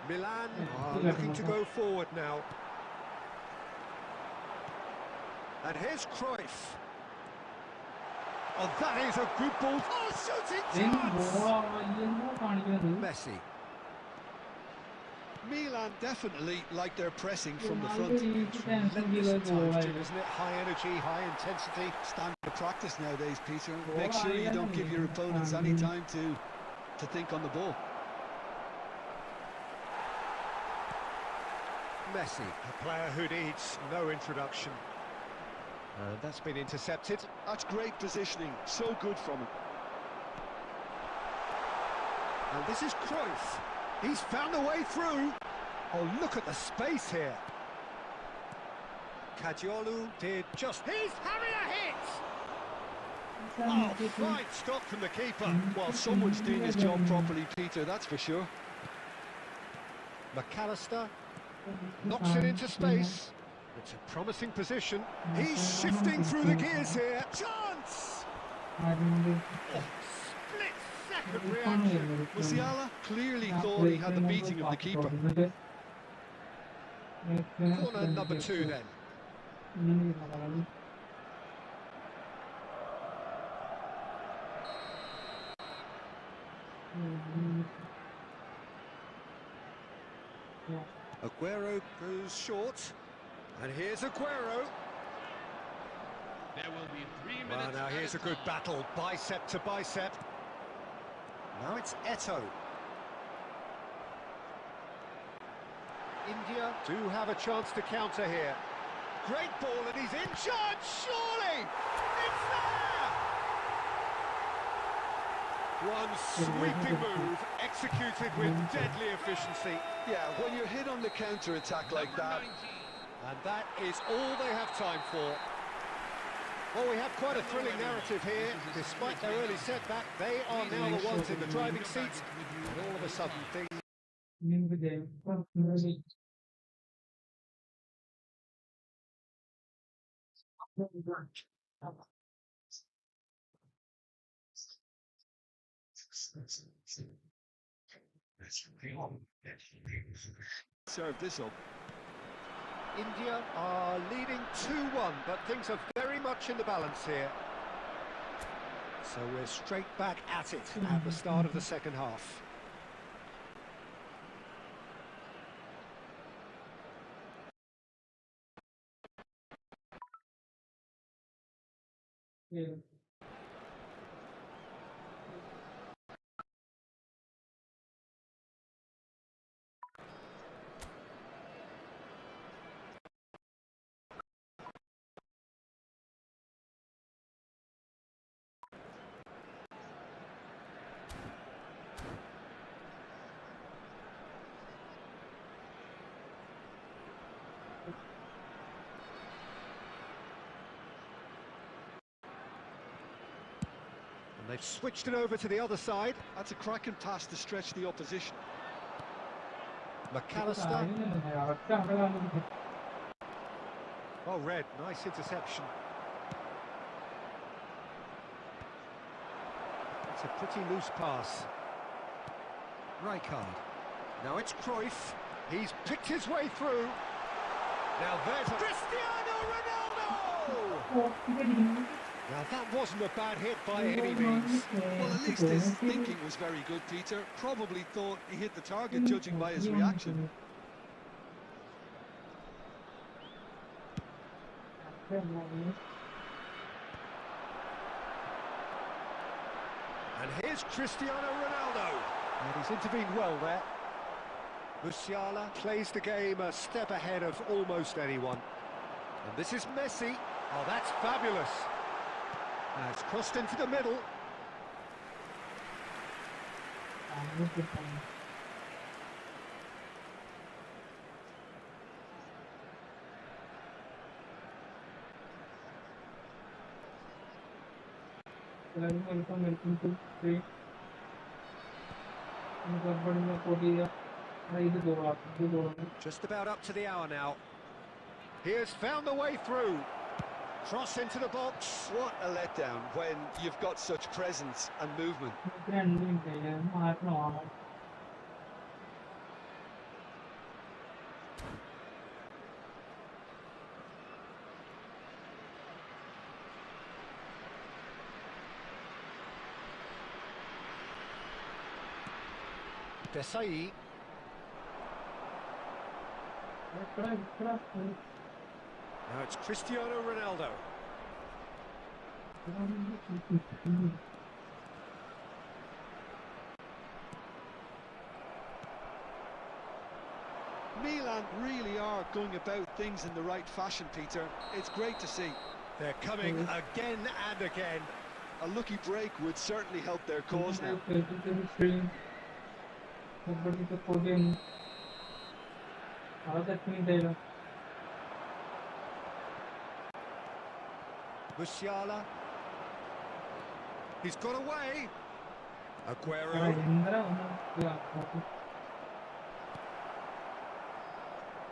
Milan are looking to go forward now. And here's Cruyff. Oh, that is a good ball. Oh, shooting chance! Messi. Milan definitely like their pressing from the front. Relentless at times, Jim, isn't it? High energy, high intensity. Standard practice nowadays, Peter. Make sure you don't give your opponents any time to think on the ball. Messi, a player who needs no introduction. And that's been intercepted. That's great positioning, so good from him. And this is Cruyff. He's found a way through. Oh, look at the space here. Kadiolu did just... He's having a hit! Oh, fine stop from the keeper. Well, someone's doing his job properly, Peter, that's for sure. McAllister knocks it into space. It's a promising position. He's shifting through the gears here. Chance! Split-second reaction. Musiala clearly thought he had the beating of the keeper. Corner number 2 then. Aguero goes short, and here's Aguero. There will be 3 minutes. Well, now here's a good battle, bicep to bicep. Now it's Eto'o. India do have a chance to counter here. Great ball, and he's in charge, surely! It's there! One sweeping move, executed with deadly efficiency. Yeah, when you're hit on the counter-attack like that... And that is all they have time for. Well, we have quite a thrilling narrative here. Despite their early setback, they are now the ones in the driving seat. And all of a sudden, things... Serve this up. India are leading 2-1, but things are very much in the balance here. So we're straight back at it at the start of the second half. And they've switched it over to the other side. That's a cracking pass to stretch the opposition. McAllister. Well read, nice interception. It's a pretty loose pass. Rijkaard. Now it's Cruyff. He's picked his way through. Now there's Cristiano Ronaldo! Now that wasn't a bad hit by any means. Well, at least his thinking was very good, Peter. Probably thought he hit the target, judging by his reaction. And here's Cristiano Ronaldo. And he's intervened well there. Musiala plays the game a step ahead of almost anyone. And this is Messi. Oh, that's fabulous. Now it's crossed into the middle. Just about up to the hour now. He has found the way through. Cross into the box. What a letdown when you've got such presence and movement. Desai. Now it's Cristiano Ronaldo. Milan really are going about things in the right fashion, Peter. It's great to see. They're coming again and again. A lucky break would certainly help their cause now. Musiala. He's got away. Aguero.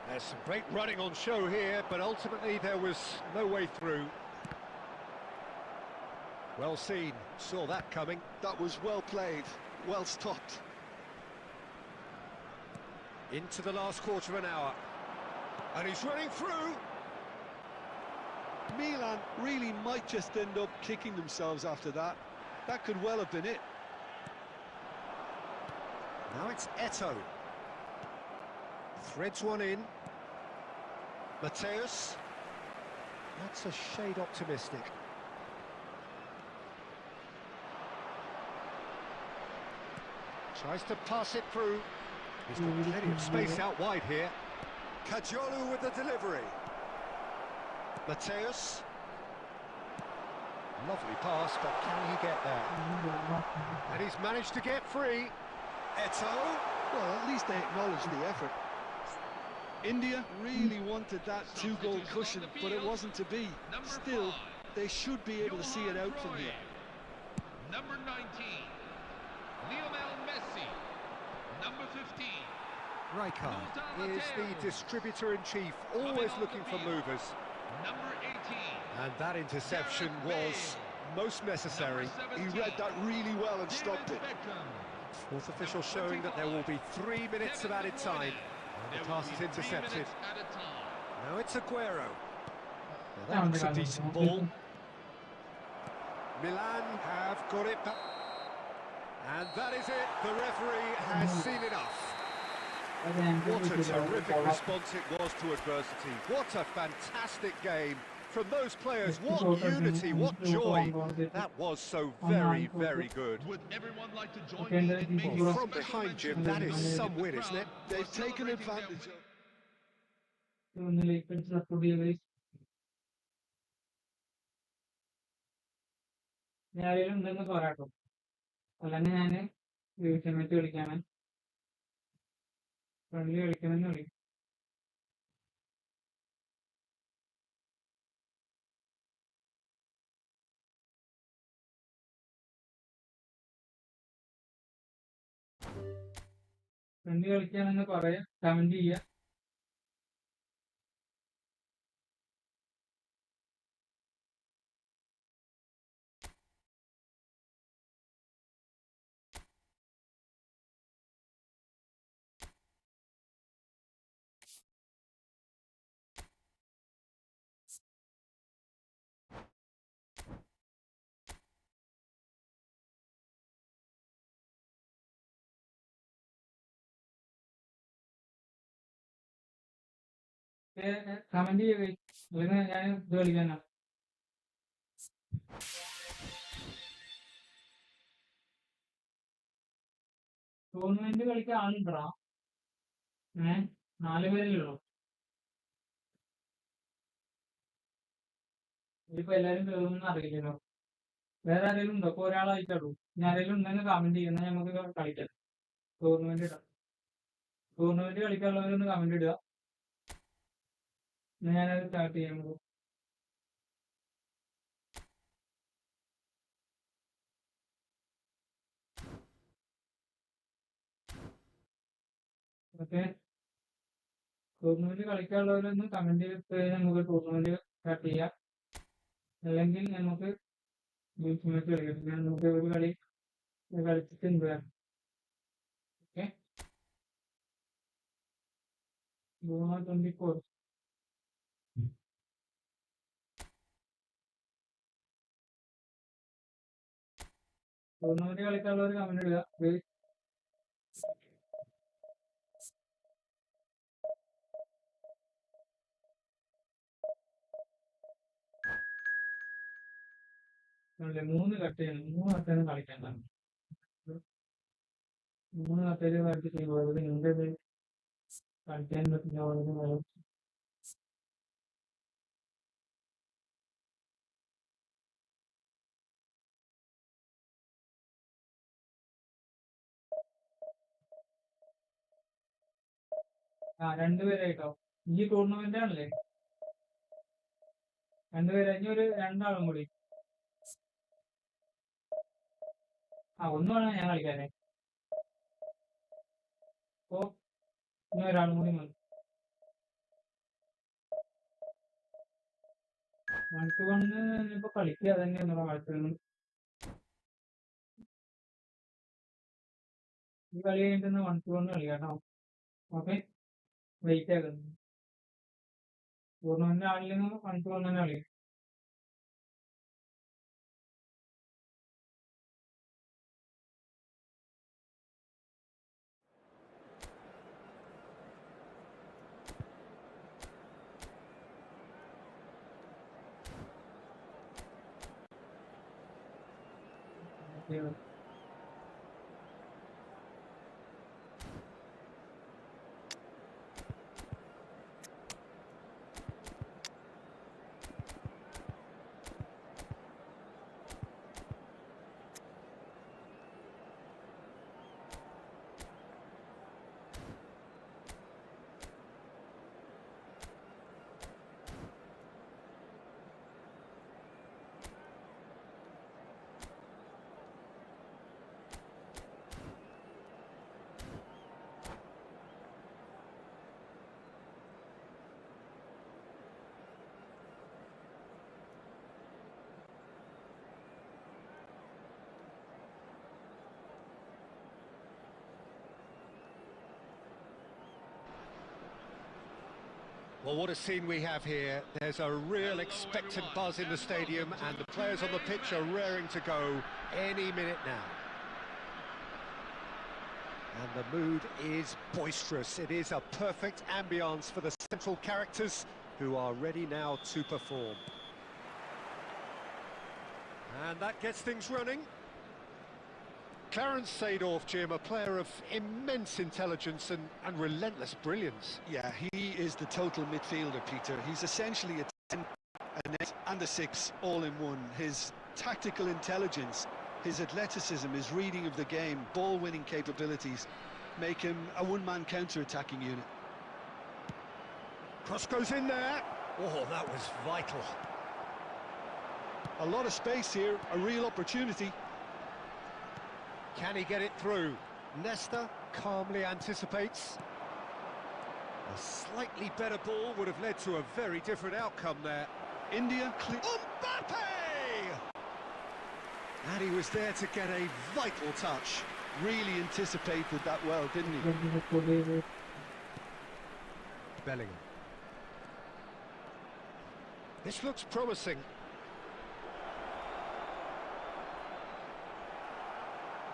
There's some great running on show here, but ultimately there was no way through. Well seen, saw that coming. That was well played, well stopped. Into the last quarter of an hour. And he's running through. Milan really might just end up kicking themselves after that. That could well have been it. Now it's Eto'o. Threads one in. Mateus. That's a shade optimistic. Tries to pass it through. He's got plenty of space out wide here. Kajolu with the delivery. Mateus. Lovely pass, but can he get there? And he's managed to get free. Eto'o. Well, at least they acknowledged the effort. India really wanted that two-goal cushion, but it wasn't to be. Still, they should be able to see it out from here. Number 19, Lionel Messi. Number 15. Rijkaard is the distributor-in-chief, always looking for movers. Number 18. And that interception was most necessary. He read that really well and stopped it. Fourth official showing that there will be 3 minutes of added time. And the pass is intercepted. Now it's Aguero. Now that looks a decent ball. Milan have got it back. And that is it. The referee has seen enough. What a terrific response it was to adversity. What a fantastic game from those players. What unity, what joy. That was so very, very good. Would everyone like to join me in making Well, from behind, Jim, that is some win, isn't it? They've taken advantage of... ഞാനും പോരാട്ടോ അല്ലാണ്ട് ഞാന് സമയത്ത് വിളിക്കാണ് friendly വിളിക്കണമെന്ന് വിളിക്കും friendly കളിക്കാണെന്ന് പറയാ comment ചെയ്യാ comment ചെയ്യുക അല്ലെങ്കിൽ ഞാൻ ഇത് കളിക്കാനാ ടൂർണമെന്റ് കളിക്കാൻ ആളുണ്ടാ 4 പേരല്ലേ ഉള്ളൂ ഇതിപ്പോ എല്ലാരും കേറുമെന്ന് അറിയില്ലല്ലോ വേറെ ആരെങ്കിലും ഉണ്ടോ ഇപ്പൊ ഒരാളായിട്ടാളൂ ഇനി ആരെങ്കിലും ഉണ്ടെങ്കിൽ കമന്റ് ചെയ്യുന്ന നമുക്ക് കളിക്കാം ടൂർണമെന്റ് ഇടാം ടൂർണമെന്റ് കളിക്കാനുള്ളവരൊന്ന് കമന്റ് ഇടുക ഞാനത് സ്റ്റാർട്ട് ചെയ്യാൻ പോകും ഓക്കെ ടൂർണമെന്റ് കളിക്കാനുള്ളവരൊന്ന് കമന്റ് ചെയ്ത് നമുക്ക് ടൂർണമെന്റ് സ്റ്റാർട്ട് ചെയ്യാം അല്ലെങ്കിൽ നമുക്ക് മാച്ച് കളിക്കാം നമുക്ക് ഒരു കളി കളിച്ചിട്ട് എന്ത് ചെയ്യാം ഓക്കെ 24 ടൂർണമെന്റ് കളിക്കാനുള്ളവർ കമന്റ് ഇടുക 3 കട്ട് ചെയ്യണം. 3 കട്ടേന്ന് കളിക്കണ്ട. 3 കട്ടേല് കളിച്ച് ചെയ്യുമ്പോൾ നിന്റെ കളിക്കാൻ പറ്റില്ല. ആ 2 പേരായിട്ടോ. ഈ ടൂർണമെന്റ് ആണല്ലേ? 2 പേര്. ഇനി ഒരു 2 ആളും കൂടി. ഒന്ന് വേണം ഞാൻ കളിക്കാനേ. അപ്പോ ഇനി ഒരാളും കൂടി മതി. 1 to 1 ഇപ്പൊ കളിക്കുക തന്നെയാണ് കളിക്കുന്നത്. ഈ കളി കഴിഞ്ഞിട്ട് 1 to 1 കളിക്കാം കേട്ടോ. ഓക്കെ, വെയിറ്റ് ആക്കുന്നു. ടൂർണമെന്റ് ആളില്ലെങ്കിൽ 1 to 1 തന്നെ കളിക്കാം. Well, what a scene we have here. There's a real expectant buzz in the stadium and the players on the pitch are raring to go any minute now. And the mood is boisterous. It is a perfect ambience for the central characters who are ready now to perform. And that gets things running. Clarence Seedorf, Jim, a player of immense intelligence and relentless brilliance. Yeah, he is the total midfielder, Peter. He's essentially a 10, a net and a 6 all in one. His tactical intelligence, his athleticism, his reading of the game, ball-winning capabilities make him a one-man counter-attacking unit. Cross goes in there. Oh, that was vital. A lot of space here, a real opportunity. Can he get it through? Nesta calmly anticipates. A slightly better ball would have led to a very different outcome there. India Mbappe! And he was there to get a vital touch. really anticipated that well, didn't he? Bellingham. This looks promising.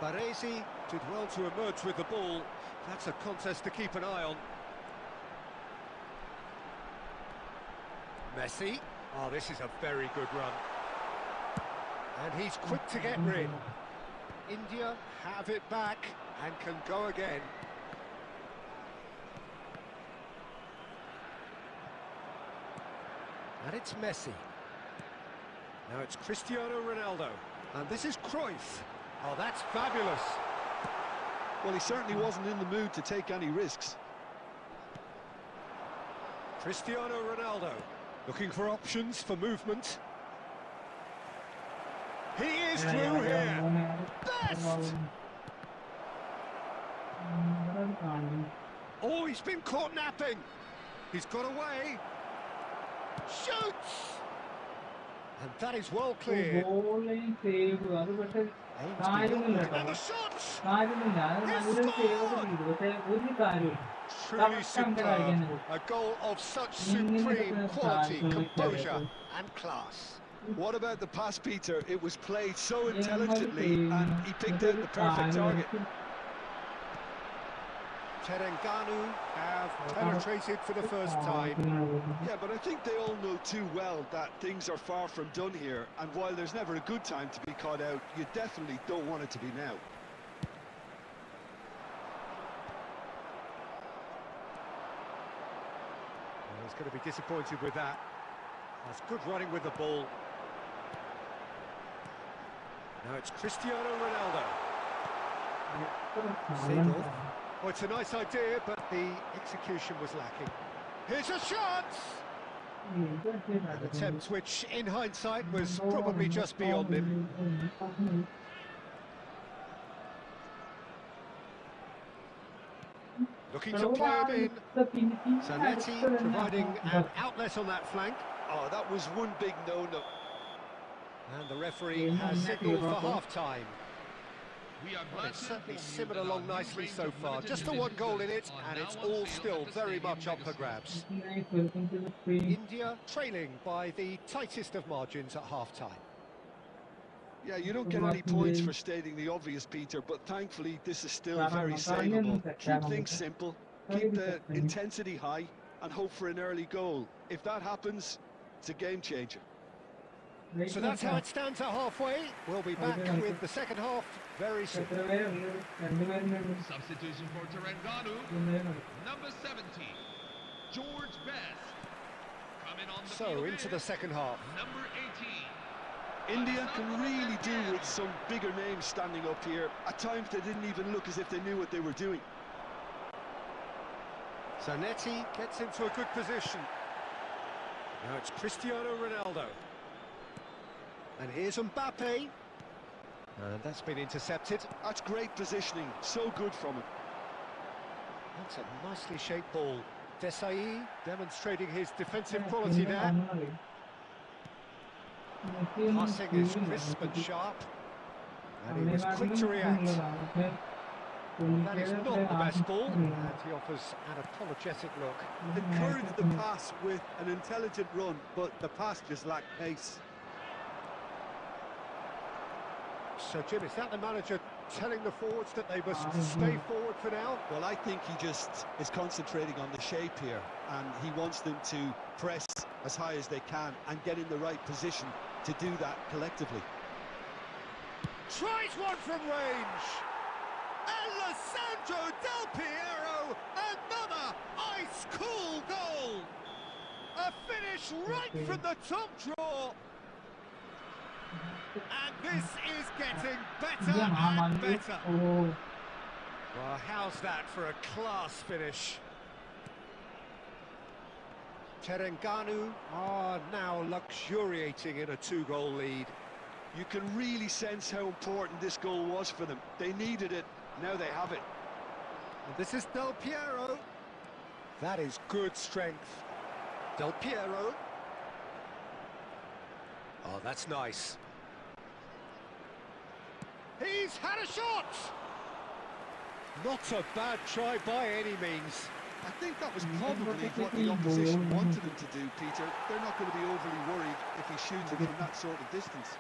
Baresi did well to emerge with the ball. That's a contest to keep an eye on. Messi. Oh, this is a very good run. And he's quick to get rid. India have it back and can go again. And it's Messi. Now it's Cristiano Ronaldo. And this is Cruyff. Oh, that's fabulous. Well, he certainly wasn't in the mood to take any risks. Cristiano Ronaldo looking for options for movement. He is through here. Best! Oh, he's been caught napping. He's got away. Shoots! And that is well cleared. And the shots! Truly superb. A goal of such supreme quality, composure and class. What about the pass, Peter? It was played so intelligently and he picked out the perfect target. Terengganu have penetrated for the first time. Yeah, but I think they all know too well that things are far from done here, and while there's never a good time to be caught out, you definitely don't want it to be now. Well, he's going to be disappointed with that. That's good running with the ball. Now it's Cristiano Ronaldo. Seedorf. Well, it's a nice idea, but the execution was lacking. Here's a shot! An attempt which, in hindsight, was probably just beyond him. Looking to play him in. Zanetti providing an outlet on that flank. Oh, that was one big no-no. And the referee has signalled for half-time. We are Well, glad it's to certainly inform you simmered that along our nicely range so of far. limited Just the one goal in it, editions and are it's now all on sale still at the very Stadium much up for Megastar. grabs. India trailing by the tightest of margins at half-time. Yeah, you don't get any points for stating the obvious, Peter, but thankfully this is still very savable. Keep things simple, keep the intensity high, and hope for an early goal. If that happens, it's a game changer. So that's how it stands at halfway. We'll be back with the second half very soon. Substitution for Terengganu, number 17, George Best. Coming on the So field into is the second half. number 18. India can really do with some bigger names standing up here. At times they didn't even look as if they knew what they were doing. Zanetti gets into a good position. Now it's Cristiano Ronaldo. And here's Mbappe. And that's been intercepted. That's great positioning, so good from him. That's a nicely shaped ball. Desai demonstrating his defensive quality there. Passing is crisp and sharp. And he was quick to react. That is not the best ball. And he offers an apologetic look. Encouraged the pass with an intelligent run, but the pass just lacked pace. So, Jim, is that the manager telling the forwards that they must stay forward for now? Well, I think he just is concentrating on the shape here, and he wants them to press as high as they can and get in the right position to do that collectively. Tries one from range. Alessandro Del Piero, another ice-cool goal. A finish right from the top draw. And this is getting better and better. Well, how's that for a class finish? Terengganu are now luxuriating in a two-goal lead. You can really sense how important this goal was for them. They needed it, now they have it. And this is Del Piero. That is good strength. Del Piero. Oh, that's nice. He's had a shot! Not a bad try by any means. I think that was probably what the opposition wanted him to do, Peter. They're not going to be overly worried if he shoots it from that sort of distance.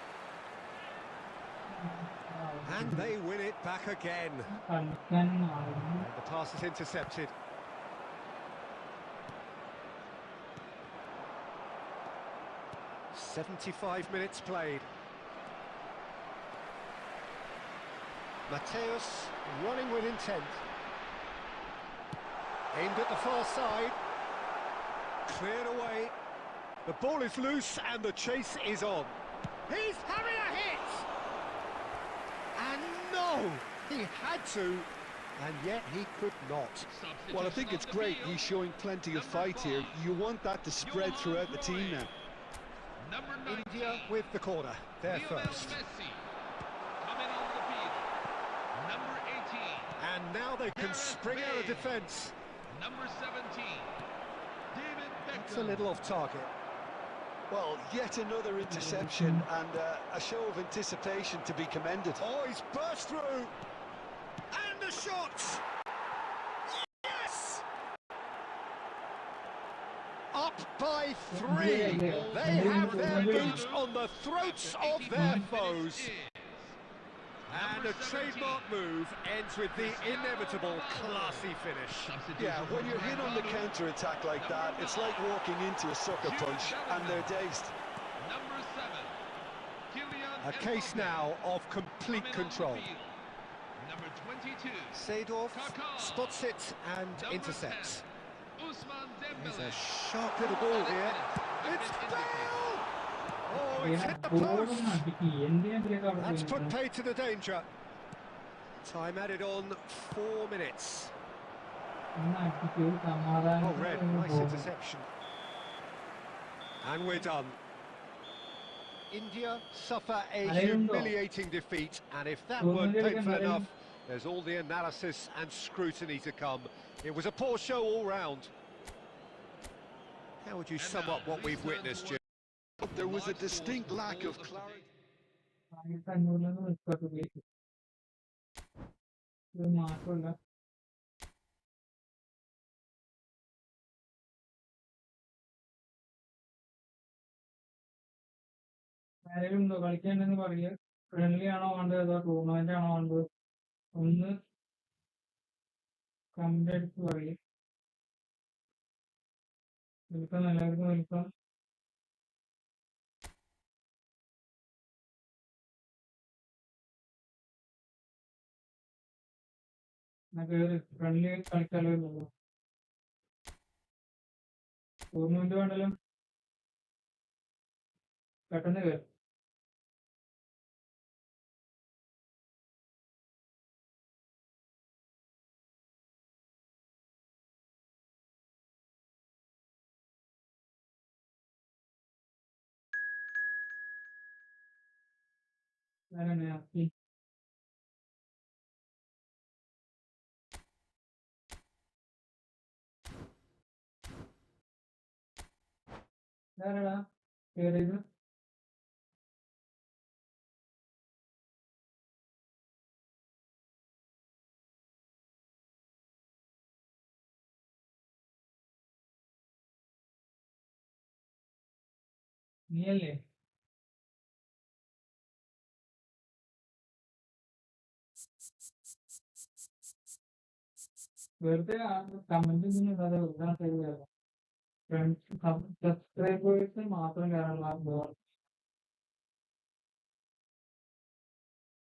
And they win it back again. And the pass is intercepted. "75 minutes played. Mateus running with intent. Aimed at the far side. Cleared away. The ball is loose and the chase is on. He's having a hit! And no! He had to, and yet he could not. Well, I think it's great he's showing plenty of fight here. You want that to spread throughout the team now. India with the corner, they're first. And now they can spring out of defence. Number 17, David Beckham. It's a little off target. Well, yet another interception and a show of anticipation to be commended. Oh, he's burst through. And the shot! Yes! Up by 3. They have their boots on the throats of their foes. And a trademark move ends with the inevitable classy finish. Yeah, when you're hit on the counter-attack like that, it's like walking into a sucker punch and they're dazed. A case now of complete control. Number 22. Seedorf spots it and intercepts. There's a sharp little ball here. It's Bale! Oh, it's hit the post! That's put pay to the danger. Time added on 4 minutes. Oh, red, nice interception. And we're done. India suffer a humiliating defeat, and if that weren't painful enough, there's all the analysis and scrutiny to come. It was a poor show all round. How would you sum up what we've witnessed, Jim? There was a distinct lack of clarity. ആരെങ്കിലും കളിക്കണ്ടെന്ന് പറയുക. Friendly ആണോ വേണ്ടത് അതോ tournament ആണോ വേണ്ടത്? ഒന്ന് compares പറയും. നിൽക്കാം, എല്ലാവർക്കും നിൽക്കാം. ഫ്രണ്ട്ലി കളിച്ചാലോ ഇല്ലല്ലോ. ടൂർണമെന്റ് വേണ്ടല്ലോ, പെട്ടെന്ന് കയറും. ആക്കി ആരാടാ കയറിയത്? നീയല്ലേ? വെറുതെ കമന്റ് സബ്സ്ക്രൈബേഴ്സ് മാത്രം കയറാനുള്ള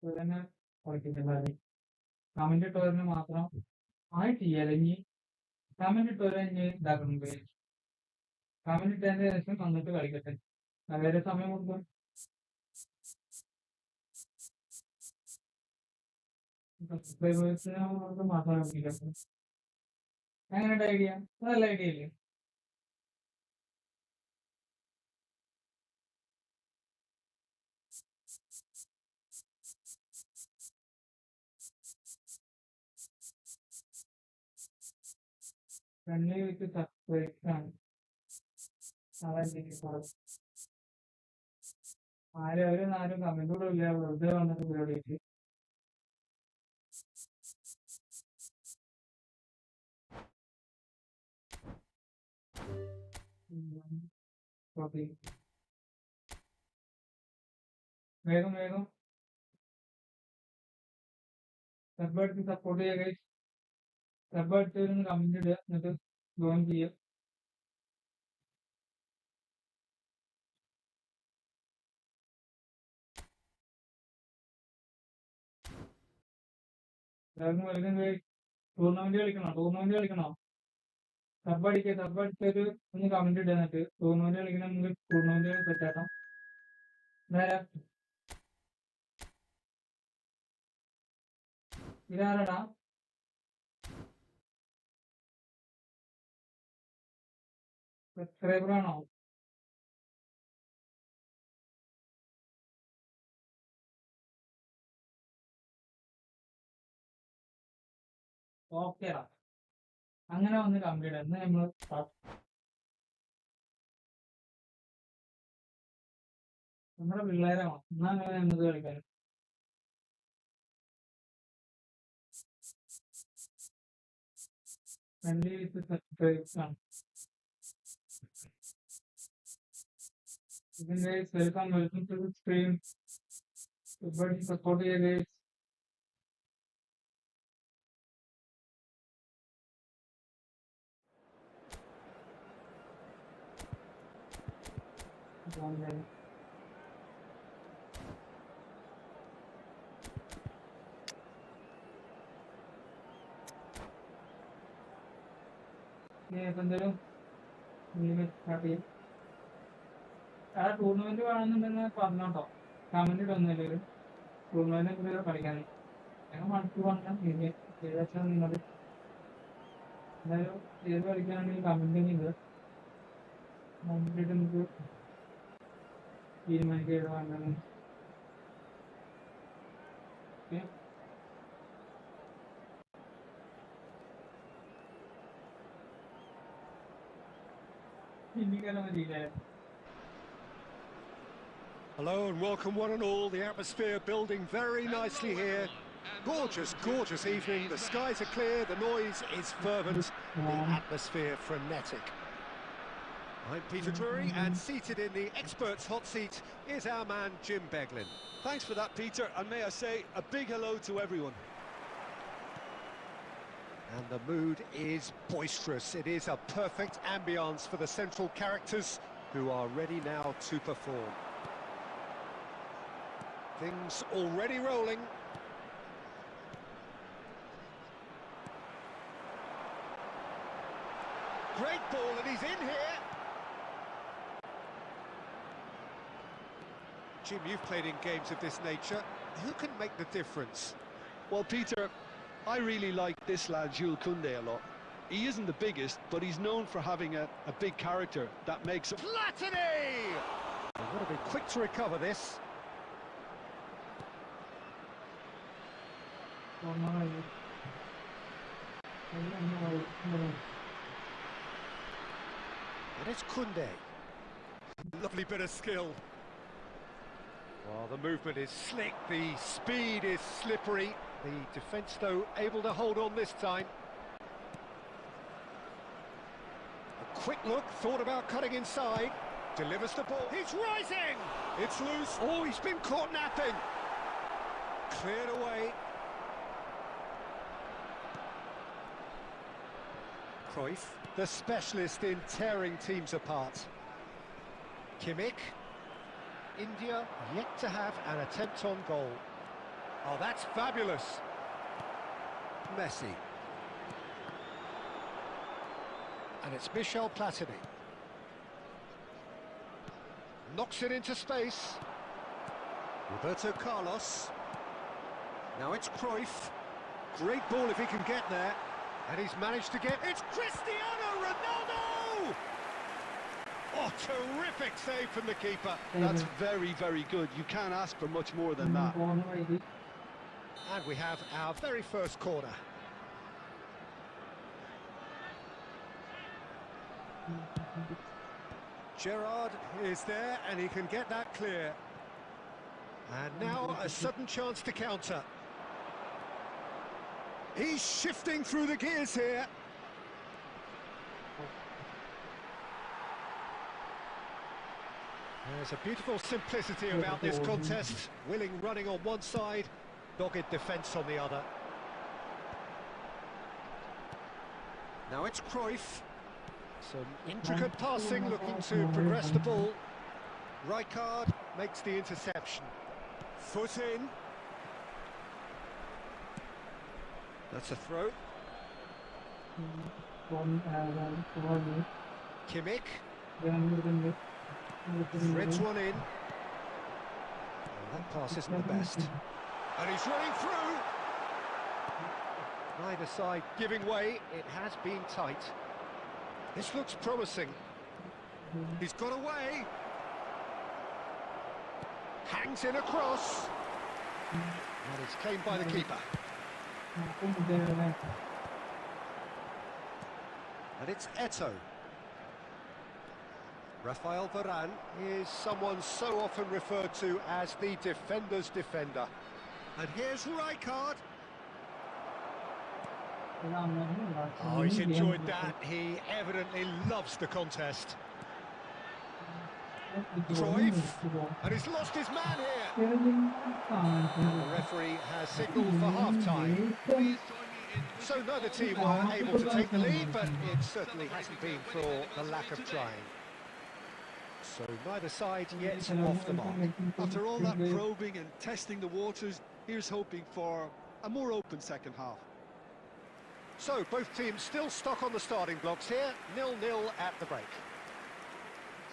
തന്നെ കളിക്കുന്നുണ്ടായി. കമന്റ് ഇട്ടവരിന് മാത്രം ആയിട്ടില്ല, അല്ലെങ്കിൽ കമന്റ് ഇട്ടവരെ ഇതാക്കണം. കമന്റ് ഇട്ടതിന്റെ ശേഷം വന്നിട്ട് കളിക്കട്ടെ. വേറെ സമയം കൊടുക്കും. സബ്സ്ക്രൈബേഴ്സിന് മാത്രം കളിക്കട്ടെ. എങ്ങനെയുണ്ട് ഐഡിയ? നല്ല ഐഡിയ ഇല്ലേ? ഫ്രണ്ട്ലി വിത്ത് സബ്സ്ക്രൈബ്സ് ആണ്. ആരും കമന്റ് കൂടെ ഇല്ല, വെറുതെ വന്നിട്ട് പരിപാടിക്ക്. വേഗം വേഗം സബ് അടിച്ച് സപ്പോർട്ട് ചെയ്യുക. സബ് അടിച്ചവരൊന്ന് കമന്റ് ഇടുക, എന്നിട്ട് ജോയിൻ ചെയ്യുക. എല്ലാവർക്കും വെൽക്കം. ടൂർണമെന്റ് കളിക്കണോ? സബ് അടിച്ചൊരു ഒന്ന് കമന്റ് ഇടുക, എന്നിട്ട് ടൂർണമെന്റ് കളിക്കണമെങ്കിൽ ടൂർണമെന്റ് സെറ്റാക്കാം. ഇതാരടാ? സബ്സ്ക്രൈബർ ആണോ? ഓക്കേടാ, അങ്ങനെ വന്ന് കംപ്ലീറ്റ്. എന്ന് നമ്മൾ നമ്മുടെ പിള്ളേരാണോ? എന്നാ അങ്ങനെ എന്നത് കളിക്കാൻ. ഫ്രണ്ട്ലി വിത്ത് സബ്സ്ക്രൈബ്സ് ആണ്. Welcome to the stream. Support ചെയ്യുക. എന്തായാലും ആ ടൂർണമെന്റ് കാണുന്നുണ്ടെന്ന് പറഞ്ഞോട്ടോ, കമന്റ് ഇട്ടൊന്നുമില്ല. ടൂർണമെന്റ് കളിക്കാൻ ഞങ്ങൾ മണിക്കൂർ പറഞ്ഞാൽ നിങ്ങൾ എന്തായാലും ഏത് കളിക്കാണെങ്കിൽ കമന്റ് ഉണ്ട്, കമന്റിട്ട് നമുക്ക് തീരുമാനിക്കുക ഏതാ വേണ്ടതെന്ന്. Hello and welcome one and all. The atmosphere building very nicely here. Gorgeous, gorgeous evening. The skies are clear, the noise is fervent, the atmosphere frenetic. I'm Peter Drury, and seated in the experts' hot seat is our man Jim Beglin. Thanks for that, Peter, and may I say a big hello to everyone. And the mood is boisterous. It is a perfect ambience for the central characters who are ready now to perform. Things already rolling. Great ball, and he's in here. Jim, you've played in games of this nature. Who can make the difference? Well, Peter, I really like this lad, Jules Koundé, a lot. He isn't the biggest, but he's known for having a big character that makes him... Platini! They've got to be quick to recover this. And it's Koundé. Lovely bit of skill. Well, the movement is slick, the speed is slippery. The defence, though, able to hold on this time. A quick look, thought about cutting inside. Delivers the ball. He's rising! It's loose. Oh, he's been caught napping. Cleared away. Cruyff, the specialist in tearing teams apart. Kimmich. India yet to have an attempt on goal. Oh, that's fabulous. Messi. And it's Michel Platini. Knocks it into space. Roberto Carlos. Now it's Cruyff. Great ball if he can get there. And he's managed to get... It's Cristiano Ronaldo! Oh, terrific save from the keeper. That's very, very good. You can't ask for much more than that. And we have our very first corner. Gerrard is there and he can get that clear. And now a sudden chance to counter. He's shifting through the gears here. There's a beautiful simplicity about this contest. Willing running on one side, dogged defence on the other. Now it's Cruyff. Some intricate passing, looking to progress the ball. Rijkaard makes the interception. Foot in. That's a throw. Kimmich. Threads one in. Well, that pass isn't the best. And he's running through. Neither side giving way. It has been tight. This looks promising. He's got away. Hangs in across. And it's claimed by the keeper. And it's Eto'o. Rafael Varane is someone so often referred to as the defender's defender. And here's Rijkaard. Oh, he's enjoyed that. He evidently loves the contest. Cruyff, and he's lost his man here. The referee has signalled for half-time. So neither team were able to take the lead, but it certainly hasn't been for the lack of trying. So neither side yet off the mark. After all that probing and testing the waters, here's hoping for a more open second half. So both teams still stuck on the starting blocks here, 0-0 at the break.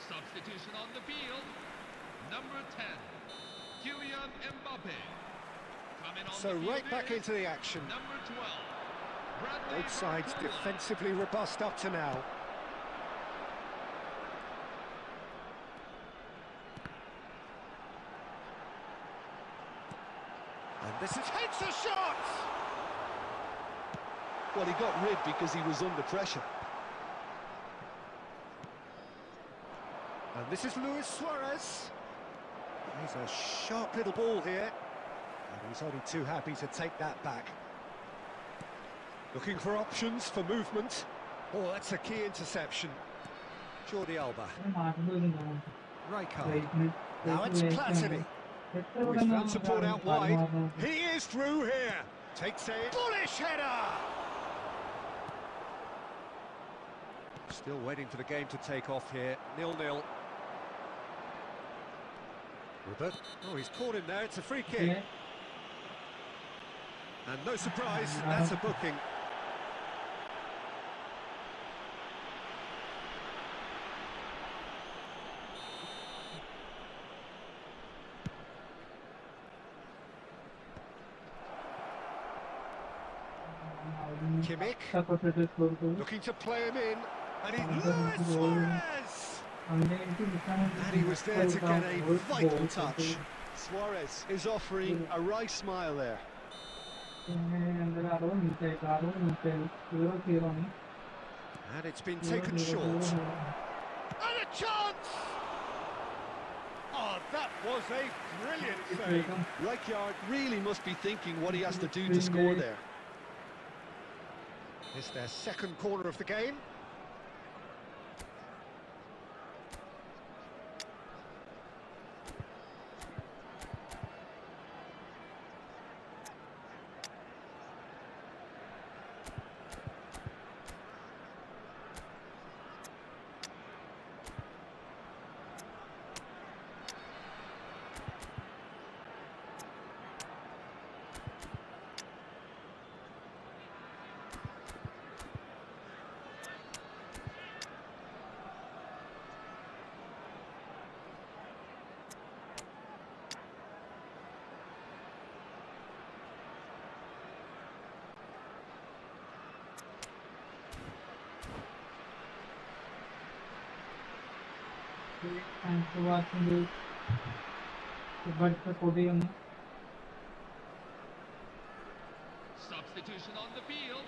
Substitution on the field. Number 10, Kylian Mbappe. Coming on So the field right back is into the action. number 12, Bradley Both sides Barcola. defensively robust up to now. And this is hits a shot! Well, he got rid because he was under pressure. And this is Luis Suarez. He's a sharp little ball here. And he's only too happy to take that back. Looking for options for movement. Oh, that's a key interception. Jordi Alba. Rijkaard. Now it's Platini. Oh, he's found support out wide. He is through here. Takes a bullish header. Still waiting for the game to take off here. 0-0. Robert. Oh, he's caught him there. It's a free kick. And no surprise, that's a booking. Kimmich, looking to play him in, and he's Luis Suarez! And he was there to get a vital touch. Suarez is offering a wry smile there. And it's been taken short. And a chance! Oh, that was a brilliant save. Rijkaard really must be thinking what he has to do to score there. It's their second corner of the game. Thanks for watching this. Substitution on the field.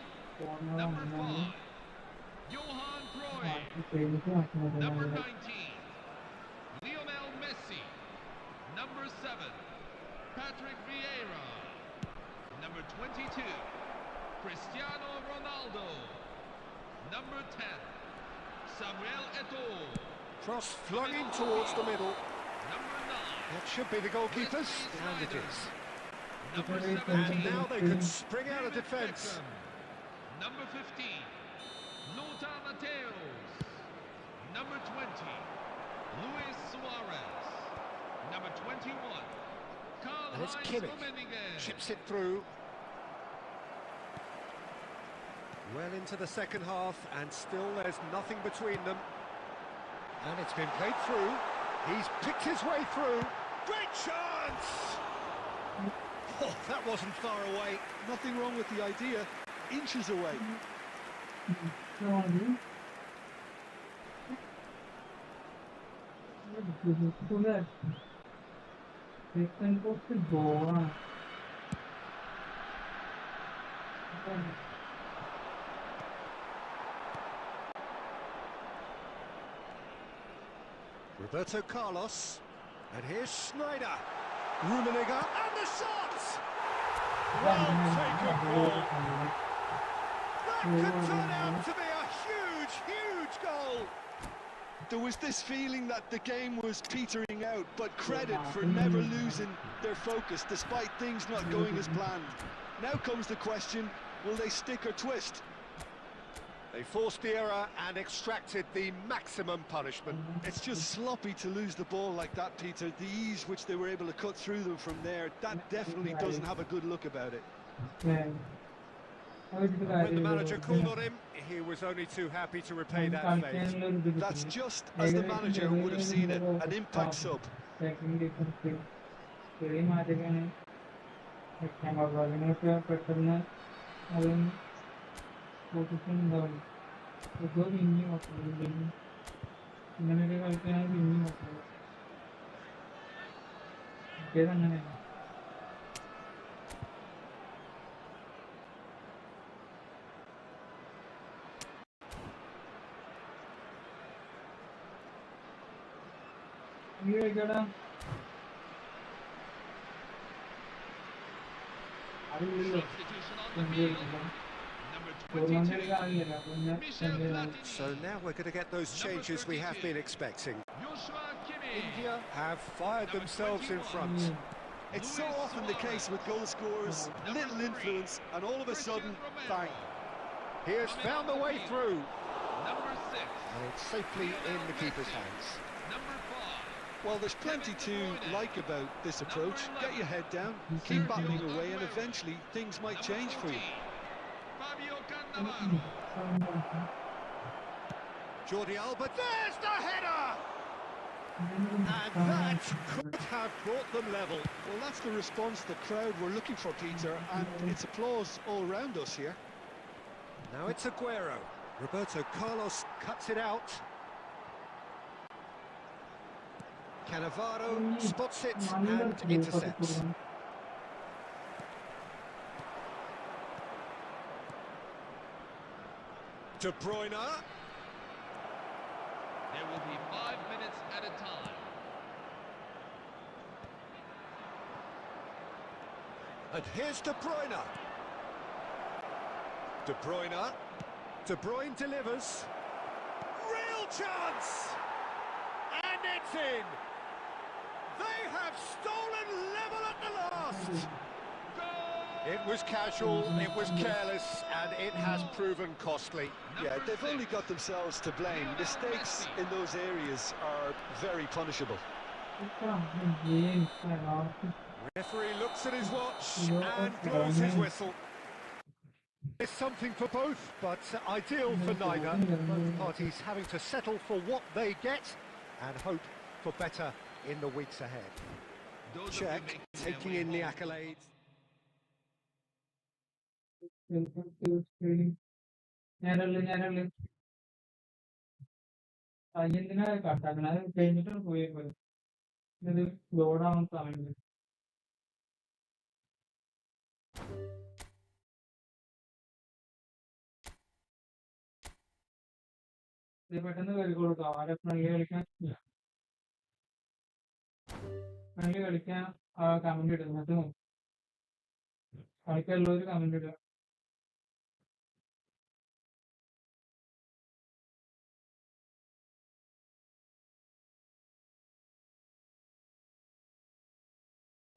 Number 5, Johan Cruyff. Number 19, Lionel Messi. Number 7, Patrick Vieira. Number 22, Cristiano Ronaldo. Number 10, Samuel Eto'o. Cross flung in towards the middle. Number 9, That should be the goalkeepers, and it is. Number And 17, now they can spring out of defence. Beckham. Number 15, Lothar Matthäus. Number 20, Luis Suarez. Number 21, And it's Karl-Heinz Kimmich. Rummenigge. Chips it through. Well into the second half, and still there's nothing between them. And it's been played through. He's picked his way through. Great chance! Oh, that wasn't far away. Nothing wrong with the idea. Inches away. Roberto Carlos. And here's Schneider. Rummenigge. And the shot! Well taken ball. That could turn out to be a huge, huge goal. There was this feeling that the game was petering out, but credit for never losing their focus despite things not going as planned. Now comes the question, will they stick or twist? They forced the error and extracted the maximum punishment. It's just sloppy to lose the ball like that, Peter. The ease which they were able to cut through them from there, that definitely doesn't have a good look about it. And when the manager called on him, he was only too happy to repay that favour. That's just as the manager would have seen it, an impact sub. Substitution on the field. Number 22, Michel Platini. So now we're going to get those changes we have been expecting. Joshua Kimmich. India have fired themselves in front. It's so often the case with goal scorers, little influence, and all of a sudden, bang. He has found the way through. Number 6. And it's safely in the keeper's hands. Number 5. Well, there's plenty to like about this approach. Get your head down, keep battling away, and eventually things might change for you. Fabio Cannavaro. Jordi Alba, there's the header! And that could have brought them level. Well, that's the response the crowd were looking for, Peter, and it's applause all around us here. Now it's Aguero. Roberto Carlos cuts it out. Cannavaro spots it and intercepts. De Bruyne. There will be 5 minutes at a time. And here's De Bruyne. De Bruyne. De Bruyne delivers. Real chance! And it's in! They have stolen level at the last! It was casual, it was careless, and it has proven costly. Yeah, they've only got themselves to blame. Mistakes in those areas are very punishable. Referee looks at his watch and blows his whistle. It's something for both, but ideal for neither. Both parties having to settle for what they get and hope for better in the weeks ahead. Czech taking in the accolades. പെട്ടെന്ന് കയറി കൊടുക്കാം ആരെ friendly കളിക്കാൻ comment ഇടും എന്നിട്ട് കളിക്കാനുള്ളവര് comment ഇടുക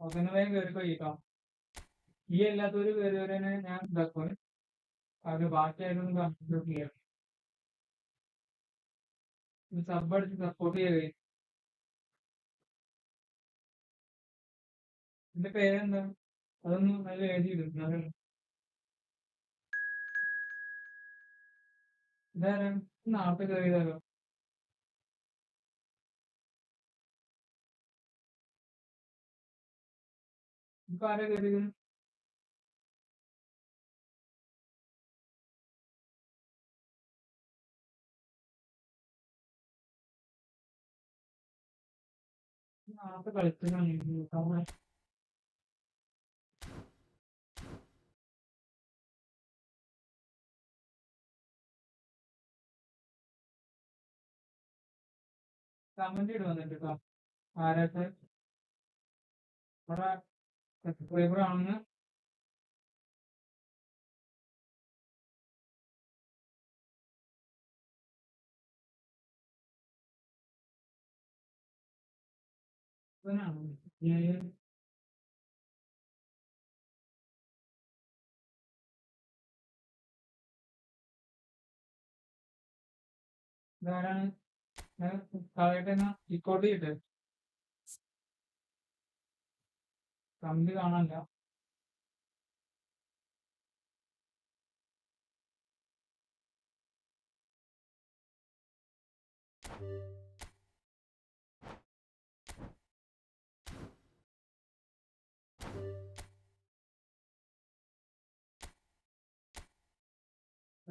അങ്ങനെ വേഗം കയറി കഴിക്കാം ഈ എല്ലാത്തവര് കയറിയവരെ ഞാൻ ഇതാക്കും അത് ബാക്കിയായിരുന്നു കമന്റ് ചെയ്യാം സബ് അടിച്ച് സപ്പോർട്ട് ചെയ്യേ എന്റെ പേരെന്താ അതൊന്നും നല്ല എഴുതിയിടും ഇതാരാ നാളത്തെ കയറിയതാലോ ഇപ്പൊ ആരാ കയറിയത് നാളത്തെ കളിച്ചതാണ് കമന്റ് ഇട് വന്നിട്ട് കേട്ടോ ആരൊക്കെ അവിടെ സബ്സ്ക്രൈബർ ആണെന്ന് ഇവനാണോ ഇതാരാണ് കളയട്ടെ റെക്കോർഡ് ചെയ്തിട്ട് കമ്പി കാണാനില്ല.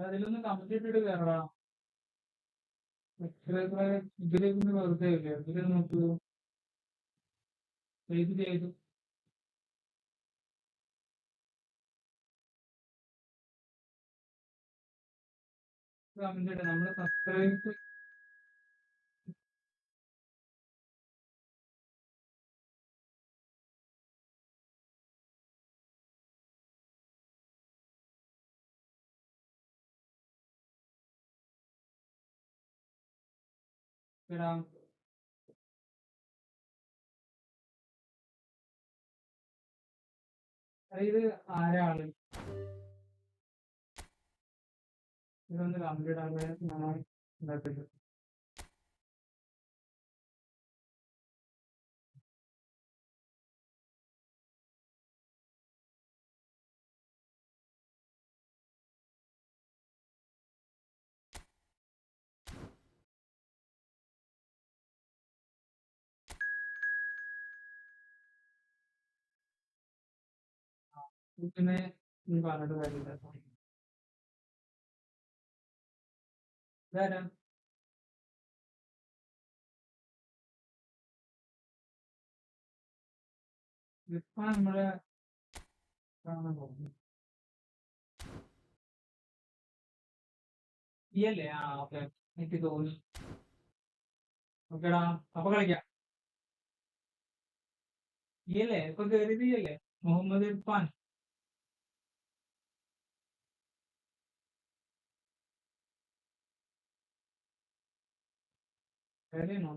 അതിലൊന്ന് കമ്പി ഇട്ടിട്ട് കയറടാ. ഇതിലേക്കൊന്ന് വെറുതെ ഇല്ല. ഇതിൽ നോക്കൂ ചെയ്തു കമന്റ് ഇട്ട് നമ്മള് സബ്സ്ക്രൈബ് ഇടാം. ഇത് ആരാള് ഇതൊന്ന് കമന്റ് ഇടാതെ ഞാൻ ഇതാക്കിട്ട് പിന്നെ പറഞ്ഞിട്ട് കാര്യമില്ല. ഇതാരാ ഇപ്പൊ നമ്മള് കാണാൻ പോകുന്നു ഈ അല്ലേ? ആ ഓക്കെ, എനിക്ക് തോന്നി. ഓക്കെടാ, അപ്പൊ കളിക്കാം. ഈ അല്ലേ ഇപ്പൊ കയറിയത്? ഈ അല്ലേ മുഹമ്മദ് ഇർഫാൻ? കയറിയാണോ?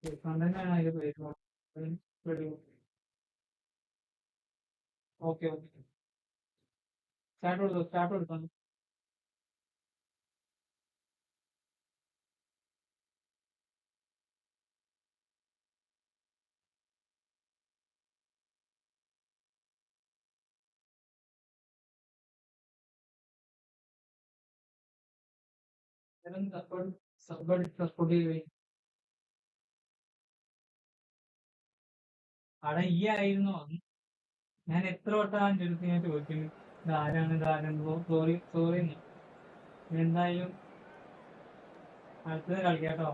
ഇർഫാൻ തന്നെയാണ് അതിന്റെ പേര്. ഓക്കെ ഓക്കെ, സ്റ്റാർട്ട് കൊടുക്കാം. സപ്പോർട്ട് ചെയ്യേ. അവിടെ ഈ ആയിരുന്നു. ഞാൻ എത്ര വട്ടം എൻ്റെ അടുത്ത് ഞാൻ ചോദിക്കുന്നു ഇതാരാണ് സോറി. എന്തായാലും അടുത്തത് കളിക്കാട്ടോ.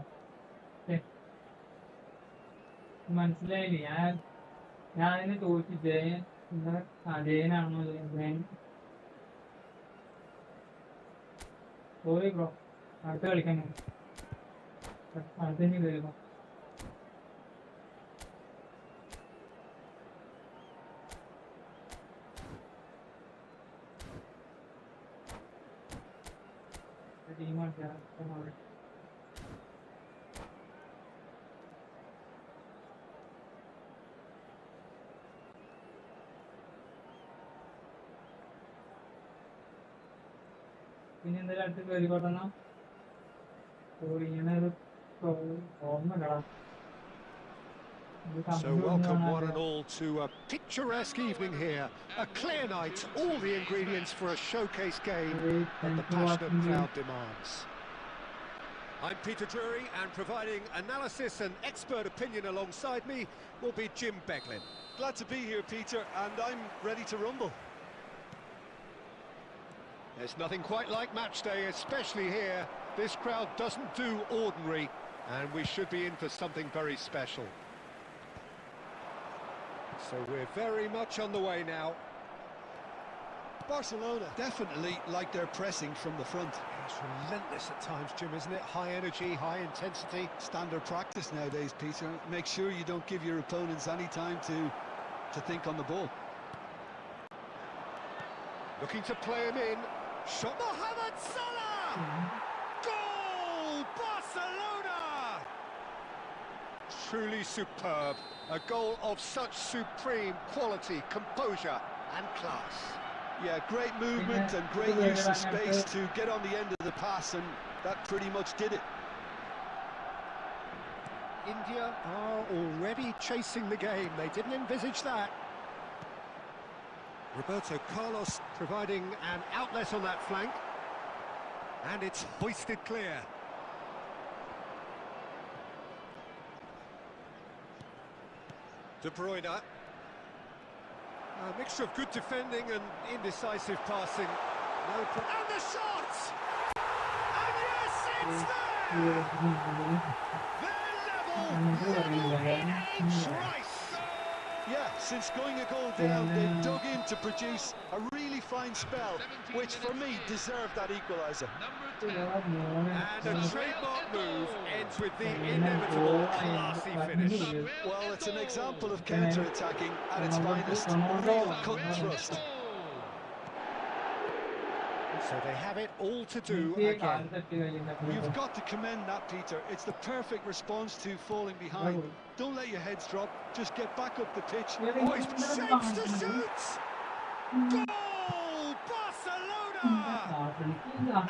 മനസ്സിലായില്ലേ? ഞാൻ അതിനെ ചോദിച്ചു ജയനാണോ? സോറി ബ്രോ, അടുത്ത കളിക്കാൻ അടുത്ത കയറുമ്പോ ടീമാണ്. പിന്നെ എന്തായാലും അടുത്ത് കയറിക്കോട്ടെന്നാ. ഇങ്ങനെ ഒരു ഓർമ്മ ഇല്ലടാ. So welcome one and all to a picturesque evening here. A clear night, all the ingredients for a showcase game that the passionate crowd demands. I'm Peter Drury, and providing analysis and expert opinion alongside me will be Jim Beglin. Glad to be here, Peter, and I'm ready to rumble. There's nothing quite like match day, especially here. This crowd doesn't do ordinary, and we should be in for something very special. So we're very much on the way now. Barcelona definitely like their pressing from the front. It's relentless at times, Jim, isn't it? High energy, high intensity. Standard practice nowadays, Peter. Make sure you don't give your opponents any time to think on the ball. Looking to play him in. Shot Mohamed Salah! Goal! Barcelona! Truly superb. A goal of such supreme quality, composure and class. Yeah, great movement and great use of space to get on the end of the pass and That pretty much did it. India are already chasing the game. They didn't envisage that. Roberto Carlos providing an outlet on that flank. And it's hoisted clear. De Bruyne. A mixture of good defending and indecisive passing. And the shot! And yes, it's there! They're level! Yeah, since going a goal down, they've dug in to produce a really fine spell, which for me deserved that equaliser. And a trademark move ends with the inevitable classy finish. Well, it's an example of counter-attacking at its finest, real cut and thrust. So they have it all to do again. You've got to commend that, Peter. It's the perfect response to falling behind. Don't let your heads drop, just get back up the pitch. Oh, he's shapes to shoot! Goal! Barcelona!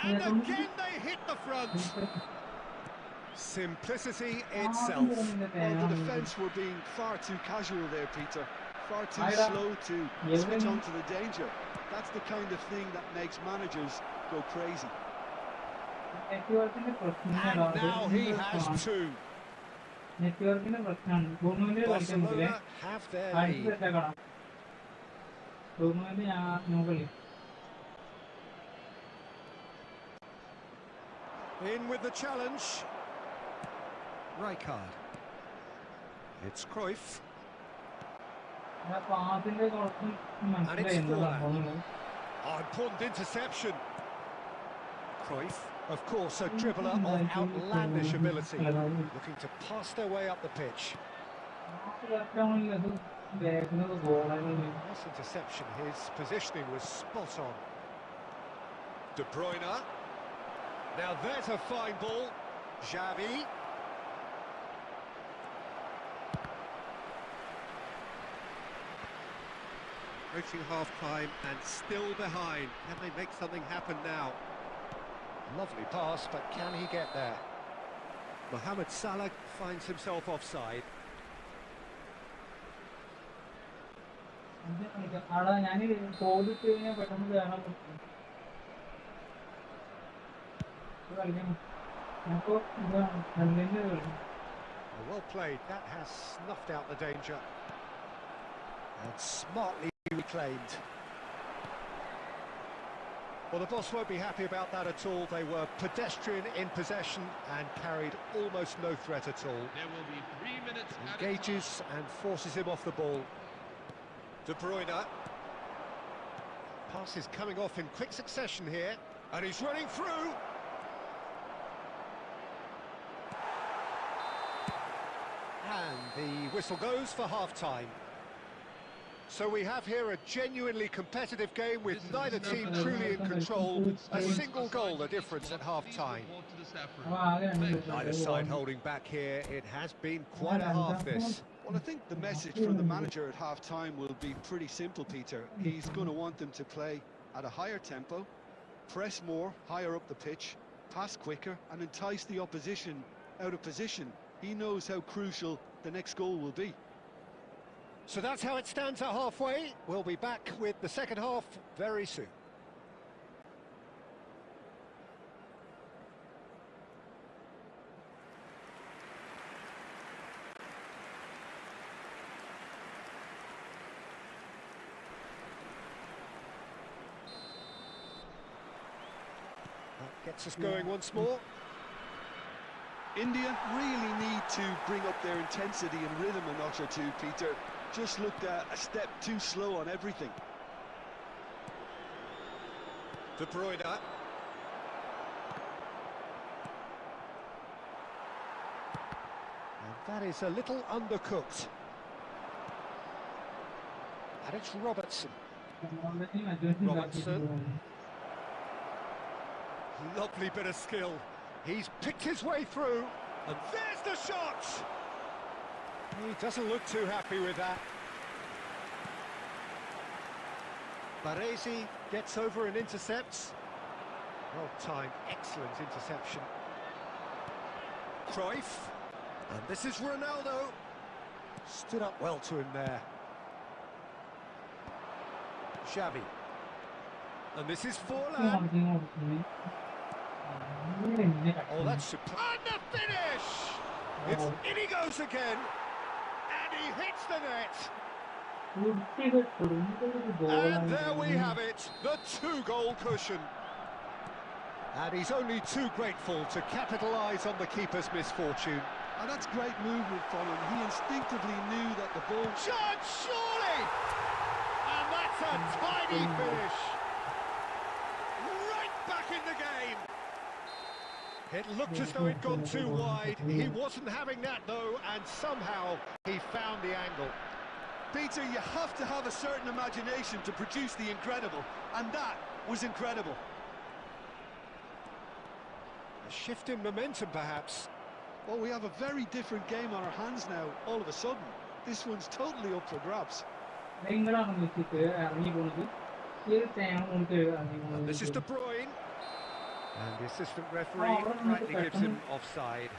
And again they hit the front. Simplicity itself. Well, the defence were being far too casual there, Peter. Far too slow to switch on to the danger. That's the kind of thing that makes managers go crazy. And now he has two. Barcelona have their lead. In with the challenge. Rijkaard. It's Cruyff. And it's Forlan. Oh, important interception. Cruyff, of course, a dribbler of outlandish ability, looking to pass their way up the pitch. Nice interception, his positioning was spot on. De Bruyne. Now there's a fine ball. Xavi. Approaching half-time and still behind. Can they make something happen now? Lovely pass, but can he get there? Mohamed Salah finds himself offside. Well played, that has snuffed out the danger. And smartly reclaimed. Well, the boss won't be happy about that at all. They were pedestrian in possession and carried almost no threat at all. There will be 3 minutes. Engages and forces him off the ball. De Bruyne. Pass is coming off in quick succession here, and he's running through. And the whistle goes for half-time. So we have here a genuinely competitive game with neither team truly in control. A single goal the difference at half-time. Neither side holding back here. It has been quite a half, this. Well, I think the message from the manager at half-time will be pretty simple, Peter. He's going to want them to play at a higher tempo, press more, higher up the pitch, pass quicker, and entice the opposition out of position. He knows how crucial the next goal will be. So that's how it stands at halfway. We'll be back with the second half very soon. That gets us going once more. India really need to bring up their intensity and rhythm a notch or two, Peter. Just looked a step too slow on everything. De Bruyne. And that is a little undercooked. And it's Robertson. Robertson. Lovely bit of skill. He's picked his way through, and there's the shot! He doesn't look too happy with that. Baresi gets over and intercepts. Well-timed, excellent interception. Cruyff, and this is Ronaldo. Stood up well to him there. Xavi, and this is Forlan. Oh, that's superb. And the finish! It's in he goes again, and he hits the net. And there we have it, the 2-goal cushion. And he's only too grateful to capitalise on the keeper's misfortune. And that's great movement from him. He instinctively knew that the ball... Shot, surely! And that's a tiny finish. Right back in the game. It looked as though he'd gone too wide. He wasn't having that, though, and somehow he found the angle. Peter, you have to have a certain imagination to produce the incredible, and that was incredible. A shift in momentum, perhaps. Well, we have a very different game on our hands now, all of a sudden. This one's totally up for grabs. And this is De Bruyne. And the assistant referee rightly gives him offside.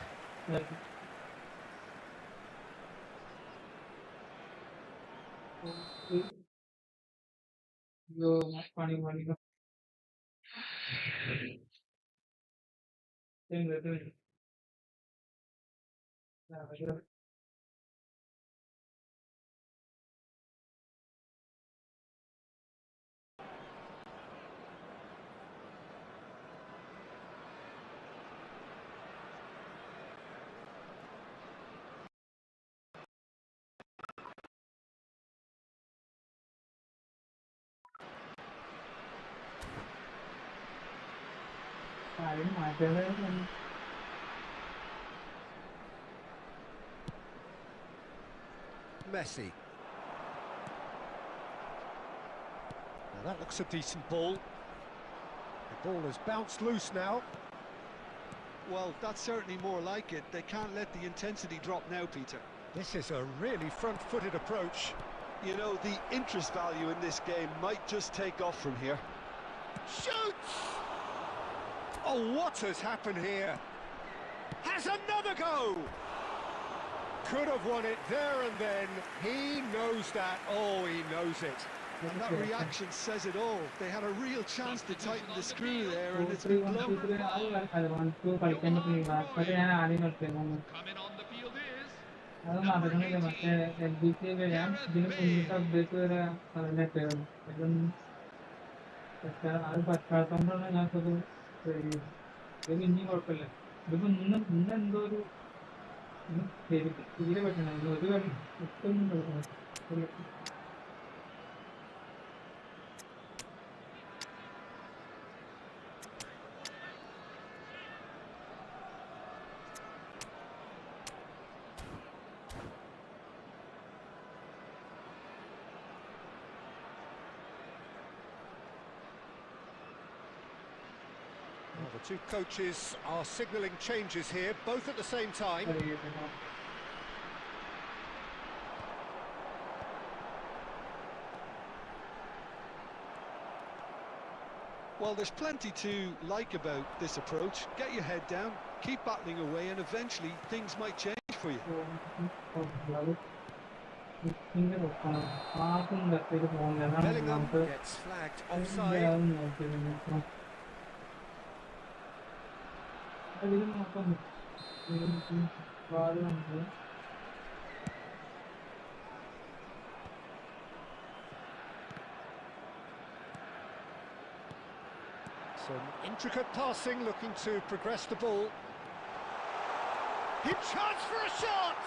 Messi. Now that looks a decent ball. The ball has bounced loose now. Well, that's certainly more like it. They can't let the intensity drop now, Peter. This is a really front-footed approach. You know, the interest value in this game might just take off from here. Shoots! Oh, what has happened here? Has another go! Could have won it there and then. He knows that. Oh, he knows it. And that reaction says it all. They had a real chance to tighten the screw there, and it's been blown. Coming on the field is... Well, the two coaches are signalling changes here, both at the same time. Well, there's plenty to like about this approach. Get your head down, keep battling away, and eventually things might change for you. Bellingham gets flagged offside. Some intricate passing, looking to progress the ball. He charged for a shot!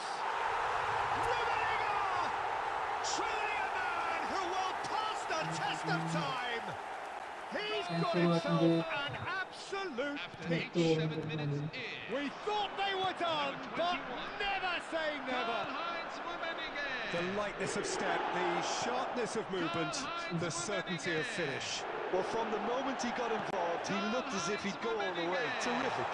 Rudiger! Truly a man who will pass the test of time! He's got himself an absolute peach. 7 minutes in. We thought they were done, but never say never. The lightness of step, the sharpness of movement, the certainty of finish. Well, from the moment he got involved, he looked as if he'd go all the way. Terrific.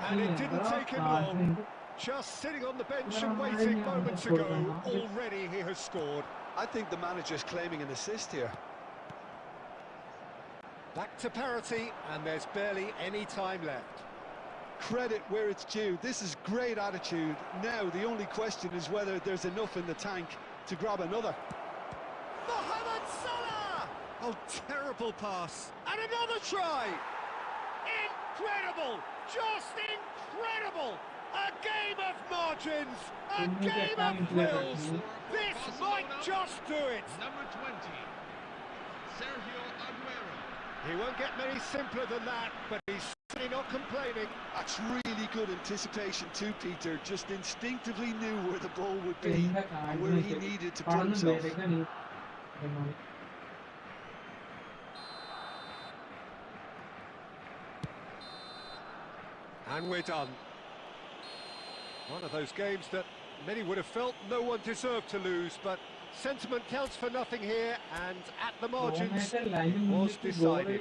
And it didn't take him long. Just sitting on the bench and waiting moments ago, already he has scored. I think the manager's claiming an assist here. Back to parity, and there's barely any time left. Credit where it's due. This is great attitude. Now the only question is whether there's enough in the tank to grab another. Mohamed Salah! Oh, terrible pass. And another try! Incredible! Just incredible! A game of margins! A game of thrills! This might just do it! Number 20, Sergio Aguero. He won't get many simpler than that, but he's certainly not complaining. That's really good anticipation too, Peter. Just instinctively knew where the ball would be and where he needed to put himself. And we're done. One of those games that many would have felt no one deserved to lose, but sentiment counts for nothing here, and at the margins was decided.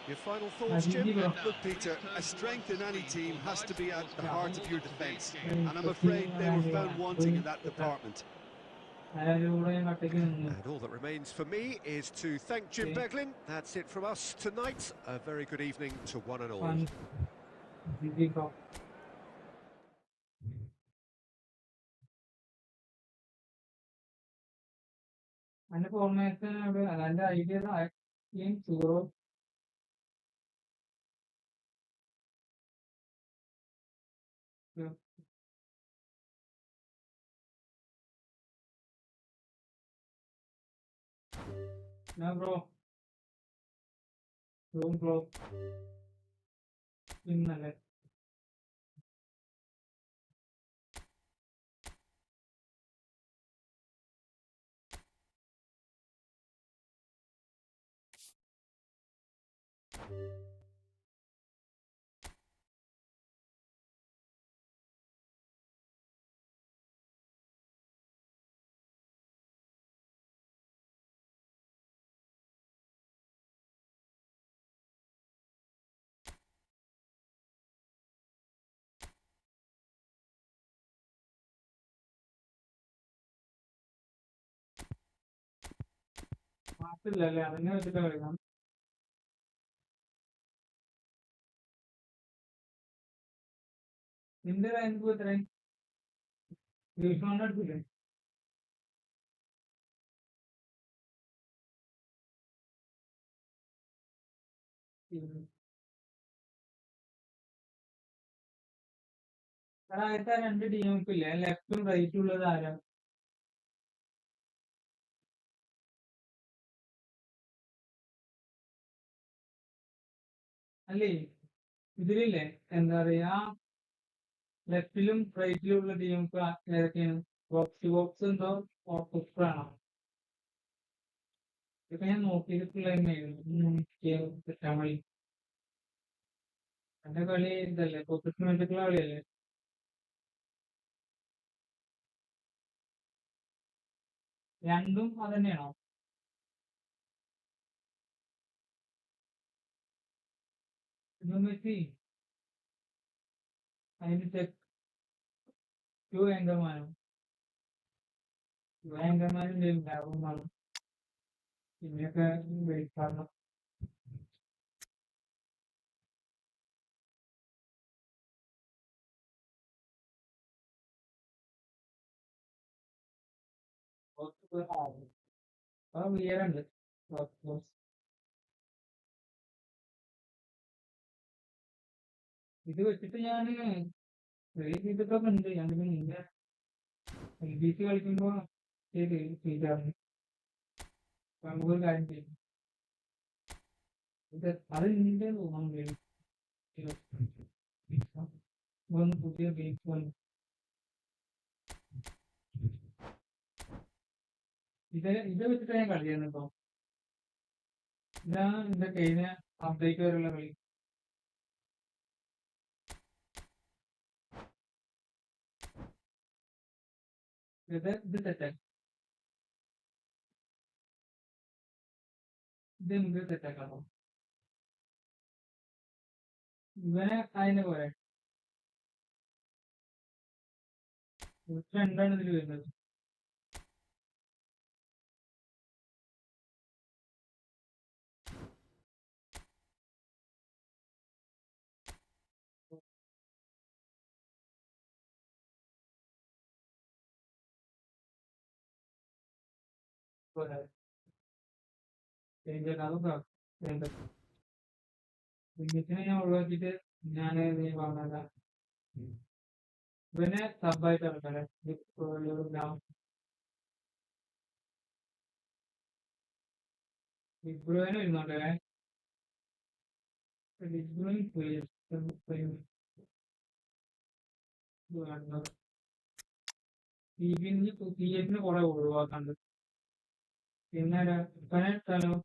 Your final thoughts, Jim? Look, Peter, a strength in any team has to be at the heart of your defence, and I'm afraid they were found wanting in that department. And all that remains for me is to thank Jim Beglin. That's it from us tonight. A very good evening to one and all. And the formation and the idea that in zero. No, bro. Don't bro. In the left. മാറ്റില്ലല്ലേ അതിനെ വെച്ചിട്ട് കളിക്കാം നിന്റെ rank എത്രയും എടുത്തില്ലേ ആദ്യത്തെ രണ്ട് ടീമൊക്കെ ഇല്ലേ ലെഫ്റ്റും റൈറ്റും ഉള്ളത് ആരാ അല്ലേ ഇതിലില്ലേ എന്താ പറയാ ലെഫ്റ്റിലും റൈറ്റിലും ഉള്ള ടീമൊക്കെ ഏതൊക്കെയാണ് ബോക്സ് ബോക്സ് ഉണ്ടോ പുഷ്പാണോ ഇതൊക്കെ ഞാൻ നോക്കിയിട്ടുള്ള കിട്ടാൻ വഴി എന്റെ കളി ഇതല്ലേ പൊസിഷൻ വെച്ചിട്ടുള്ള കളിയല്ലേ രണ്ടും അതന്നെയാണോ മെസ്സി അതിന് ചെക്ക് ടു ആങ്കർമാനും ഉണ്ടാകും പിന്നെയൊക്കെ വെയിറ്റ് കാരണം ഉയരുണ്ട് ഇത് വെച്ചിട്ട് ഞാന് ചെയ്തിട്ടൊക്കെ ഉണ്ട് ഞാൻ പിന്നെ നിന്റെ LBC കളിക്കുമ്പോ ചെയ്തായിരുന്നു നമുക്കൊരു കാര്യം ചെയ്യും ഇത് അത് നിന്റെ തോന്നുന്നു പുതിയ ബേസ് വന്നു ഇത് വെച്ചിട്ട് ഞാൻ കളിയാണ് കേട്ടോ ഇതാണ് എന്റെ കഴിഞ്ഞ അപ്ഡേറ്റ് വരെയുള്ള കളി ഇത് തെറ്റാണ് ഇത് എന്ത് തെറ്റാക്കാണോ ഇവനെ അതിനെ പോരെ രണ്ടാണ് ഇതിൽ വരുന്നത് ഞാൻ ഒഴിവാക്കിയിട്ട് ഞാൻ നീ പറഞ്ഞ ഇവനെ സബായിട്ട് ഇറക്കാല്ലേ ഡിബ്രോയിന് വരുന്നുണ്ടല്ലേ ഡിബ്രോയിൻ പി എഫിന് കുറെ ഒഴിവാക്കാണ്ട് പിന്നെ ഇവനെ സ്ഥലം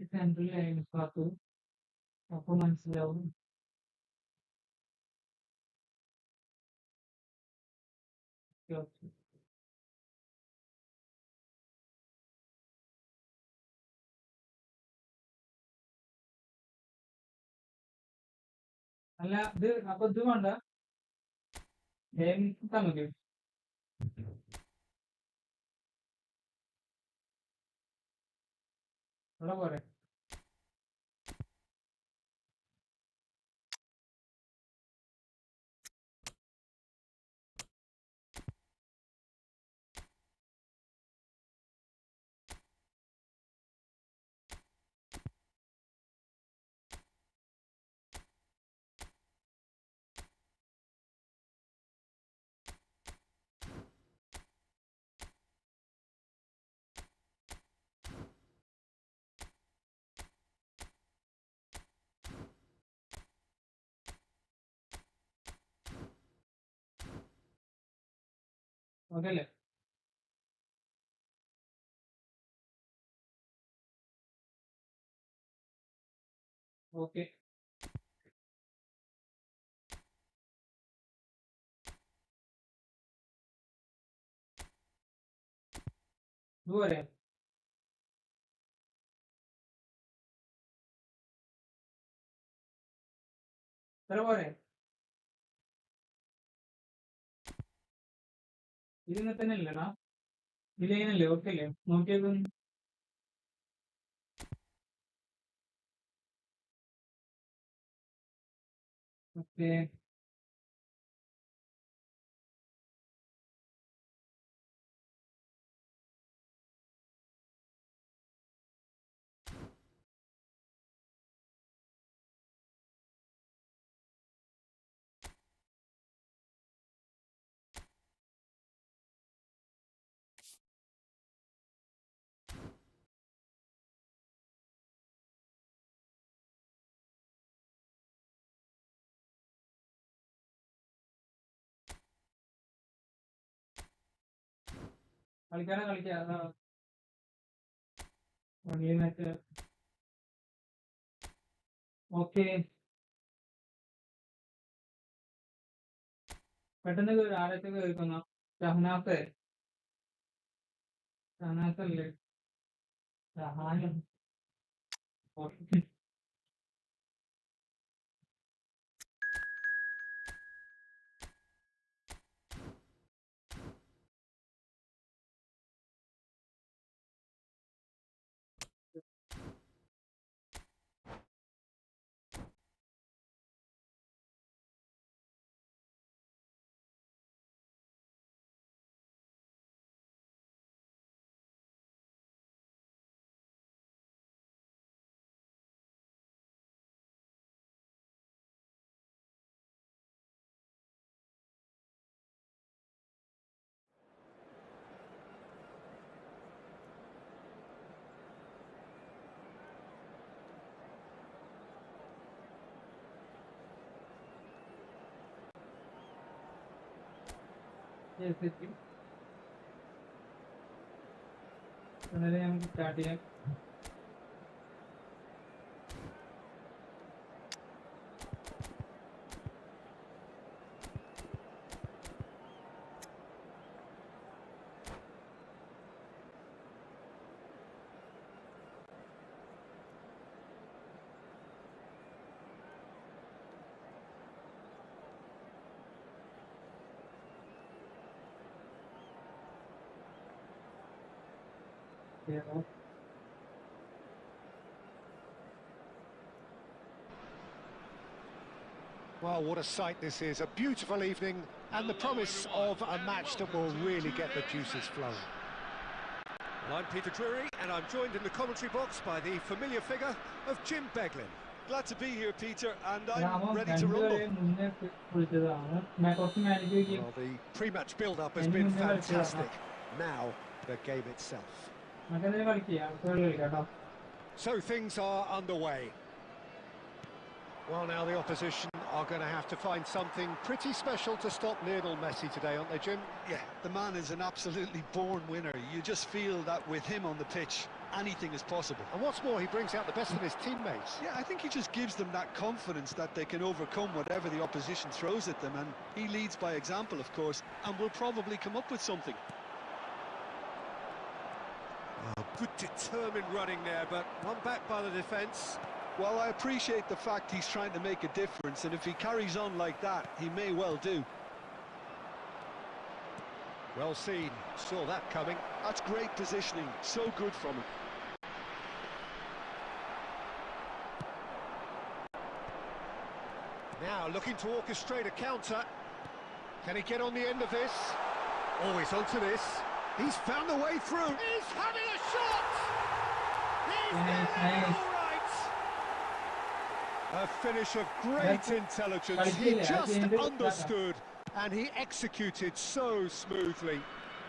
സെൻട്രൽ കാത്തു അപ്പൊ മനസ്സിലാവും അല്ല ഇത് അപ്പൊ ഇത് വേണ്ട മതി ഇവിടെ പോരെ ഓക്കെ അല്ലേ ഓക്കെ ഇത് പോരെ ഇത്ര പോരെ ഇതിങ്ങനെ തന്നെ അല്ലേടാ ഇതിലേ ഓക്കെ അല്ലേ നോക്കിയേക്കൊന്ന് ഓക്കെ കളിക്കാനാ കളിക്കാം ഓക്കെ പെട്ടെന്ന് ആരൊക്കെ കേൾക്കുന്ന ഷഹനാസ് ഷഹനാസ് അല്ലേ start ചെയ്യാം. Well, what a sight this is. A beautiful evening and the promise of a match that will really get the juices flowing. Well, I'm Peter Drury and I'm joined in the commentary box by the familiar figure of Jim Beglin. Glad to be here, Peter, and I'm ready to rumble. Well, the pre-match build-up has been fantastic. Now, the game itself. So things are underway. Well, now the opposition are going to have to find something pretty special to stop Lionel Messi today, aren't they, Jim? Yeah, the man is an absolutely born winner. You just feel that with him on the pitch, anything is possible. And what's more, he brings out the best in his teammates. Yeah, I think he just gives them that confidence that they can overcome whatever the opposition throws at them, and he leads by example, of course, and will probably come up with something. Oh, good determined running there, but one back by the defence. Well, I appreciate the fact he's trying to make a difference, and if he carries on like that, he may well do. Well seen, saw that coming. That's great positioning, so good from him. Now looking to orchestrate a counter. Can he get on the end of this? Always onto this. He's found the way through. He's having a shot! He's there, all right! A finish of great intelligence. He just understood and he executed so smoothly.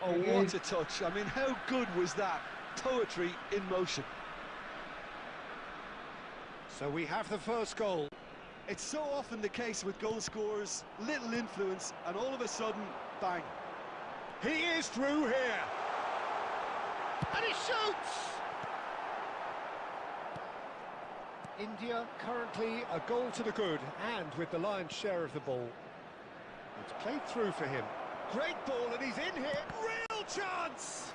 Oh, what a touch. I mean, how good was that? Poetry in motion. So we have the first goal. It's so often the case with goal scorers, little influence, and all of a sudden, bang. He is through here. And he shoots! India currently a goal to the good, and with the lion's share of the ball. It's played through for him. Great ball, and he's in here. Real chance!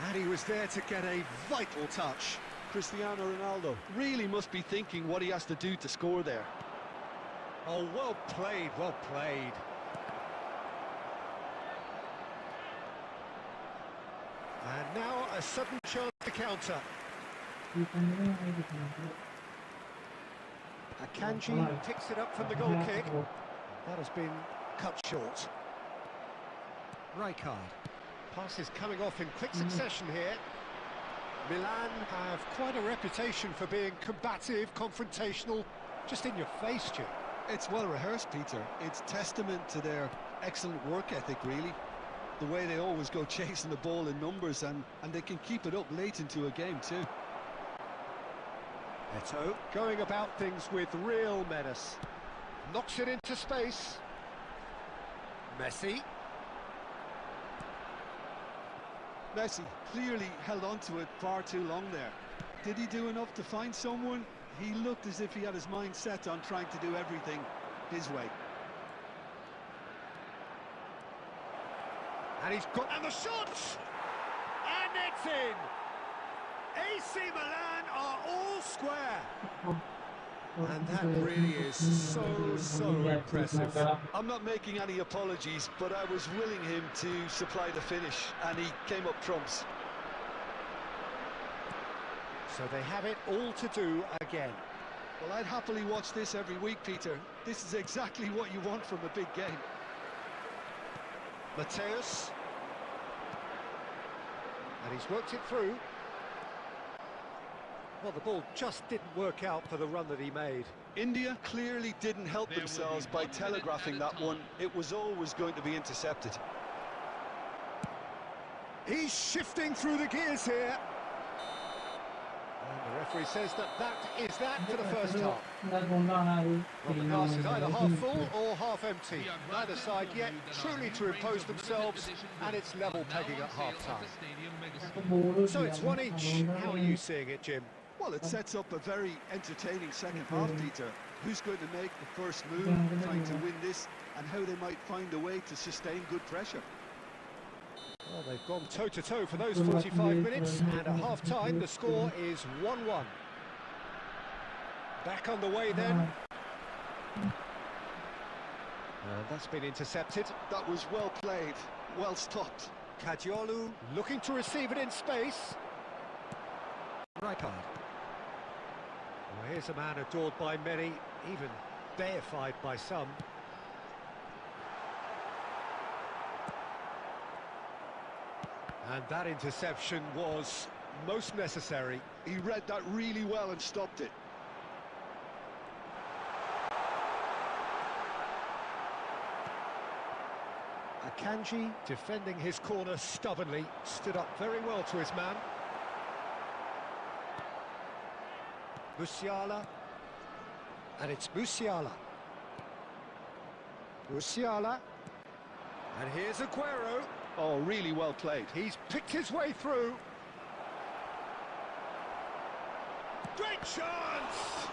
And he was there to get a vital touch. Cristiano Ronaldo really must be thinking what he has to do to score there. Oh, well played, well played. And now a sudden chance to counter. Akanji picks it up from the goal kick. That has been cut short. Rijkaard. Passes coming off in quick succession here. Milan have quite a reputation for being combative, confrontational, just in your face, Jim. It's well rehearsed, Peter. It's testament to their excellent work ethic, really. The way they always go chasing the ball in numbers, and they can keep it up late into a game too. Eto'o going about things with real menace. Knocks it into space. Messi. Messi clearly held on to it far too long there. Did he do enough to find someone? He looked as if he had his mind set on trying to do everything his way. And he's got... And the shot! And it's in! AC Milan are all square. And that really is so impressive. I'm not making any apologies, but I was willing him to supply the finish, and he came up trumps. So they have it all to do again. Well, I'd happily watch this every week, Peter. This is exactly what you want from a big game. Mateus. And he's worked it through. Well, the ball just didn't work out for the run that he made. India clearly didn't help themselves by telegraphing that one. It was always going to be intercepted. He's shifting through the gears here. And the referee says that is that for the first half. Well, the glass is either half full or half empty. Neither side yet truly to impose themselves, and it's level pegging at half-time. So it's one each. How are you seeing it, Jim? Well, it sets up a very entertaining second half, Peter. Who's going to make the first move, trying to win this, and how they might find a way to sustain good pressure. Well, they've gone toe-to-toe for those 45 minutes, and at half-time the score is 1-1. Back on the way then. And that's been intercepted. That was well played, well stopped. Kadiolu looking to receive it in space. Rijkaard. Well, here's a man adored by many, even deified by some. And that interception was most necessary. He read that really well and stopped it. Akanji defending his corner stubbornly, stood up very well to his man. Musiala, and it's Musiala. Musiala, and here's Aguero. Oh, really well played. He's picked his way through. Great chance!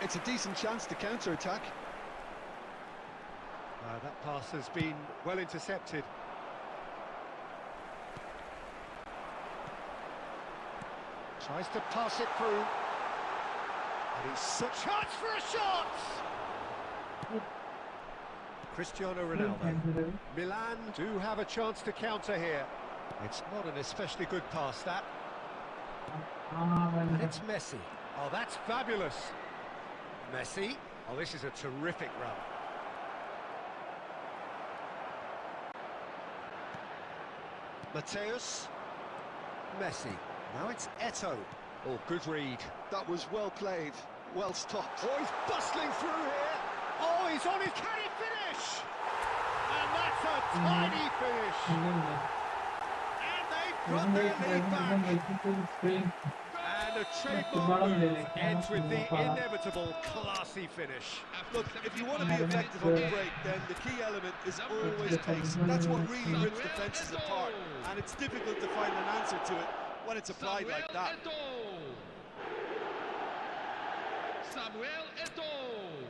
It's a decent chance to counter-attack. That pass has been well intercepted. Tries to pass it through. And he's such a chance for a shot! Cristiano Ronaldo. Milan do have a chance to counter here. It's not an especially good pass, that. And it's Messi. Oh, that's fabulous. Messi. Oh, this is a terrific run. Mateus. Messi. Now it's Eto'o. Oh, good read. That was well played, well stopped. Oh, he's bustling through here. Oh, he's on his... Can he finish? And that's a tiny finish. And they've got their lead back. And a trademark move ends with the inevitable classy finish. Look, if you want to be effective on the break, then the key element is always pace. That's what really rips defences apart. And it's difficult to find an answer to it when it's applied like that. Samuel Eto'o.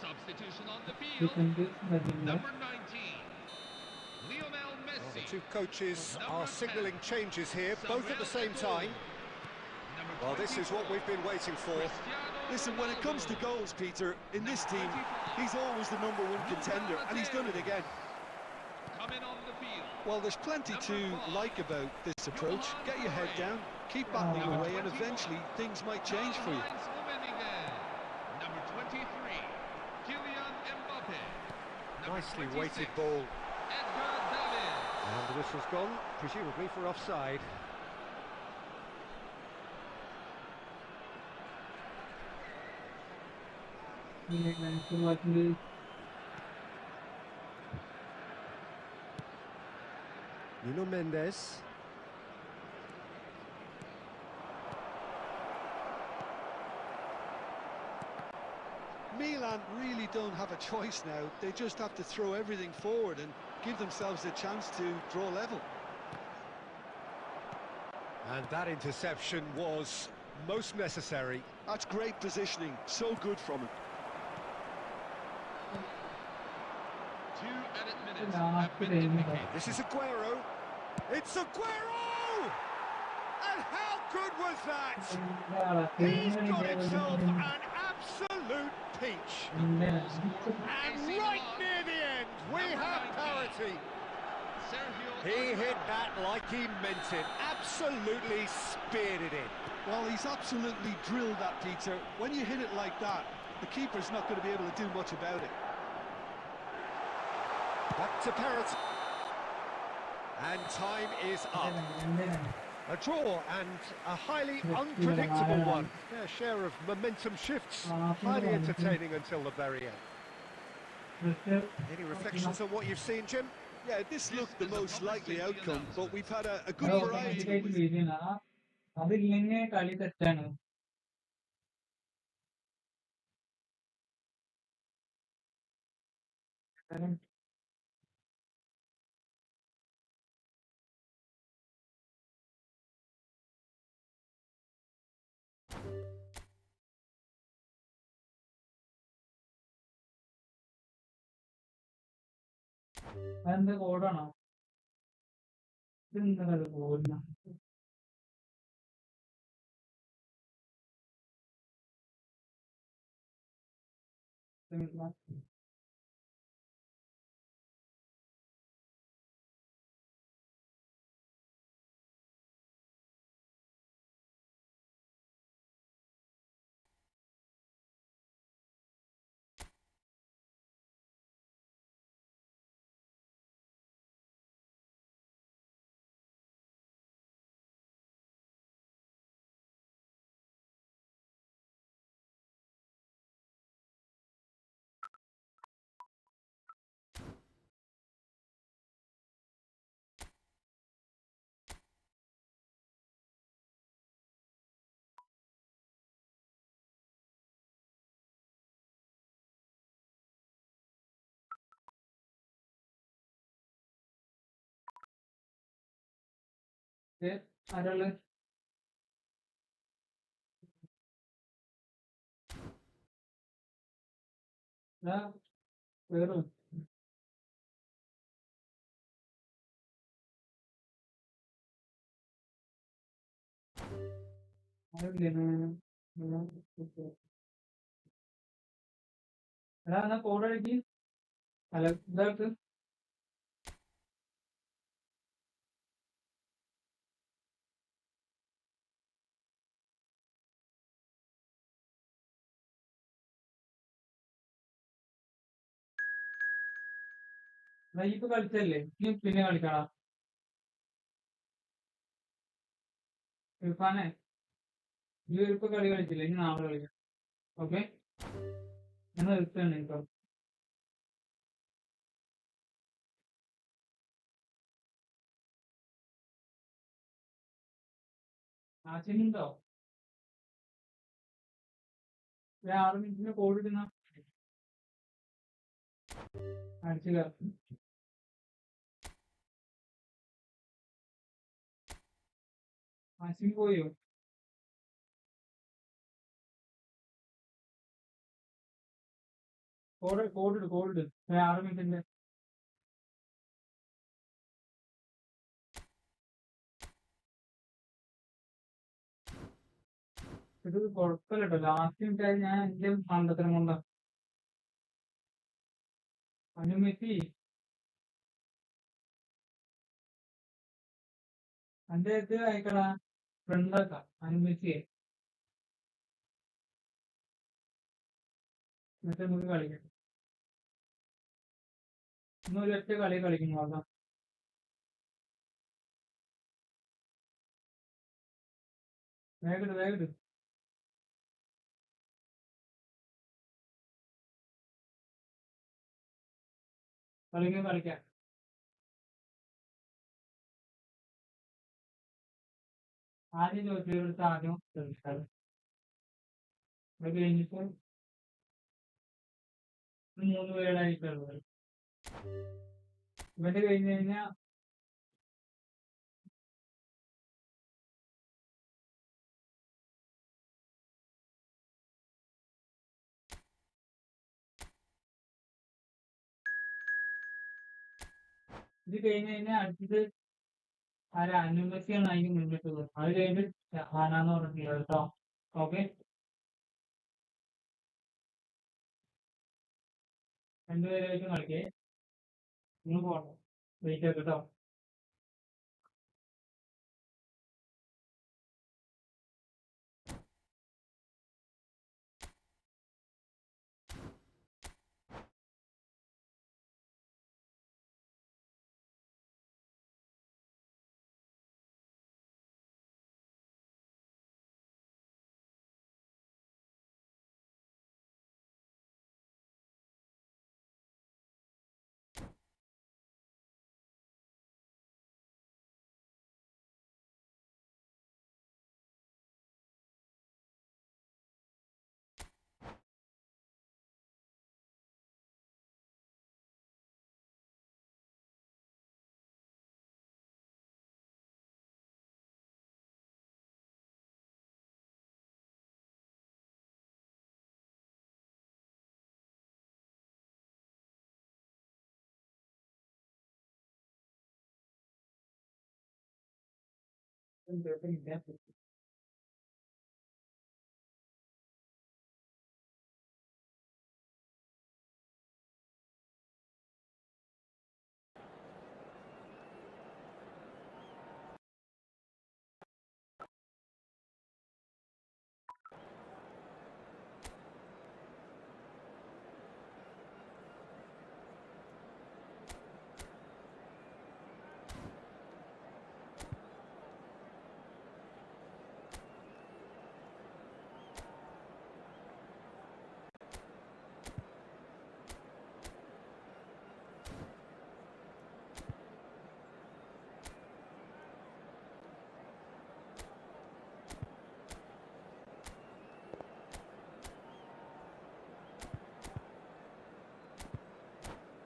Substitution on the field. Number 19, Lionel Messi. The two coaches are signalling changes here, both at the same time. Well, this is what we've been waiting for. Listen, when it comes to goals, Peter, in this team, he's always the #1 contender, and he's done it again. Coming on the field. Well, there's plenty to like about this approach. Get your head down, keep battling away, and eventually things might change for you. Number 23, Kylian Mbappe. Nicely weighted ball. Edgar David. And the whistle's gone, presumably for offside. Nuno Mendes. Milan really don't have a choice now. They just have to throw everything forward and give themselves a chance to draw level. And that interception was most necessary. That's great positioning, so good from him. 2 added minutes have been indicated. This is Aguero. It's Aguero! And how good was that? He's got himself an absolute peach. And right near the end, we have parity. He hit that like he meant it. Absolutely speared it in. Well, he's absolutely drilled that, Peter. When you hit it like that, the keeper's not going to be able to do much about it. Back to parity. And time is up. A draw and a highly unpredictable one. Their share of momentum shifts. Highly entertaining until the very end. Any reflections on what you've seen, Jim? Yeah, this looked the most likely outcome, but we've had a good variety. അതില്ലെങ്കിൽ കളി തെറ്റാണ്. അതെന്താ കോഡാണോ? ഇതെന്താ കോഡിന? ആരാള്? വേറും എടാ എന്നാ കോഡടിക്ക്. അല്ല ഇതാക്ക്. നീ ഇപ്പൊ കളിച്ചല്ലേ, നീ പിന്നെ കളിക്കടാ. ഇർഫാനെ, നീ ഇപ്പൊ കളി കളിച്ചില്ലേ, ഇനി നാളെ കളിക്കാം. ഓക്കെ, എന്നാ നിർത്തണം കേട്ടോ. ആശയുണ്ടോ? 6 മിനിറ്റിന് കോഡ് ഇടുന്ന അടിച്ചു കയറും. ആശയും പോയോ? കോഡ് 6 മിനിറ്റിന്റെ. ഇത് കുഴപ്പമില്ല കേട്ടോ, ലാസ്റ്റ് മിനിറ്റ് ആയി ഞാൻ എന്റെ മണ്ടത്തരം കൊണ്ടാ. അനുമതി എന്റെ ഇത് അയക്കടാ, ഫ്രണ്ടാക്കാം അനുമതിയെ, എന്നിട്ട് നമുക്ക് കളിക്കാം. ഇന്ന് ഒരൊറ്റ കളി കളിക്കുന്നു. അതാ വേഗം വേഗം കളിക്കാം. ആദ്യം ചോദിച്ചെടുത്ത് ആദ്യം ശ്രമിച്ചാൽ അത് കഴിഞ്ഞിട്ട് 3 പേരായിട്ടുള്ളത്. ഇവന്റെ കഴിഞ്ഞ് കഴിഞ്ഞാൽ ഇത് കഴിഞ്ഞ് കഴിഞ്ഞാൽ അടുത്തത് ആരാ അനുമതിയാണ് അതിന് മുന്നിട്ടുള്ളത്. അത് കഴിഞ്ഞിട്ട് ഷഹാനാന്ന് പറഞ്ഞിട്ടുള്ളത് കേട്ടോ. ഓക്കെ, 2 പേരായിട്ട് കളിക്കേ. നിങ്ങൾ പോകണം, വെയിറ്റ് ആക്ക് കേട്ടോ.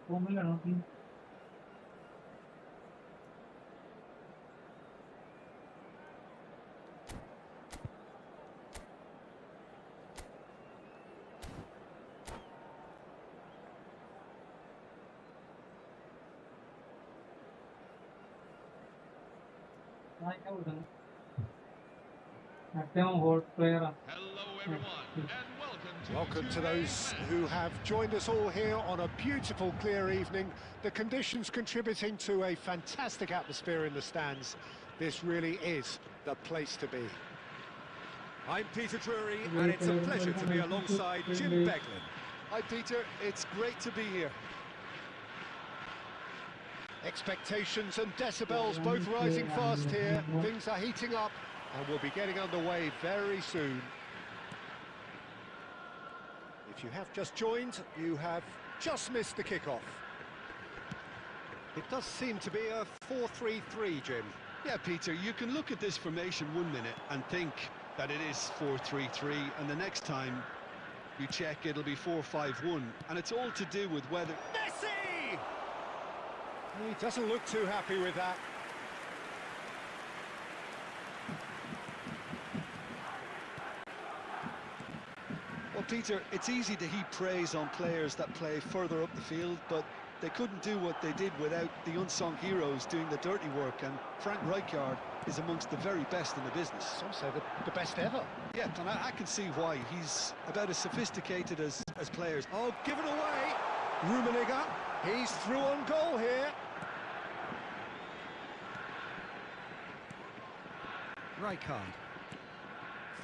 ഫോമിലാണോ? Hello everyone, and Welcome to those who have joined us all here on a beautiful, clear evening. The conditions contributing to a fantastic atmosphere in the stands. This really is the place to be. I'm Peter Drury, and it's a pleasure to be alongside Jim Beglin. Hi Peter, it's great to be here. Expectations and decibels both rising fast here. Things are heating up and we'll be getting underway very soon. If you have just joined, you have just missed the kickoff. It does seem to be a 4-3-3, Jim. Yeah, Peter, you can look at this formation 1 minute and think that it is 4-3-3, and the next time you check, it'll be 4-5-1, and it's all to do with whether... Messi! He doesn't look too happy with that. Well, Peter, it's easy to heap praise on players that play further up the field, but they couldn't do what they did without the unsung heroes doing the dirty work, and Frank Rijkaard is amongst the very best in the business. Some say the best ever. Yeah, and I can see why. He's about as sophisticated as players. Oh, given away! Rummenigge, he's through on goal here. Rijkaard.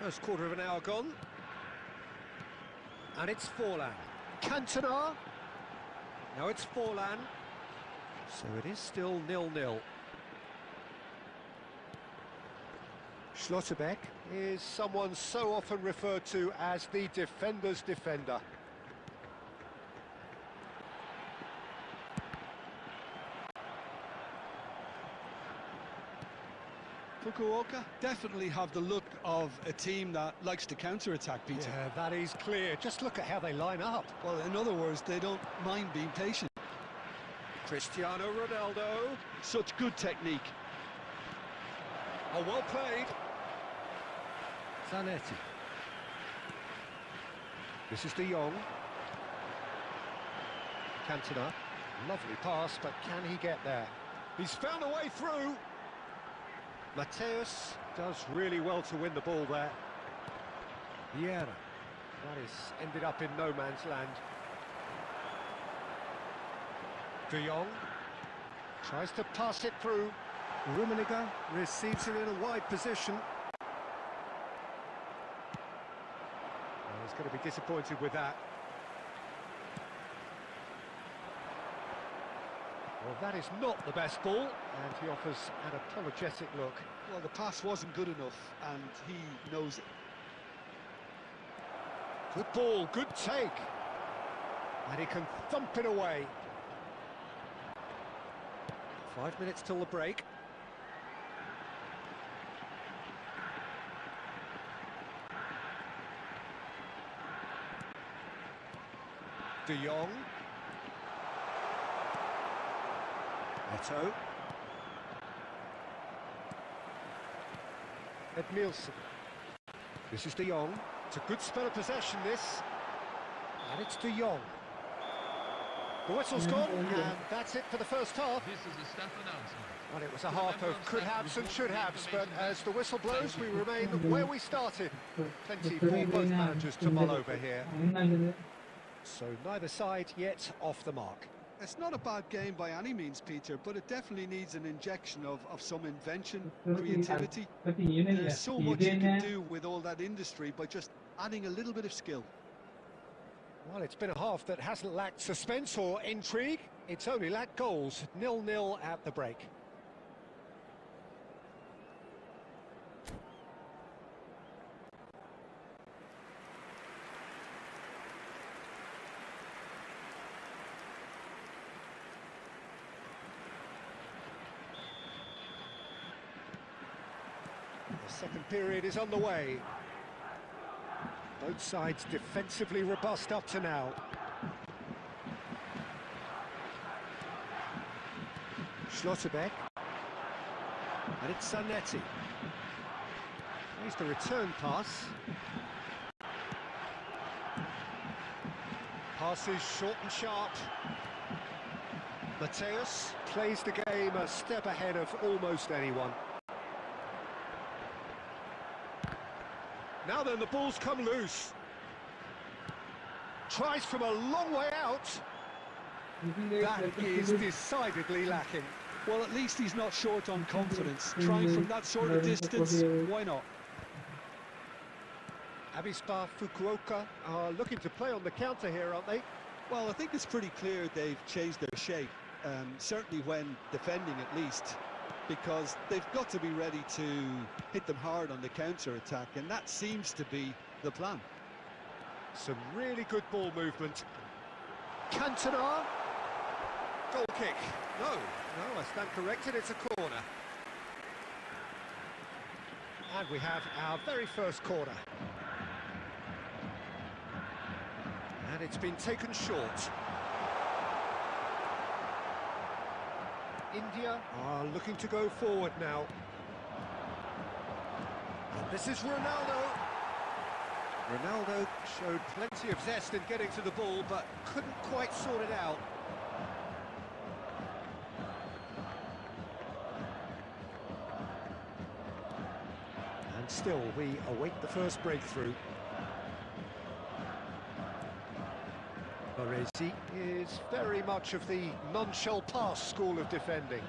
First quarter of an hour gone. And it's Forlan. Cantona. Now it's Forlan. So it is still 0-0. Schlotterbeck is someone so often referred to as the defender's defender. Fukuoka definitely have the look of a team that likes to counter-attack, Peter. Yeah, that is clear. Just look at how they line up. Well, in other words, they don't mind being patient. Cristiano Ronaldo. Such good technique. Oh, well played. Zanetti. This is De Jong. Cantona. Lovely pass, but can he get there? He's found a way through. Mateus does really well to win the ball there. Vieira. That is ended up in no man's land. De Jong tries to pass it through. Rummenigge receives it in a wide position. Well, he's going to be disappointed with that. Well, that is not the best ball, and he offers an apologetic look. Well, the pass wasn't good enough, and he knows it. Good ball, good take. And he can thump it away. 5 minutes till the break. De Jong. Neto. Edmilson. This is De Jong. It's a good spell of possession, this. And it's De Jong. The whistle's gone, and that's it for the first half. This is a staff announcement. Well, it was a half of could-haves and should-haves, but as the whistle blows, we remain where we started. Plenty for both managers to mull over here. So neither side yet off the mark. It's not a bad game by any means, Peter, but it definitely needs an injection of some invention, creativity. There's so much you can do with all that industry by just adding a little bit of skill. Well, it's been a half that hasn't lacked suspense or intrigue. It's only lacked goals. 0-0 at the break. The second period is on the way. Both sides defensively robust up to now. Schlotterbeck. And it's Zanetti. Here's the return pass. Pass is short and sharp. Mateus plays the game a step ahead of almost anyone. Now then, the ball's come loose. Tries from a long way out. That is decidedly lacking. Well, at least he's not short on confidence. Trying from that sort of distance, why not? Avispa Fukuoka are looking to play on the counter here, aren't they? Well, I think it's pretty clear they've changed their shape, certainly when defending at least, because they've got to be ready to hit them hard on the counter-attack, and that seems to be the plan. Some really good ball movement. Cantona. Goal kick. No, I stand corrected, it's a corner. And we have our very first corner. And it's been taken short. India are looking to go forward now. And this is Ronaldo. Ronaldo showed plenty of zest in getting to the ball, but couldn't quite sort it out. And still, we await the first breakthrough. Baresi is very much of the none-shall-pass school of defending.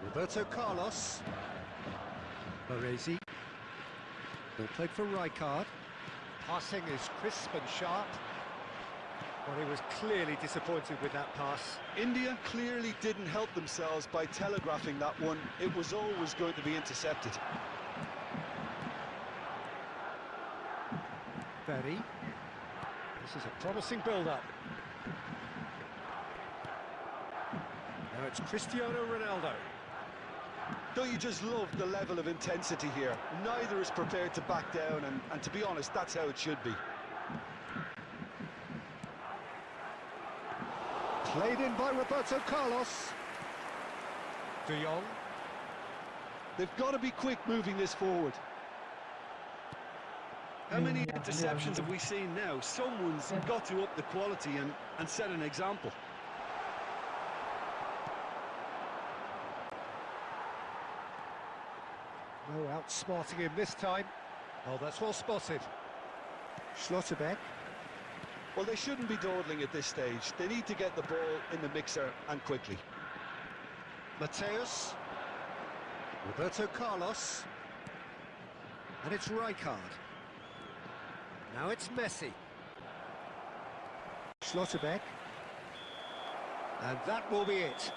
Roberto Carlos. Baresi. Ball played for Rijkaard. Passing is crisp and sharp. Well, he was clearly disappointed with that pass. India clearly didn't help themselves by telegraphing that one. It was always going to be intercepted. Berry. This is a promising build-up. Now it's Cristiano Ronaldo. Don't you just love the level of intensity here? Neither is prepared to back down, and to be honest, that's how it should be. Played in by Roberto Carlos. De Jong. They've got to be quick moving this forward. How many interceptions have we seen now? Someone's got to up the quality and set an example. No outsmarting him this time. Oh, that's well spotted. Schlotterbeck. Well, they shouldn't be dawdling at this stage. They need to get the ball in the mixer, and quickly. Mateus. Roberto Carlos. And it's Rijkaard. Now it's Messi. Schlotterbeck. And that will be it.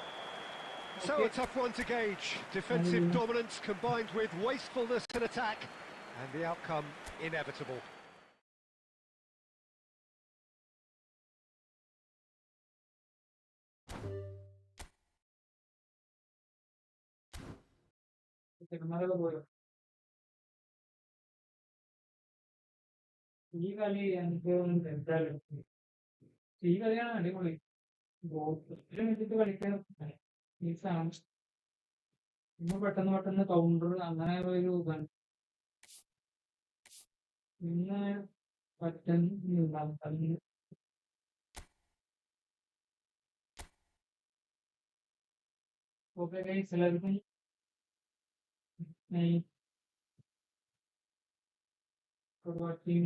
So a tough one to gauge. Defensive dominance combined with wastefulness in attack, and the outcome inevitable. ഈ കളി എനിക്ക് എന്തായാലും ഈ കളിയാണ് അടിപൊളി. വെച്ചിട്ട് കളിക്കാൻ ഈസാണ്. ഇന്ന് പെട്ടെന്ന് കൗണ്ടർ അങ്ങനെ ഒരു ഇതാണ്. പിന്നെ പറ്റുന്നില്ല. ഓക്കെ ഗൈസ്, എല്ലാവർക്കും for watching.